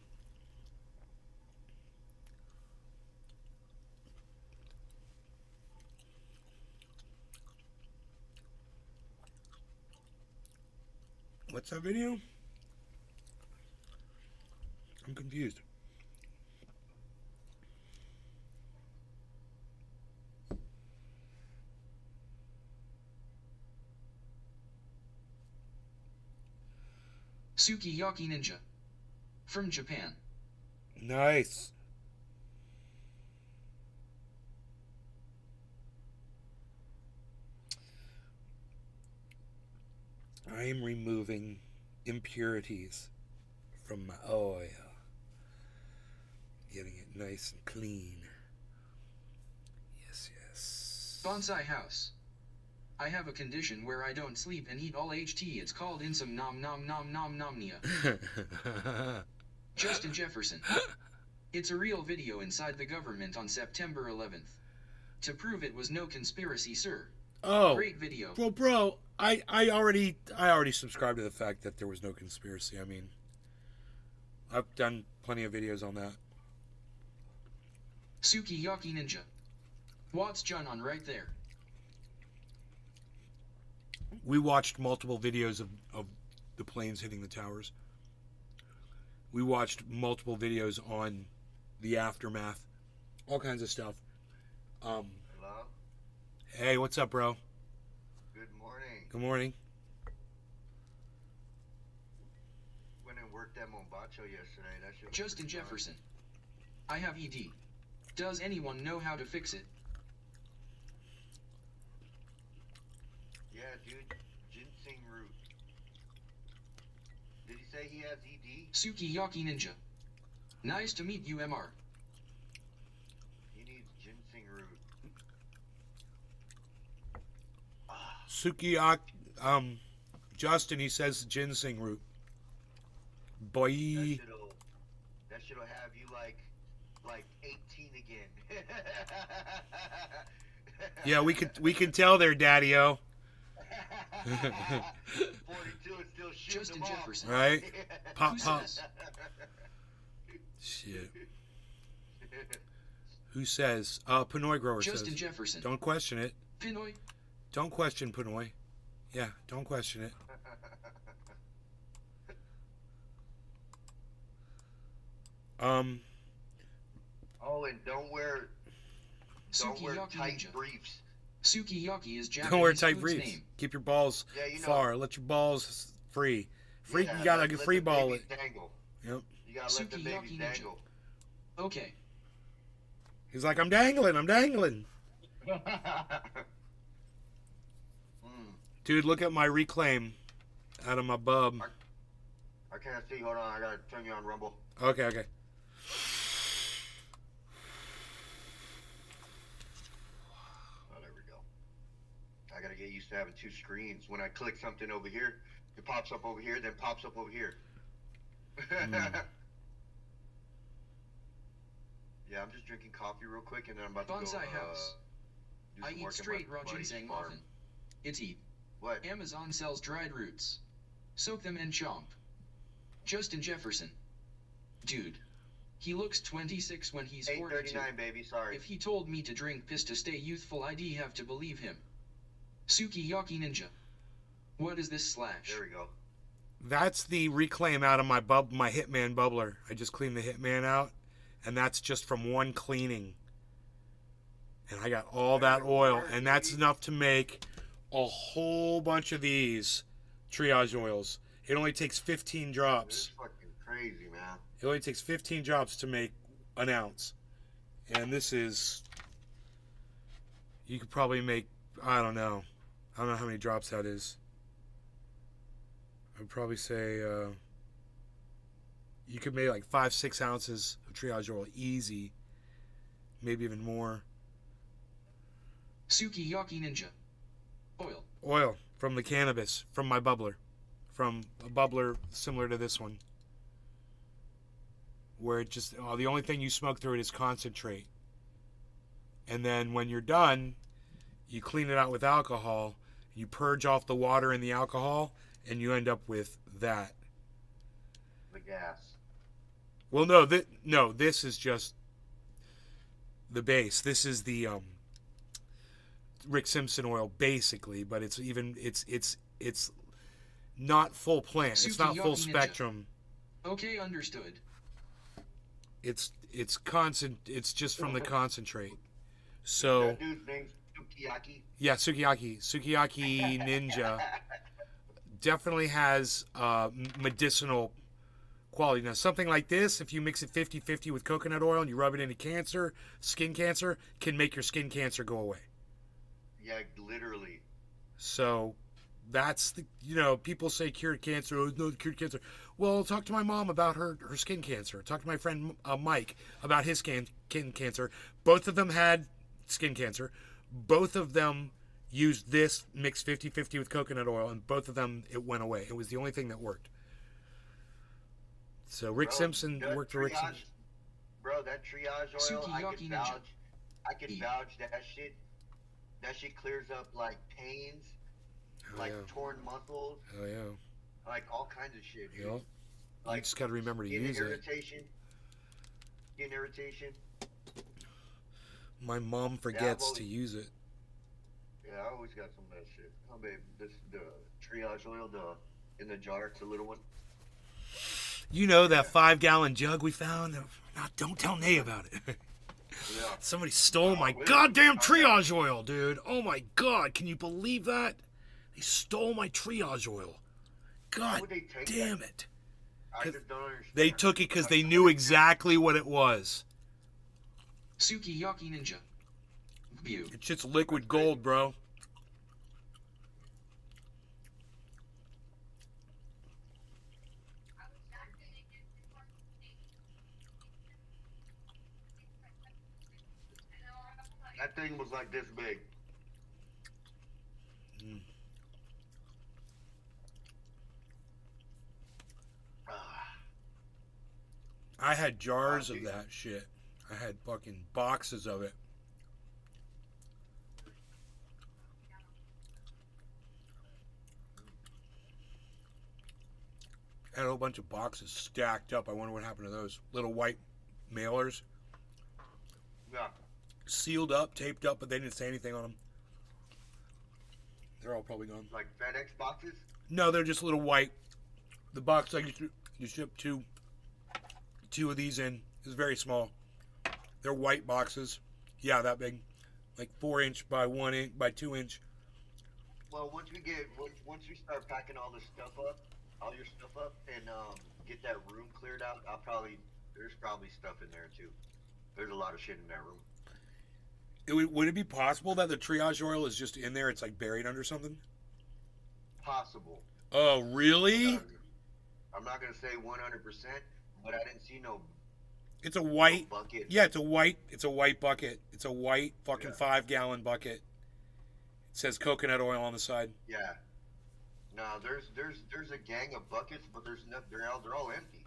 What's that video? I'm confused. Sukiyaki Ninja. From Japan. Nice. I am removing impurities from my oil. Getting it nice and clean. Yes, yes. Bonsai House. I have a condition where I don't sleep and eat all HT. It's called insomnia. Justin Jefferson. It's a real video inside the government on September 11th. To prove it was no conspiracy, sir. Oh, great video. Well, bro, I already subscribed to the fact that there was no conspiracy. I mean, I've done plenty of videos on that. Sukiyaki Ninja. What's John on right there? We watched multiple videos of the planes hitting the towers. We watched multiple videos on the aftermath. All kinds of stuff. Hello? Hey, what's up, bro? Good morning. Good morning. Went and worked at Mombacho yesterday. That shit was Justin pretty fun. Jefferson. I have ED. Does anyone know how to fix it? Yeah, dude. Ginseng root. Did he say he has ED? Sukiyaki Ninja. Nice to meet you, MR. He needs ginseng root. Sukiyaki, Justin, he says ginseng root. Boy. That shit'll have you like 18 again. Yeah, we can tell there, Daddy-O. 42 is still shooting Justin them Jefferson. off. Right? Pop, Who pop. says? Shit. Who says? Pinoy Grower Justin says. Jefferson. Don't question it. Pinoy. Don't question Pinoy. Yeah, don't question it. Oh, and don't wear Sukiyaki tight Ninja. briefs. Sukiyaki is Japanese Don't wear tight food's briefs. name. Keep your balls Yeah, you know. far. Let your balls free. Free. Yeah, You gotta let get the free ball babies it. dangle. Yep. You gotta let the Sukiyaki babies Ninja. dangle. Okay. He's like, I'm dangling. I'm dangling. Dude, look at my reclaim out of my bub. I can't see. Hold on. I gotta turn you on Rumble. Okay, okay. Oh, there we go. I gotta get used to having two screens. When I click something over here, it pops up over here, then pops up over here. Yeah, I'm just drinking coffee real quick, and then I'm about to Bonsai go. House. Do I some eat work at straight my raw buddy's ginseng farm. often. It's eat. What? Amazon sells dried roots. Soak them and chomp. Justin Jefferson. Dude. He looks 26 when he's 42. 8:39, baby. Sorry. If he told me to drink piss to stay youthful, I'd have to believe him. Sukiyaki Ninja. What is this slash? There we go. That's the reclaim out of my Hitman bubbler. I just cleaned the Hitman out, and that's just from one cleaning. And I got all that oil, and that's enough to make a whole bunch of these triage oils. It only takes 15 drops. It's fucking crazy, man. It only takes 15 drops to make an ounce. And this is, you could probably make, I don't know how many drops that is. I'd probably say you could make like 5-6 ounces of triage oil easy, maybe even more. Sukiyaki Ninja. Oil from the cannabis, from my bubbler, from a bubbler similar to this one, where it just the only thing you smoke through it is concentrate, and then when you're done, you clean it out with alcohol, you purge off the water and the alcohol, and you end up with that. The gas. Well, no, this is just the base. This is the Rick Simpson oil, basically, but it's not full plant. It's not full spectrum. Okay, understood. It's just from the concentrate. So That dude's name's Sukiyaki. yeah, Sukiyaki Ninja definitely has medicinal quality. Now, something like this, if you mix it 50-50 with coconut oil and you rub it into cancer, skin cancer, can make your skin cancer go away. Yeah, literally. So that's the, people say cured cancer. Oh, no, cured cancer. Well, talk to my mom about her skin cancer. Talk to my friend Mike about his skin cancer. Both of them had skin cancer. Both of them used this mixed 50-50 with coconut oil, and both of them, it went away. It was the only thing that worked. So Rick Simpson worked for Rick Simpson. Bro, that triage oil, I could vouch that shit. That shit clears up like pains, torn muscles. Oh yeah. Like all kinds of shit, dude. Yep. Like, you just got to remember to use it. Skin irritation. My mom forgets to use it. Yeah, I always got some of that shit. Oh, babe, this the triage oil, in the jar. It's a little one. You know that 5-gallon jug we found? Don't tell Nay about it. Yeah. Somebody stole my goddamn triage oil, dude. Oh my god, can you believe that? They stole my triage oil. God damn it. I just don't understand. They took it because they knew exactly what it was. Sukiyaki Ninja. View. It's just liquid gold, bro. That thing was like this big. I had jars of that shit. I had fucking boxes of it. I had a whole bunch of boxes stacked up. I wonder what happened to those little white mailers. Yeah. Sealed up, taped up, but they didn't say anything on them. They're all probably gone. Like FedEx boxes? No, they're just little white. The box I you ship two of these in is very small. They're white boxes. Yeah, that big, like 4-inch by 1-inch by 2-inch. Well, once we start packing all this stuff up, all your stuff up, and get that room cleared out, there's probably stuff in there too. There's a lot of shit in that room. Would it be possible that the triage oil is just in there? It's like buried under something? Possible. Oh, really? I'm not gonna say 100%, but I didn't see no. It's a white bucket. Yeah, it's a white bucket. It's a white fucking 5-gallon bucket. It says coconut oil on the side. Yeah. No, there's a gang of buckets, but they're all empty.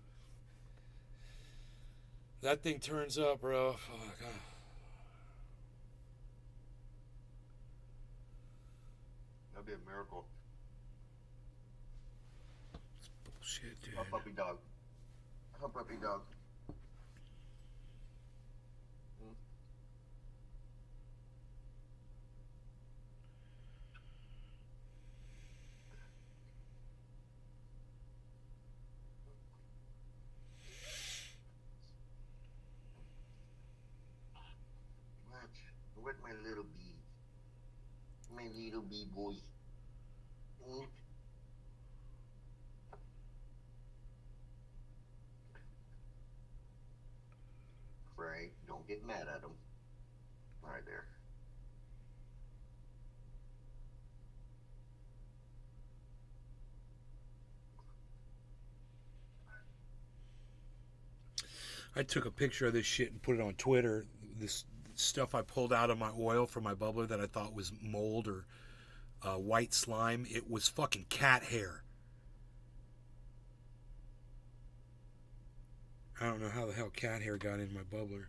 That thing turns up, bro. Fuck. That'd be a miracle. It's bullshit, dude. A puppy dog. A puppy dog. my little B-boy. Frank, don't get mad at him. Right there. I took a picture of this shit and put it on Twitter. This stuff I pulled out of my oil for my bubbler that I thought was mold or white slime. It was fucking cat hair. I don't know how the hell cat hair got in my bubbler.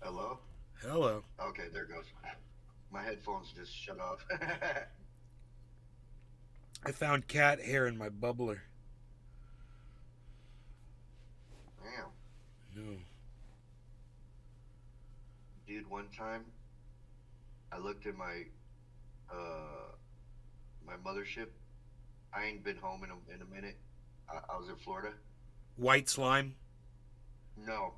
Hello? Hello. Okay, there goes. My headphones just shut off. I found cat hair in my bubbler. Damn. No. Dude, one time, I looked at my mothership. I ain't been home in a minute. I was in Florida. White slime? No.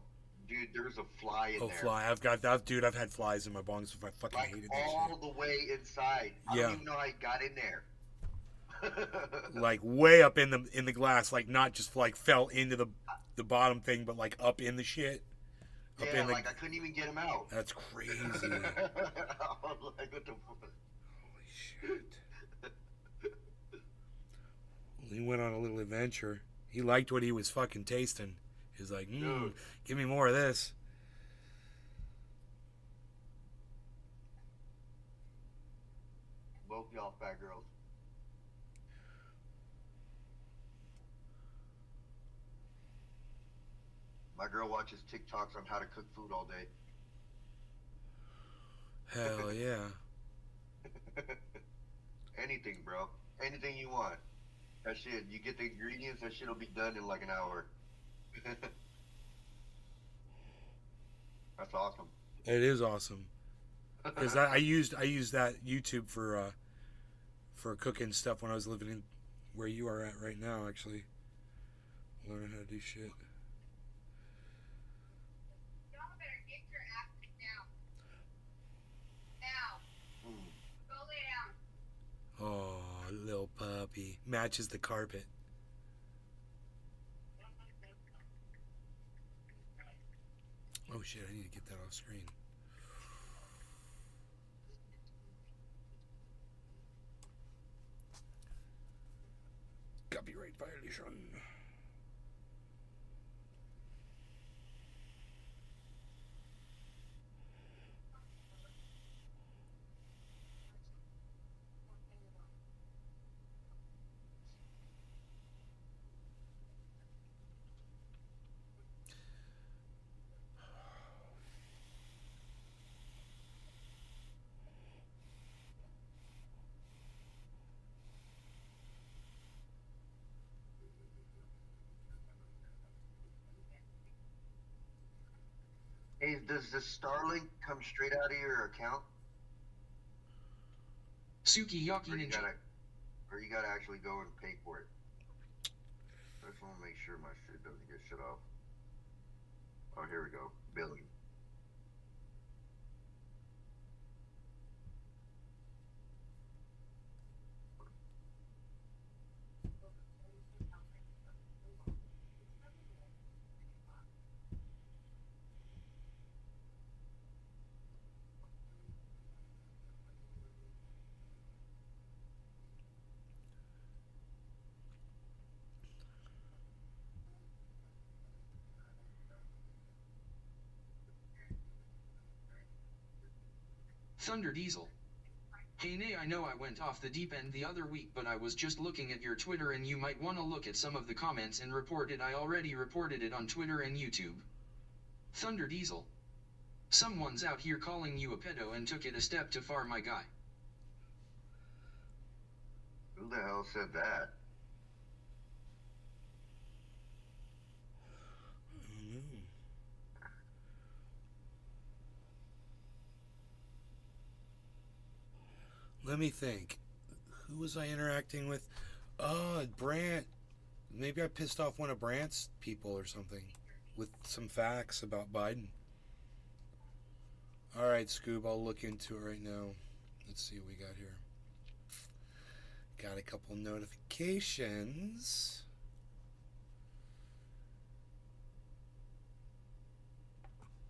Dude, there's a fly in there. Oh, fly. I've got that. Dude, I've had flies in my bongs. I fucking hated that shit. All the way inside. I don't even know how it got in there. Like way up in the glass, like not just like fell into the bottom thing, but like up in the shit. Up in the, like I couldn't even get him out. That's crazy. I was like, what the fuck? Holy shit. He went on a little adventure. He liked what he was fucking tasting. He's like, give me more of this. Both y'all fat girls. My girl watches TikToks on how to cook food all day. Hell yeah. Anything, bro. Anything you want. That shit, you get the ingredients, that shit'll be done in like an hour. That's awesome. It is awesome. Because I used that YouTube for cooking stuff when I was living in where you are at right now, actually. Learning how to do shit. Y'all better get your asses down. Now. Go lay down. Oh, little puppy. Matches the carpet. Oh shit, I need to get that off screen. Copyright violation. Hey, does the Starlink come straight out of your account? Sukiyaki Ninja. Or you gotta actually go and pay for it? I just want to make sure my shit doesn't get shut off. Oh, here we go. Billing. Thunder Diesel. Hey Nay, I know I went off the deep end the other week, but I was just looking at your Twitter and you might want to look at some of the comments and report it. I already reported it on Twitter and YouTube. Thunder Diesel. Someone's out here calling you a pedo and took it a step too far, my guy. Who the hell said that? Let me think. Who was I interacting with? Oh, Brant. Maybe I pissed off one of Brant's people or something. with some facts about Biden. All right, Scoob, I'll look into it right now. Let's see what we got here. Got a couple notifications.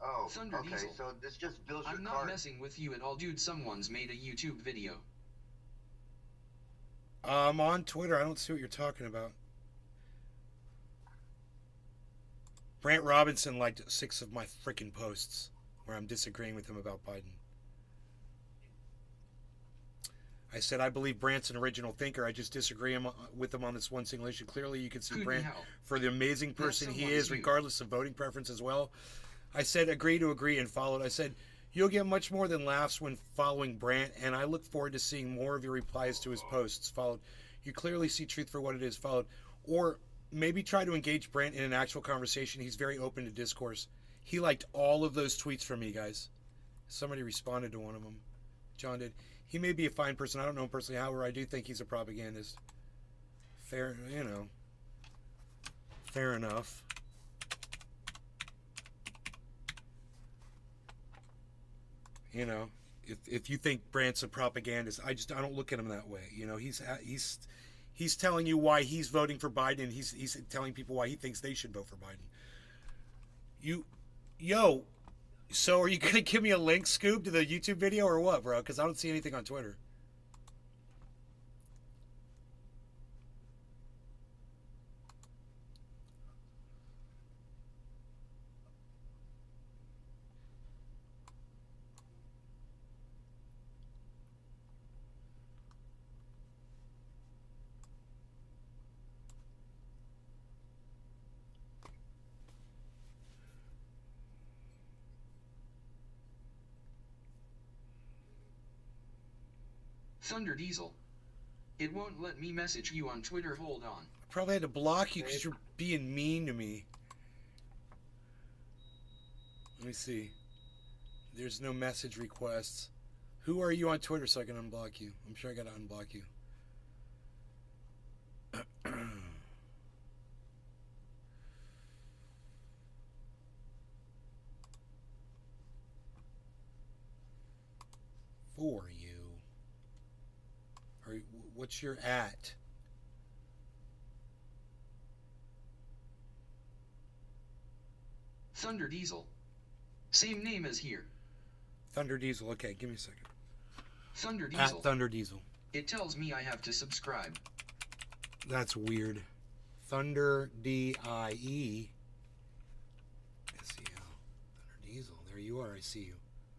Oh, Thunder okay, Diesel. so this just builds your I'm not card. messing with you at all, dude. Someone's made a YouTube video. I'm on Twitter. I don't see what you're talking about. Brant Robinson liked 6 of my freaking posts where I'm disagreeing with him about Biden. I said I believe Brant's an original thinker. I just disagree with him on this one single issue. Clearly, you can see Brant for the amazing person he is, regardless of voting preference as well. I said agree to agree and followed. I said you'll get much more than laughs when following Brant, and I look forward to seeing more of your replies to his posts. Followed. You clearly see truth for what it is. Followed. Or maybe try to engage Brant in an actual conversation. He's very open to discourse. He liked all of those tweets from me, guys. Somebody responded to one of them. John did. He may be a fine person. I don't know him personally. However, I do think he's a propagandist. Fair, you know. Fair enough. You know, if you think Brant's a propagandist, I don't look at him that way. You know, he's telling you why he's voting for Biden. He's telling people why he thinks they should vote for Biden. So are you gonna give me a link, Scoob, to the YouTube video or what, bro? Because I don't see anything on Twitter. Thunder Diesel. It won't let me message you on Twitter. Hold on. I probably had to block you because you're being mean to me. Let me see. There's no message requests. Who are you on Twitter so I can unblock you? I'm sure I gotta unblock you. For you. Or what's your at? Thunder Diesel. Same name as here. Thunder Diesel. Okay, give me a second. Thunder Diesel. At Thunder Diesel. It tells me I have to subscribe. That's weird. Thunder D-I-E. S-E-L. Thunder Diesel. There you are. I see you.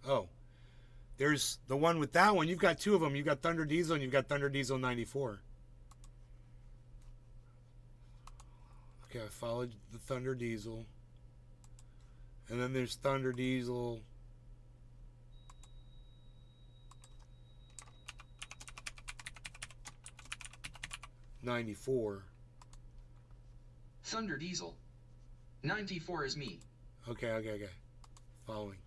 Oh. There's the one with that one. You've got 2 of them. You've got Thunder Diesel and you've got Thunder Diesel 94. Okay, I followed the Thunder Diesel. And then there's Thunder Diesel 94. Thunder Diesel. 94 is me. Okay. Following.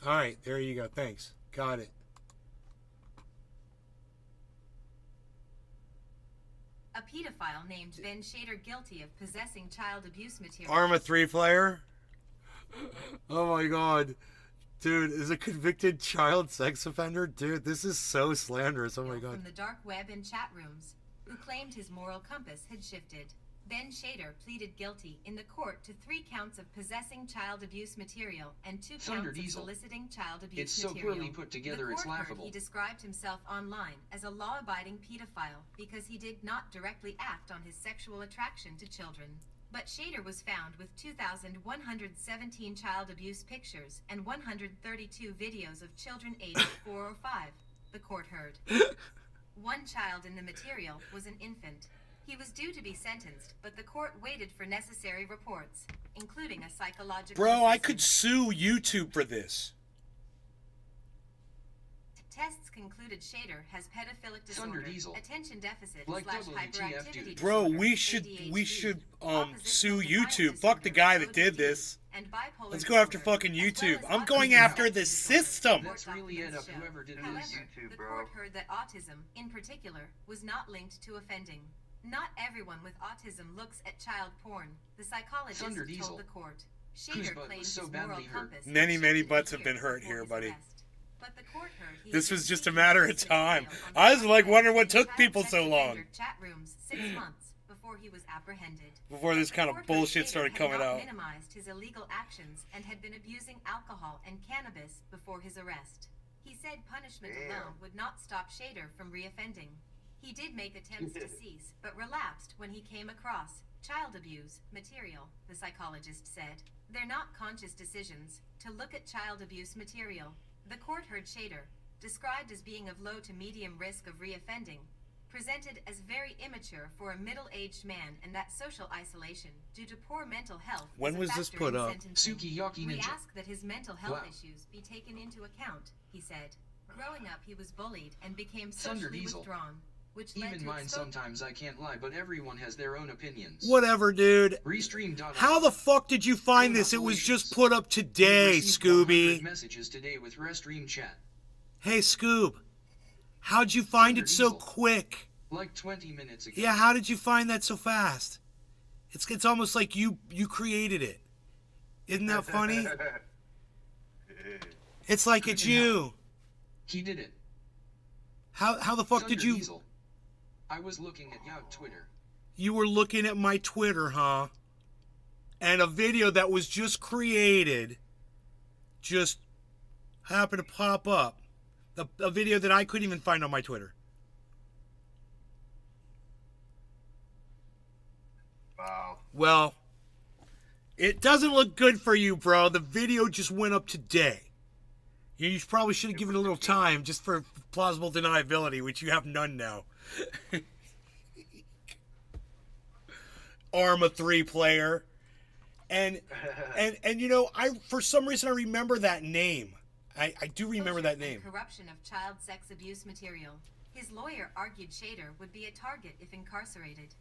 All right, there you go. Thanks. Got it. A pedophile named Ben Shader guilty of possessing child abuse material. Arma 3 player? Oh my god. Dude, is a convicted child sex offender? Dude, this is so slanderous. Oh my god. From the dark web and chat rooms, who claimed his moral compass had shifted. Ben Shader pleaded guilty in the court to 3 counts of possessing child abuse material and 2 Thunder counts Diesel. of soliciting child abuse It's material. so poorly put together, The it's court heard laughable. he described himself online as a law-abiding pedophile because he did not directly act on his sexual attraction to children. But Shader was found with 2,117 child abuse pictures and 132 videos of children aged 4 or 5, the court heard. One child in the material was an infant. He was due to be sentenced, but the court waited for necessary reports, including a psychological Bro, I assessment. could sue YouTube for this. Tests concluded Shader has pedophilic disorder, Diesel. attention deficit Like slash WTF, hyperactivity dude. Bro, disorder, we should ADHD, sue oppositional YouTube. defiance Fuck the disorder, guy that OCD, did this. and bipolar Let's go after disorder, fucking as well YouTube. as I'm going autism after spectrum the disorder. system. Let's really add up Show. whoever did However, this. the court heard that autism, in particular, was not linked to offending. Not everyone with autism looks at child porn, the psychologist Thunder Diesel. told the court. Whose Shader butt claims was so his moral badly hurt? compass Many, was many shifted butts have years been hurt before here, his buddy. arrest. But the court heard he This had was just a been matter of seeking time. bail on I was the like dark wondering web what took and people child so sex long. offender chat rooms 6 months before he was apprehended. Before this The kind of court heard bullshit Shader started had coming not out. minimized his illegal actions and had been abusing alcohol and cannabis before his arrest. He said punishment alone would not stop Shader from reoffending. He did make attempts to cease, but relapsed when he came across child abuse material, the psychologist said. They're not conscious decisions to look at child abuse material. The court heard Shader, described as being of low to medium risk of reoffending, presented as very immature for a middle-aged man, and that social isolation due to poor mental health When was was a this factor put in up? sentencing. Sukiyaki We Ninja. ask that his mental health Wow. issues be taken into account, he said. Growing up, he was bullied and became Thunder socially Diesel. withdrawn, which led Even to mine exposure. sometimes, I can't lie, but everyone has their own opinions. Whatever, dude. Restream.com. How the fuck did you find this? It was just put up today, Scooby. Messages today with Restream chat. Hey, Scoob. How'd you find Thunder it so Diesel. quick? Like 20 minutes ago. Yeah, how did you find that so fast? It's almost like you created it. Isn't that funny? It's like it's you. He did it. How the fuck Thunder did you? Diesel. I was looking at your Twitter. You were looking at my Twitter, huh? And a video that was just created just happened to pop up. A video that I couldn't even find on my Twitter. Wow. Well, it doesn't look good for you, bro. The video just went up today. You probably should have given it a little time just for plausible deniability, which you have none now. Arma 3 player. And you know, for some reason I remember that name. I do remember that name. Corruption of child sex abuse material. His lawyer argued Shader would be a target if incarcerated.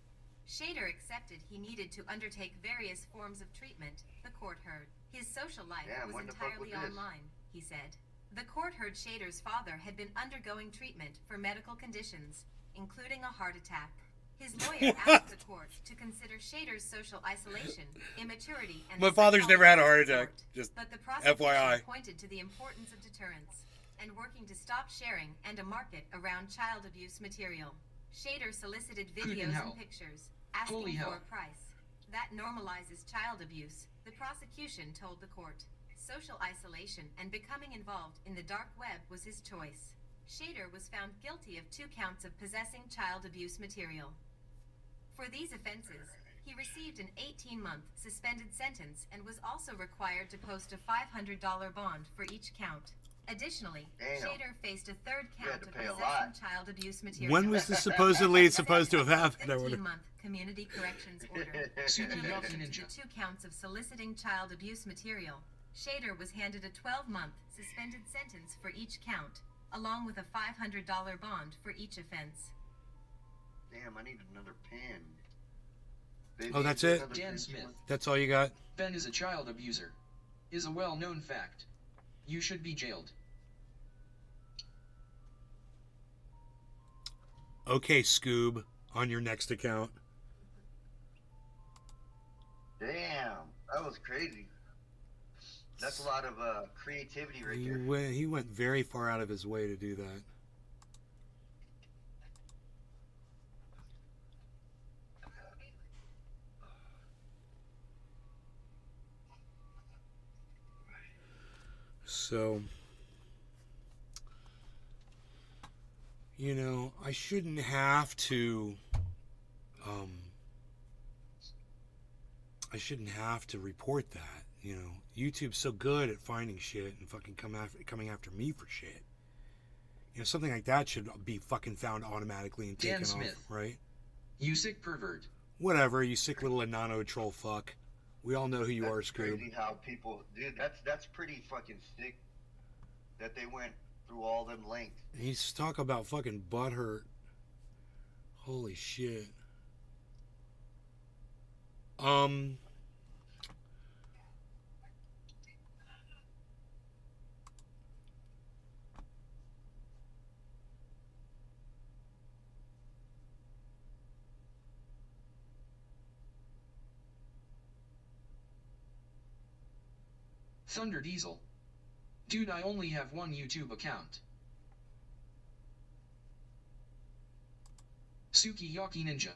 Shader accepted he needed to undertake various forms of treatment, the court heard. His social life was entirely online, he said. The court heard Shader's father had been undergoing treatment for medical conditions, including a heart attack. His lawyer asked the court to consider Shader's social isolation, immaturity, and My father's never had a heart attack. Just but the prosecution FYI. pointed to the importance of deterrence and working to stop sharing and a market around child abuse material. Shader solicited videos hell. and pictures, Holy asking hell. for a price. That normalizes child abuse, the prosecution told the court. Social isolation and becoming involved in the dark web was his choice. Shader was found guilty of 2 counts of possessing child abuse material. For these offenses, he received an 18-month suspended sentence and was also required to post a $500 bond for each count. Additionally, Shader faced a 3rd count of possessing child abuse material. When was this supposedly supposed to have happened? I wonder. 15-month community corrections order. Super In Lucky addition to Ninja. 2 counts of soliciting child abuse material, Shader was handed a 12-month suspended sentence for each count, along with a $500 bond for each offense. Damn, I need another pen. Oh, that's it? Dan Smith. That's all you got? Ben is a child abuser. Is a well-known fact. You should be jailed. Okay, Scoob, on your next account. Damn, that was crazy. That's a lot of creativity right there. He went very far out of his way to do that. So, you know, I shouldn't have to, report that. You know, YouTube's so good at finding shit and fucking coming after me for shit. You know, something like that should be fucking found automatically and Dan taken Smith. off, right? You sick pervert. Whatever, you sick little Anano troll fuck. We all know who you are, Scoob. Crazy how people, dude. That's pretty fucking sick. That they went through all them lengths. He's talking about fucking butthurt. Holy shit. Thunder Diesel. Dude, I only have one YouTube account. Sukiyaki Ninja.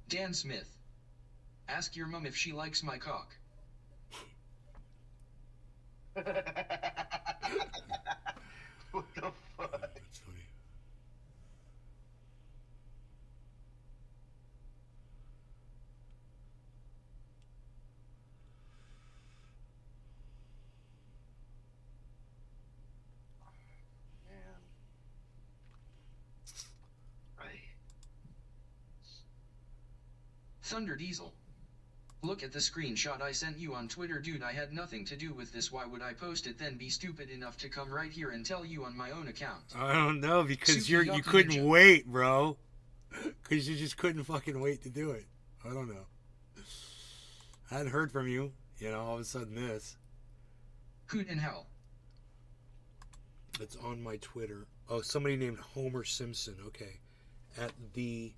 Dan Smith. Ask your mom if she likes my cock. What the fuck? That's funny. Man. Right. Thunder Diesel. Look at the screenshot I sent you on Twitter, dude. I had nothing to do with this. Why would I post it then? Be stupid enough to come right here and tell you on my own account. I don't know, because you Sukiyaki couldn't Ninja. wait, bro. Because you just couldn't fucking wait to do it. I don't know. I hadn't heard from you. You know, all of a sudden this. Hoot in hell. It's on my Twitter. Oh, somebody named Homer Simpson. Okay. At the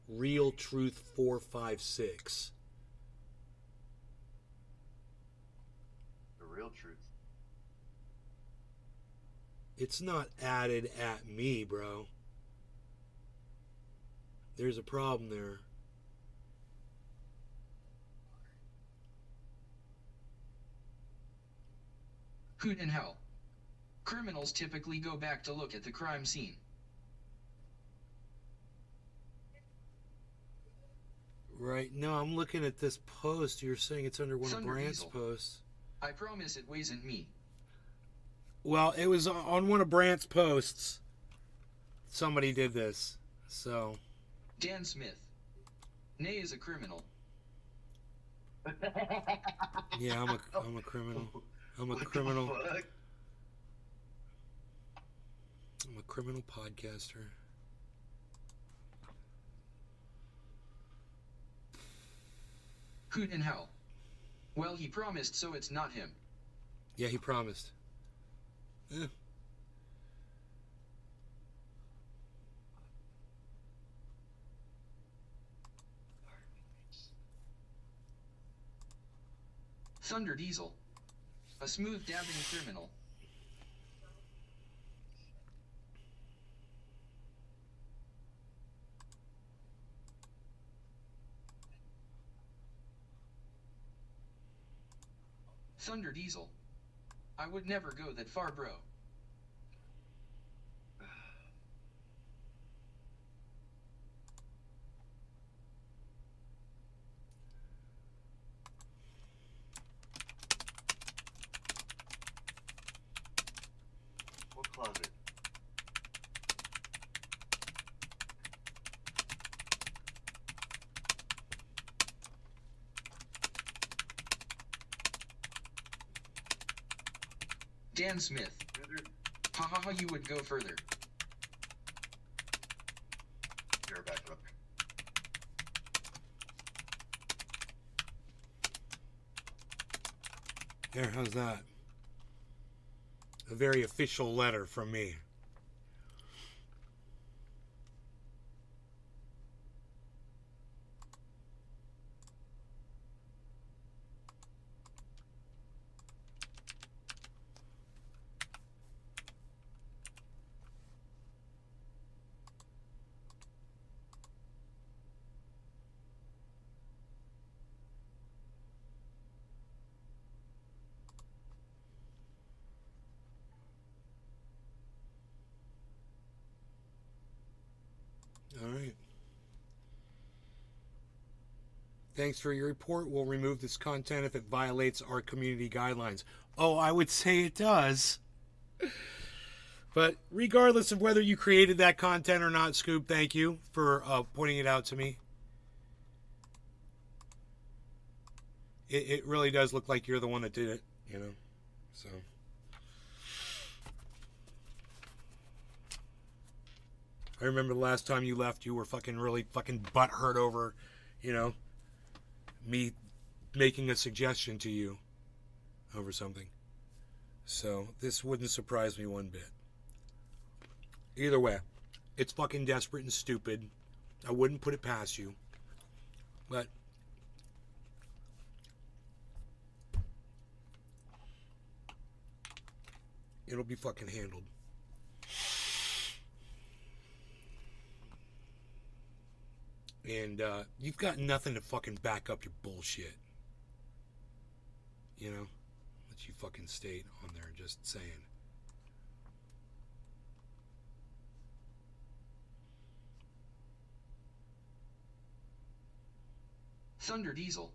Real Truth 456. The real truth. It's not added at me, bro. There's a problem there. Hoot in hell. Criminals typically go back to look at the crime scene. Right. No, I'm looking at this post. You're saying it's under one of Thunder Brandt's Diesel. posts. I promise it wasn't me. Well, it was on one of Brandt's posts. Somebody did this. So. Dan Smith. Nay is a criminal. Yeah, I'm a criminal. I'm a What the criminal. fuck? I'm a criminal podcaster. Hoot in hell. Well, he promised, so it's not him. Yeah, he promised. Eh. Thunder Diesel. A smooth dabbing criminal. Thunder Diesel. I would never go that far, bro. What closet? Dan Smith. Ha ha ha, you would go further. You're back up. There, how's that? A very official letter from me. Thanks for your report. We'll remove this content if it violates our community guidelines. Oh, I would say it does. But regardless of whether you created that content or not, Scoop, thank you for pointing it out to me. It really does look like you're the one that did it, you know. So. I remember the last time you left, you were really fucking butthurt over, you know, me making a suggestion to you over something. So this wouldn't surprise me one bit. Either way, it's fucking desperate and stupid. I wouldn't put it past you. But it'll be fucking handled. And you've got nothing to fucking back up your bullshit. You know? That you fucking state on there, just saying. Thunder Diesel.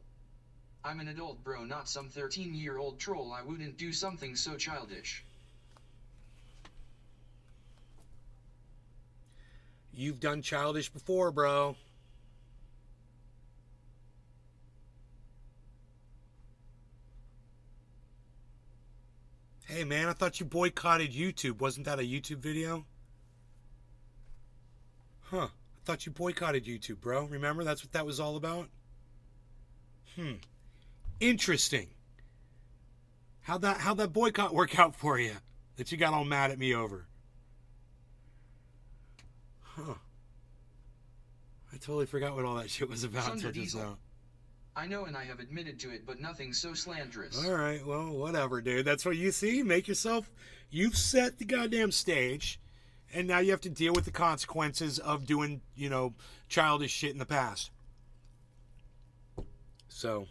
I'm an adult bro, not some 13-year-old troll. I wouldn't do something so childish. You've done childish before, bro. Hey, man, I thought you boycotted YouTube. Wasn't that a YouTube video? Huh. I thought you boycotted YouTube, bro. Remember? That's what that was all about? Interesting. How'd that boycott work out for you? That you got all mad at me over? Huh. I totally forgot what all that shit was about until just now. I know, and I have admitted to it, but nothing so slanderous. All right, well, whatever, dude. That's what you see. Make yourself... You've set the goddamn stage, and now you have to deal with the consequences of doing, you know, childish shit in the past. So,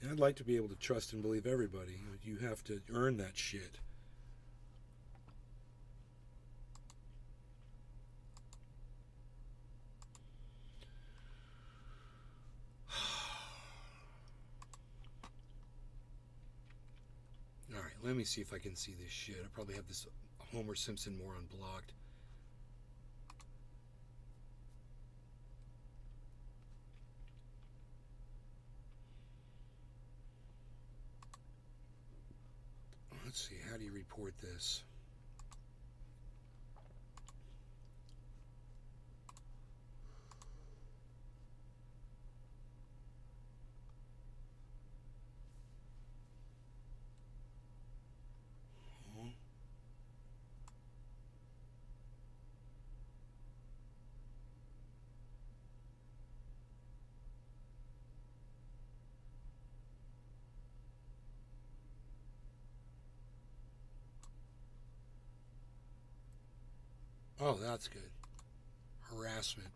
I'd like to be able to trust and believe everybody. You have to earn that shit. Alright, let me see if I can see this shit. I probably have this Homer Simpson moron blocked. Let's see, how do you report this? Oh, that's good. Harassment.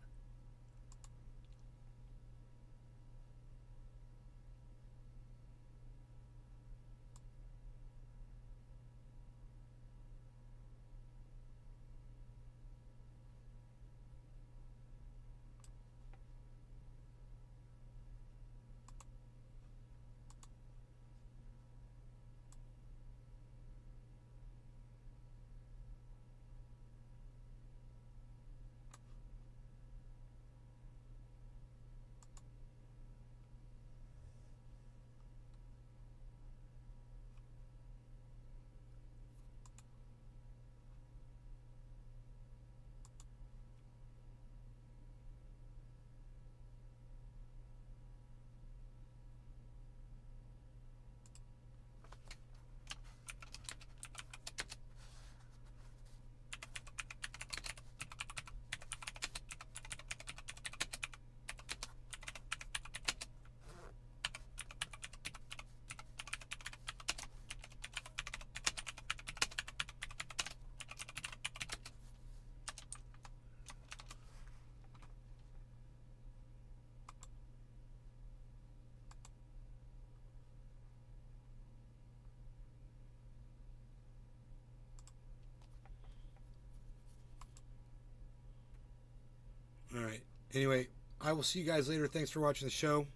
All right. Anyway, I will see you guys later. Thanks for watching the show.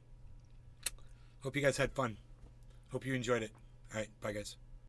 Hope you guys had fun. Hope you enjoyed it. All right. Bye, guys.